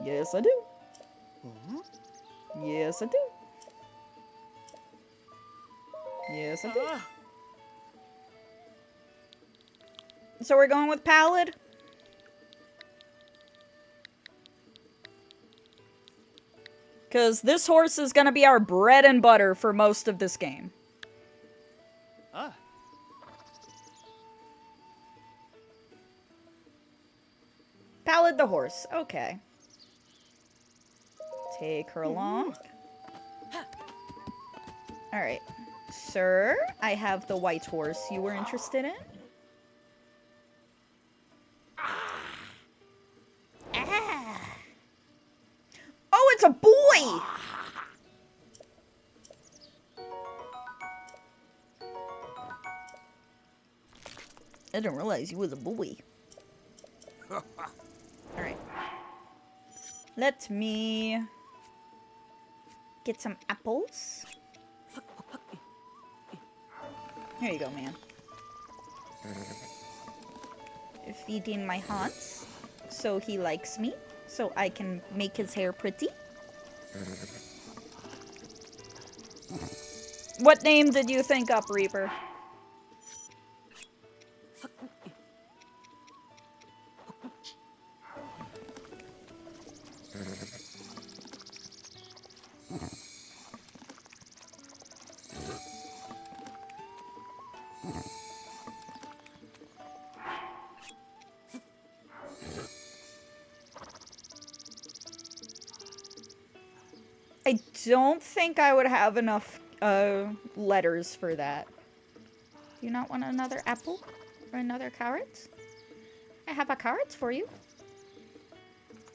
Yes, I do. Yes, I do. Yes, I do. So we're going with Pallid? Because this horse is going to be our bread and butter for most of this game. Pallid the horse. Okay. Take her along. Alright. Sir, I have the white horse you were interested in. Oh, it's a boy! I didn't realize you was a boy. Alright. Let me get some apples. Here you go, man. Feeding my Hans, so he likes me, so I can make his hair pretty. What name did you think up, Reaper? I don't think I would have enough letters for that. You not want another apple? Or another carrot? I have a carrot for you.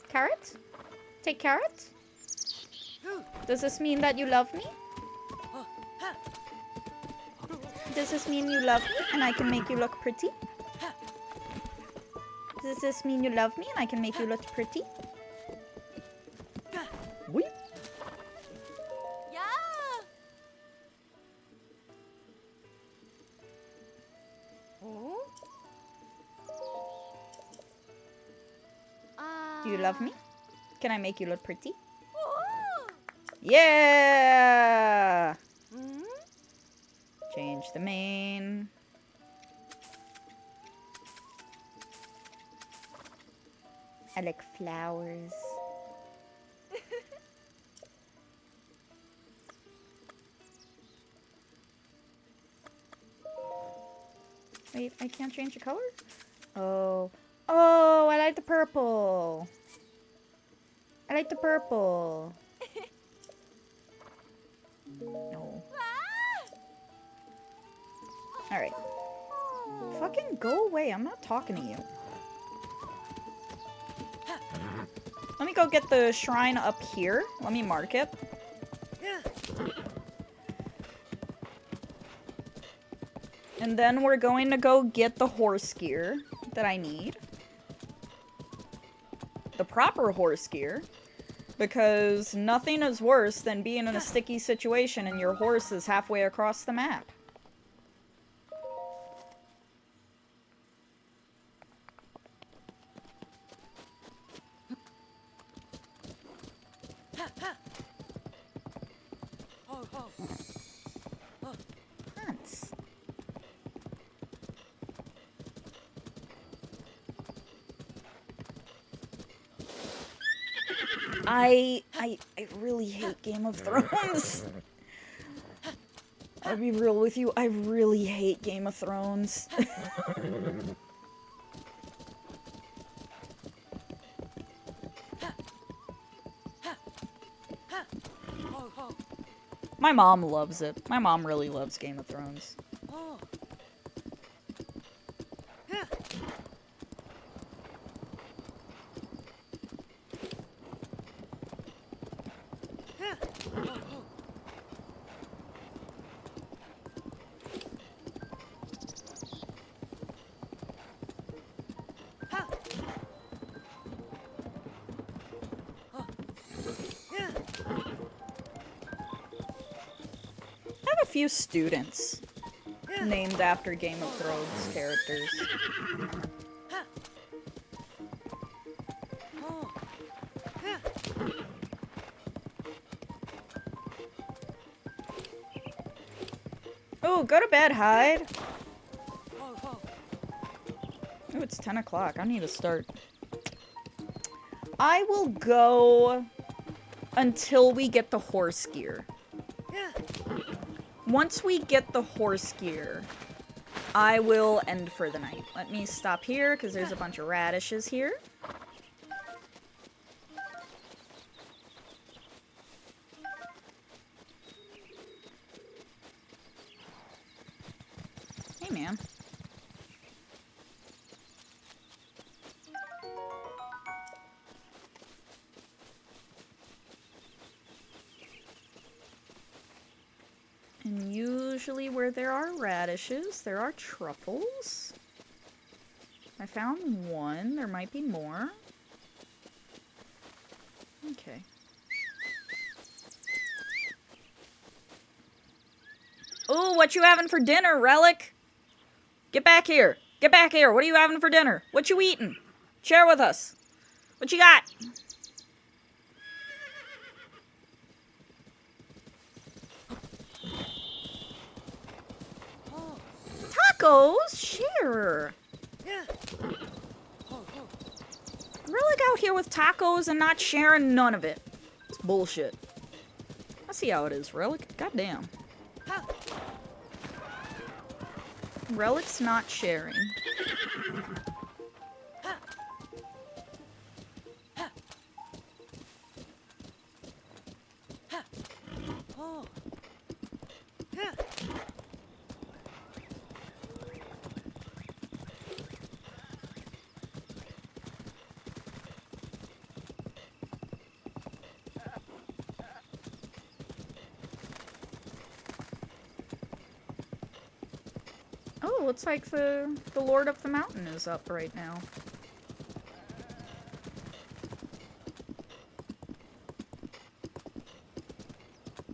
Carrot? Take carrot? Does this mean that you love me? Does this mean you love me and I can make you look pretty? Does this mean you love me and I can make you look pretty? Wait. Do you love me? Can I make you look pretty? Yeah! Change the mane. I like flowers. Wait, I can't change the color? Oh. Oh, I like the purple. I like the purple. No. Alright. Fucking go away. I'm not talking to you. Let me go get the shrine up here. Let me mark it. And then we're going to go get the horse gear that I need. The proper horse gear. Because nothing is worse than being in a sticky situation and your horse is halfway across the map. Hans. I really hate Game of Thrones. I'll be real with you, I really hate Game of Thrones. My mom loves it. My mom really loves Game of Thrones. Few students named after Game of Thrones characters. Oh, go to bed, Hyde. Oh, it's 10 o'clock. I need to start. I will go until we get the horse gear. Once we get the horse gear, I will end for the night. Let me stop here, because there's a bunch of radishes here. Hey, man. And usually where there are radishes, there are truffles. I found one. There might be more. Okay. Oh, what you having for dinner, Relic? Get back here. Get back here. What are you having for dinner? What you eating? Share with us. What you got? Tacos? Share. Relic out here with tacos and not sharing none of it. It's bullshit. I see how it is, Relic. Goddamn. Relic's not sharing. Oh, looks like the Lord of the Mountain is up right now.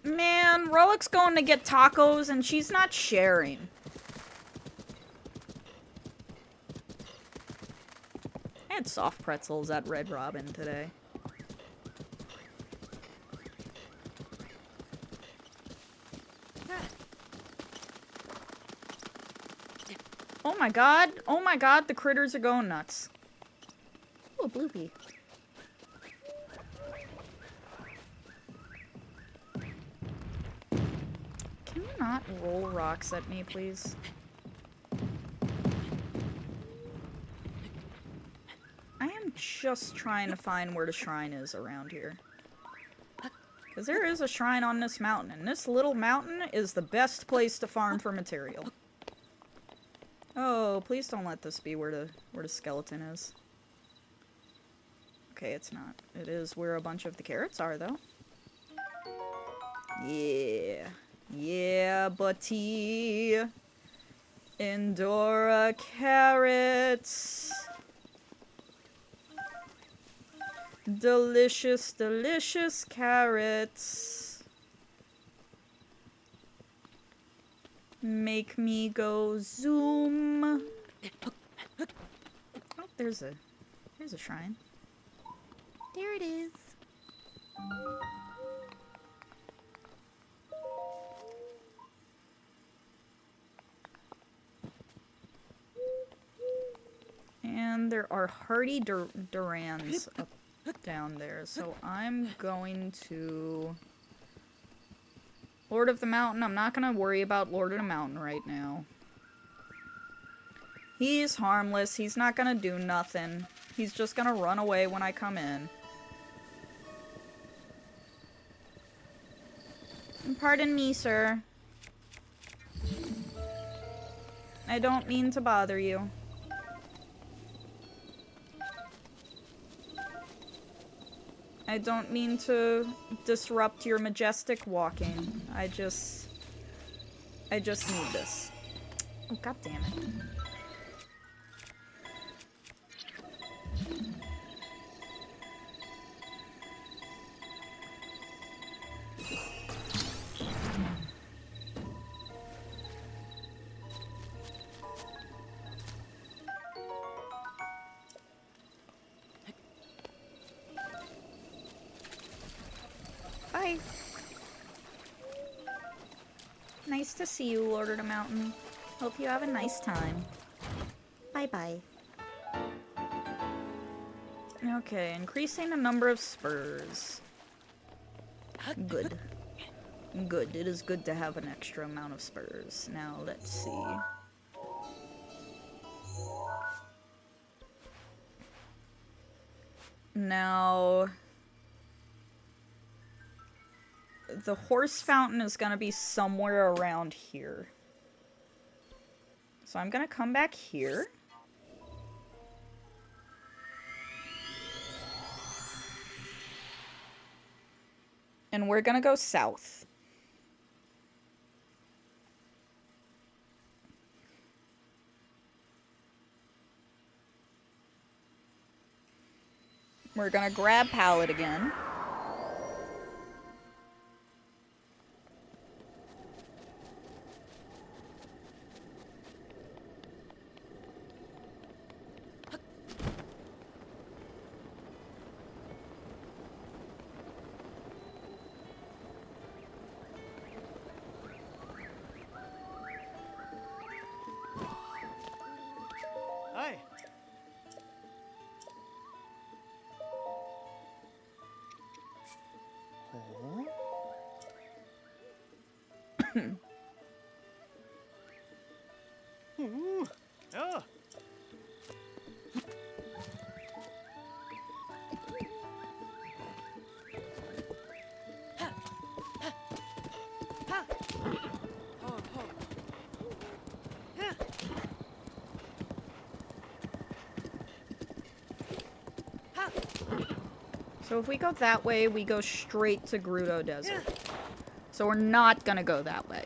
Man, Relic's going to get tacos and she's not sharing. I had soft pretzels at Red Robin today. Oh my god, the critters are going nuts. Oh, Bloopy. Can you not roll rocks at me, please? I am just trying to find where the shrine is around here. Because there is a shrine on this mountain, and this little mountain is the best place to farm for material. Oh, please don't let this be where the skeleton is. Okay, it's not. It is where a bunch of the carrots are, though. Yeah. Yeah, buddy. Endora carrots. Delicious, delicious carrots. Make me go zoom. Oh, there's a shrine. There it is. And there are hardy Durans up down there, so I'm going to... Lord of the Mountain, I'm not gonna worry about Lord of the Mountain right now. He's harmless, he's not gonna do nothing. He's just gonna run away when I come in. Pardon me, sir. I don't mean to bother you. I don't mean to disrupt your majestic walking. I just need this. Oh, god damn it. Nice to see you, Lord of the Mountain. Hope you have a nice time. Bye-bye. Okay, increasing the number of spurs. Good. Good. It is good to have an extra amount of spurs. Now, let's see. Now, the horse fountain is going to be somewhere around here. So I'm going to come back here. And we're going to go south. We're gonna grab Pallet again. Hi. Ooh. Oh. So if we go that way, we go straight to Gerudo Desert. So we're not gonna go that way.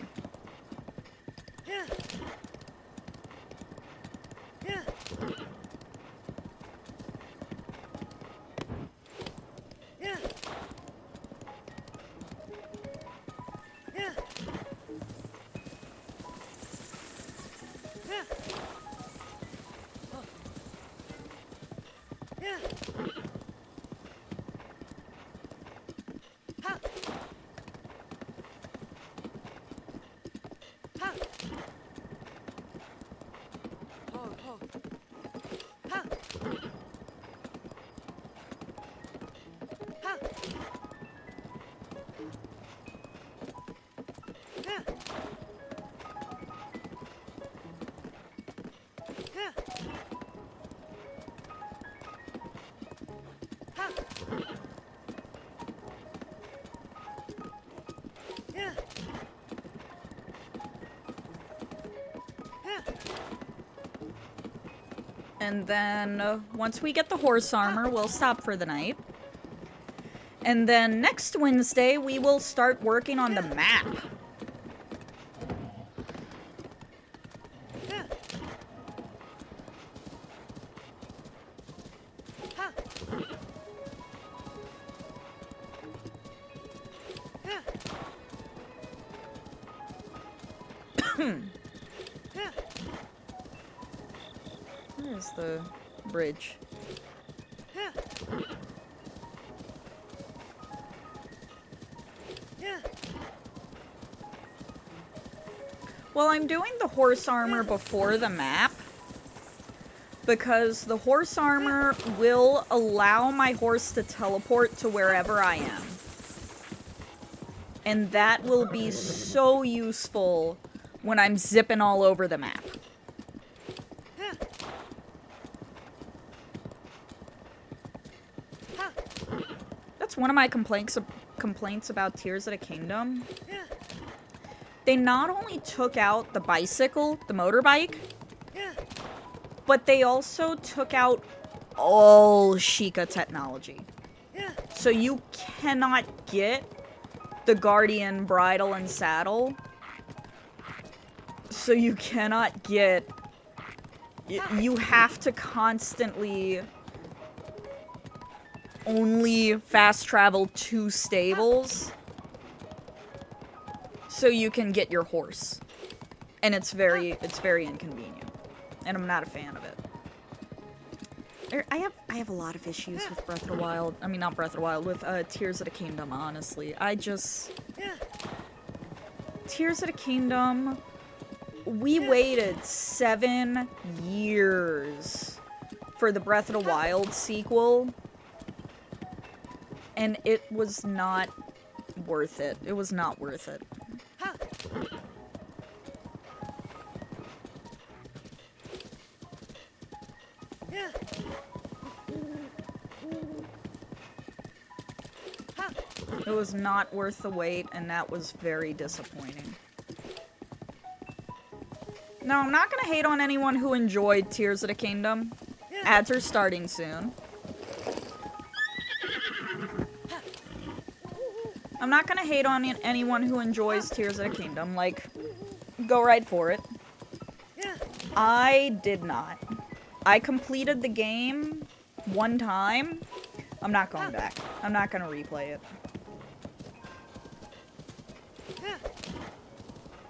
And then once we get the horse armor, we'll stop for the night. And then next Wednesday, we will start working on the map. There's the bridge. Well, I'm doing the horse armor before the map because the horse armor will allow my horse to teleport to wherever I am. And that will be so useful when I'm zipping all over the map. That's one of my complaints about Tears of the Kingdom. They not only took out the bicycle, the motorbike, but they also took out all Sheikah technology. So you cannot get the Guardian bridle and saddle. So you cannot get... You have to constantly only fast travel to stables so you can get your horse. And it's very inconvenient. And I'm not a fan of it. I have a lot of issues with Breath of the Wild. I mean, not Breath of the Wild, with Tears of the Kingdom, honestly. Tears of the Kingdom, we waited 7 years for the Breath of the Wild sequel, and it was not worth it. It was not worth it. It was not worth the wait, and that was very disappointing. No, I'm not gonna hate on anyone who enjoyed Tears of the Kingdom. Ads are starting soon. I'm not gonna hate on anyone who enjoys Tears of the Kingdom. Like, go right for it. I did not. I completed the game one time. I'm not going back. I'm not gonna replay it.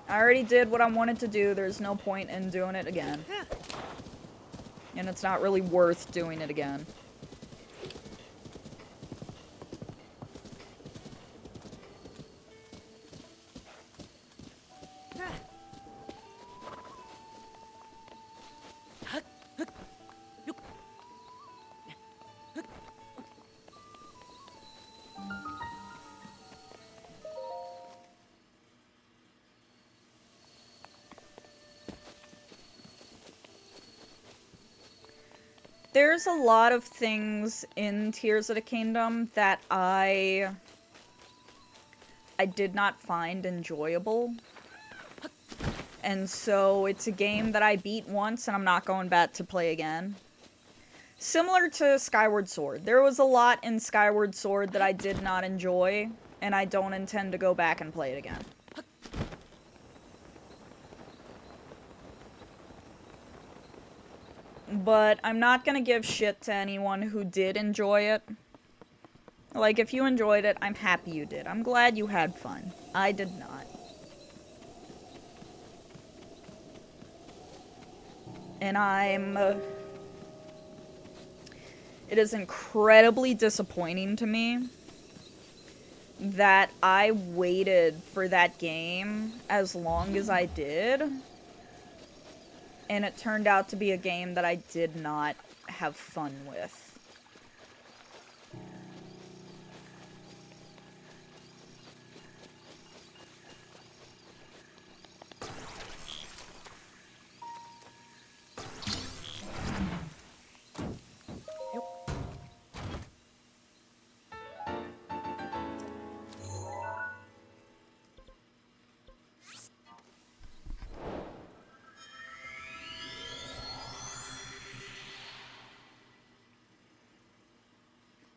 I already did what I wanted to do. There's no point in doing it again. And it's not really worth doing it again. There's a lot of things in Tears of the Kingdom that I did not find enjoyable. And so it's a game that I beat once and I'm not going back to play again. Similar to Skyward Sword. There was a lot in Skyward Sword that I did not enjoy, and I don't intend to go back and play it again. But I'm not gonna give shit to anyone who did enjoy it. Like, if you enjoyed it, I'm happy you did. I'm glad you had fun. I did not. And it is incredibly disappointing to me that I waited for that game as long as I did. And it turned out to be a game that I did not have fun with.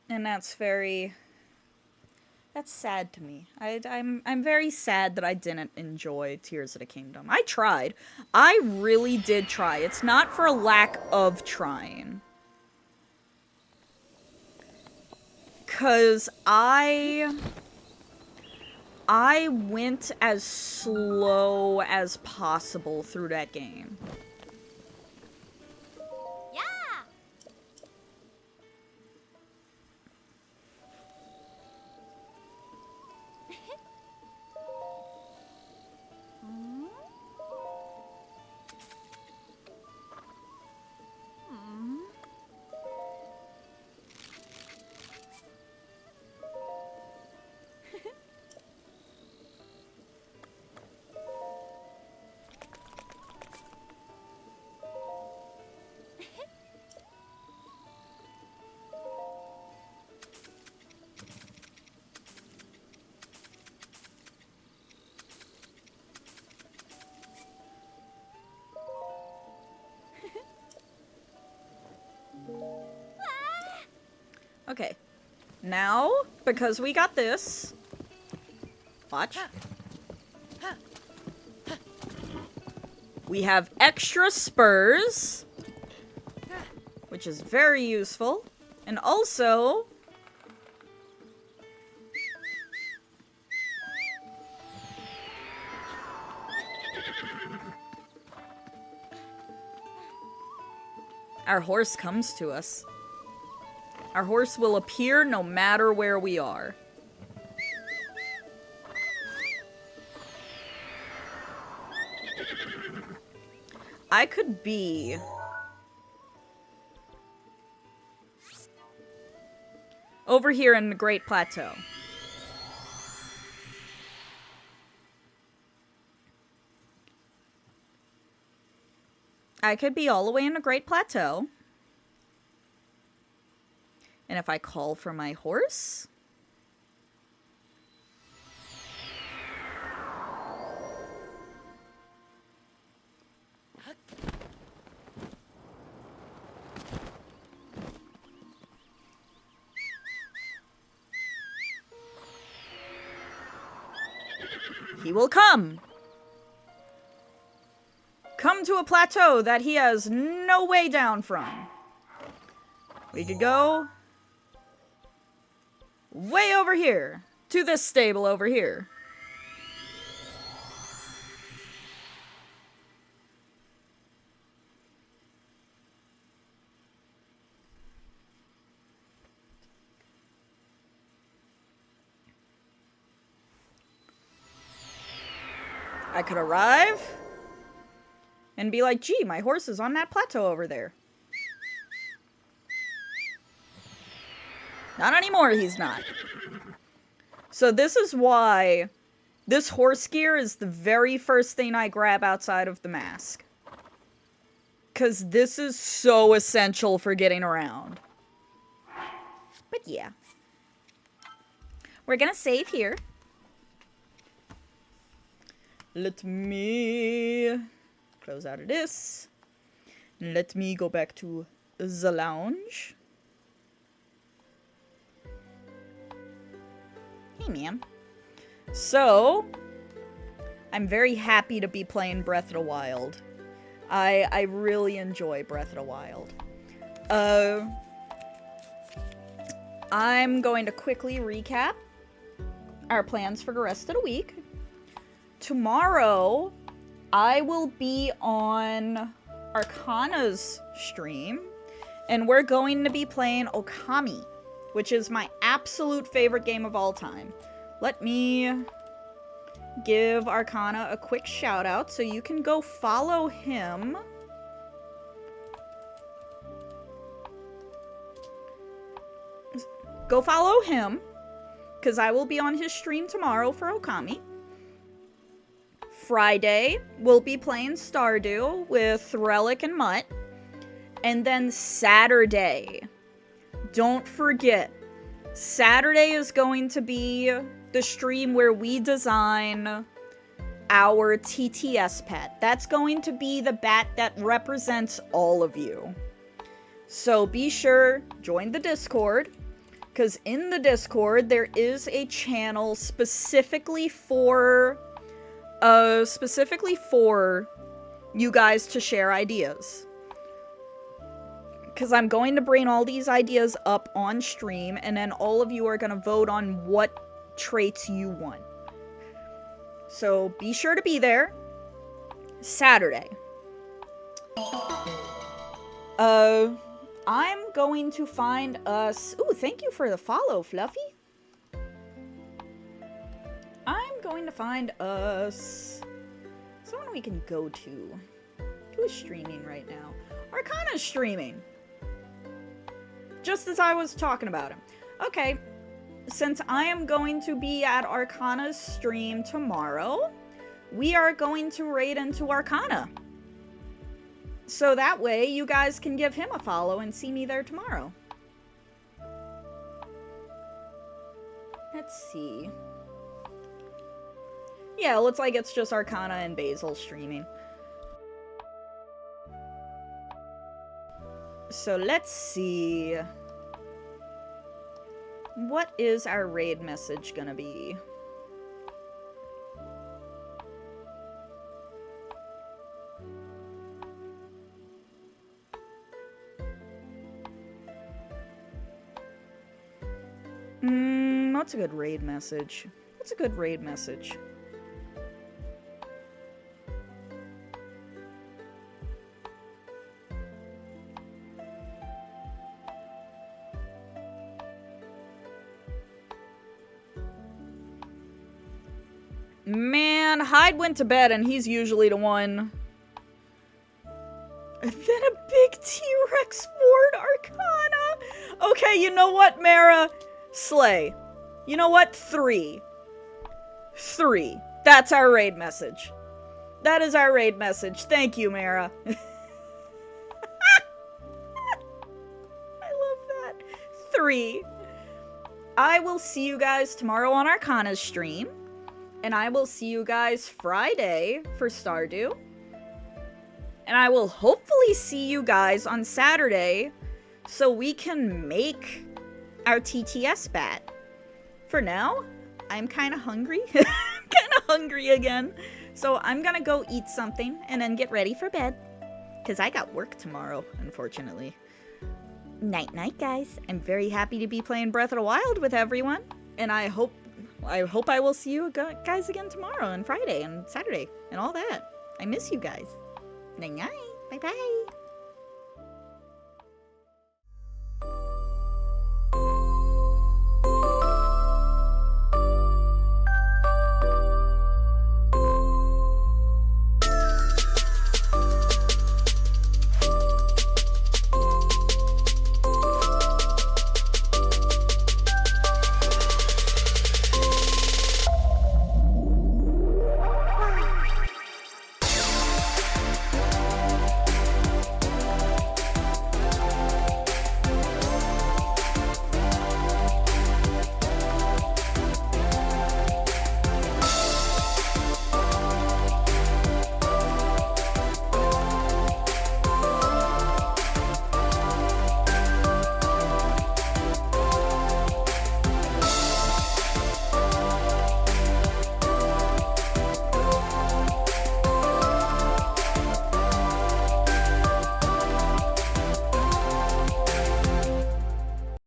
And that's sad to me. I'm very sad that I didn't enjoy Tears of the Kingdom. I tried. I really did try. It's not for a lack of trying. 'Cause I went as slow as possible through that game. Okay. Now, because we got this, watch. We have extra spurs, which is very useful. And also, our horse comes to us. Our horse will appear no matter where we are. I could be... over here in the Great Plateau. I could be all the way in the Great Plateau. And if I call for my horse... he will come. Come to a plateau that he has no way down from. We could go way over here to this stable over here. I could arrive and be like, gee, my horse is on that plateau over there. Not anymore, he's not. So this is why this horse gear is the very first thing I grab outside of the mask. Because this is so essential for getting around. But yeah. We're gonna save here. Let me close out of this. Let me go back to the lounge. Hey, ma'am. So, I'm very happy to be playing Breath of the Wild. I really enjoy Breath of the Wild. I'm going to quickly recap our plans for the rest of the week. Tomorrow, I will be on Arcana's stream, and we're going to be playing Okami, which is my absolute favorite game of all time. Let me give Arcana a quick shout out so you can go follow him. Go follow him, because I will be on his stream tomorrow for Okami. Friday, we'll be playing Stardew with Relic and Mutt. And then Saturday, don't forget, Saturday is going to be the stream where we design our TTS pet. That's going to be the bat that represents all of you. So be sure, join the Discord, because in the Discord, there is a channel specifically for you guys to share ideas. Because I'm going to bring all these ideas up on stream, and then all of you are going to vote on what traits you want. So be sure to be there. Saturday. I'm going to find us... Ooh, thank you for the follow, Fluffy. I'm going to find us someone we can go to. Who is streaming right now? Arcana's streaming. Just as I was talking about him. Okay, since I am going to be at Arcana's stream tomorrow, we are going to raid into Arcana. So that way, you guys can give him a follow and see me there tomorrow. Let's see. Yeah, it looks like it's just Arcana and Basil streaming. So let's see. What is our raid message gonna be? What's a good raid message? What's a good raid message? Man, Hyde went to bed and he's usually the one Then a big T-Rex Ford Arcana. Okay, you know what, Mara? Slay. You know what? 3. 3. That's our raid message. That is our raid message. Thank you, Mara. I love that. 3. I will see you guys tomorrow on Arcana's stream. And I will see you guys Friday for Stardew. And I will hopefully see you guys on Saturday so we can make our TTS bat. For now, I'm kind of hungry. Kind of hungry again. So I'm gonna go eat something and then get ready for bed. Because I got work tomorrow, unfortunately. Night-night, guys. I'm very happy to be playing Breath of the Wild with everyone. And I hope I will see you guys again tomorrow and Friday and Saturday and all that. I miss you guys. Night-night. Bye-bye.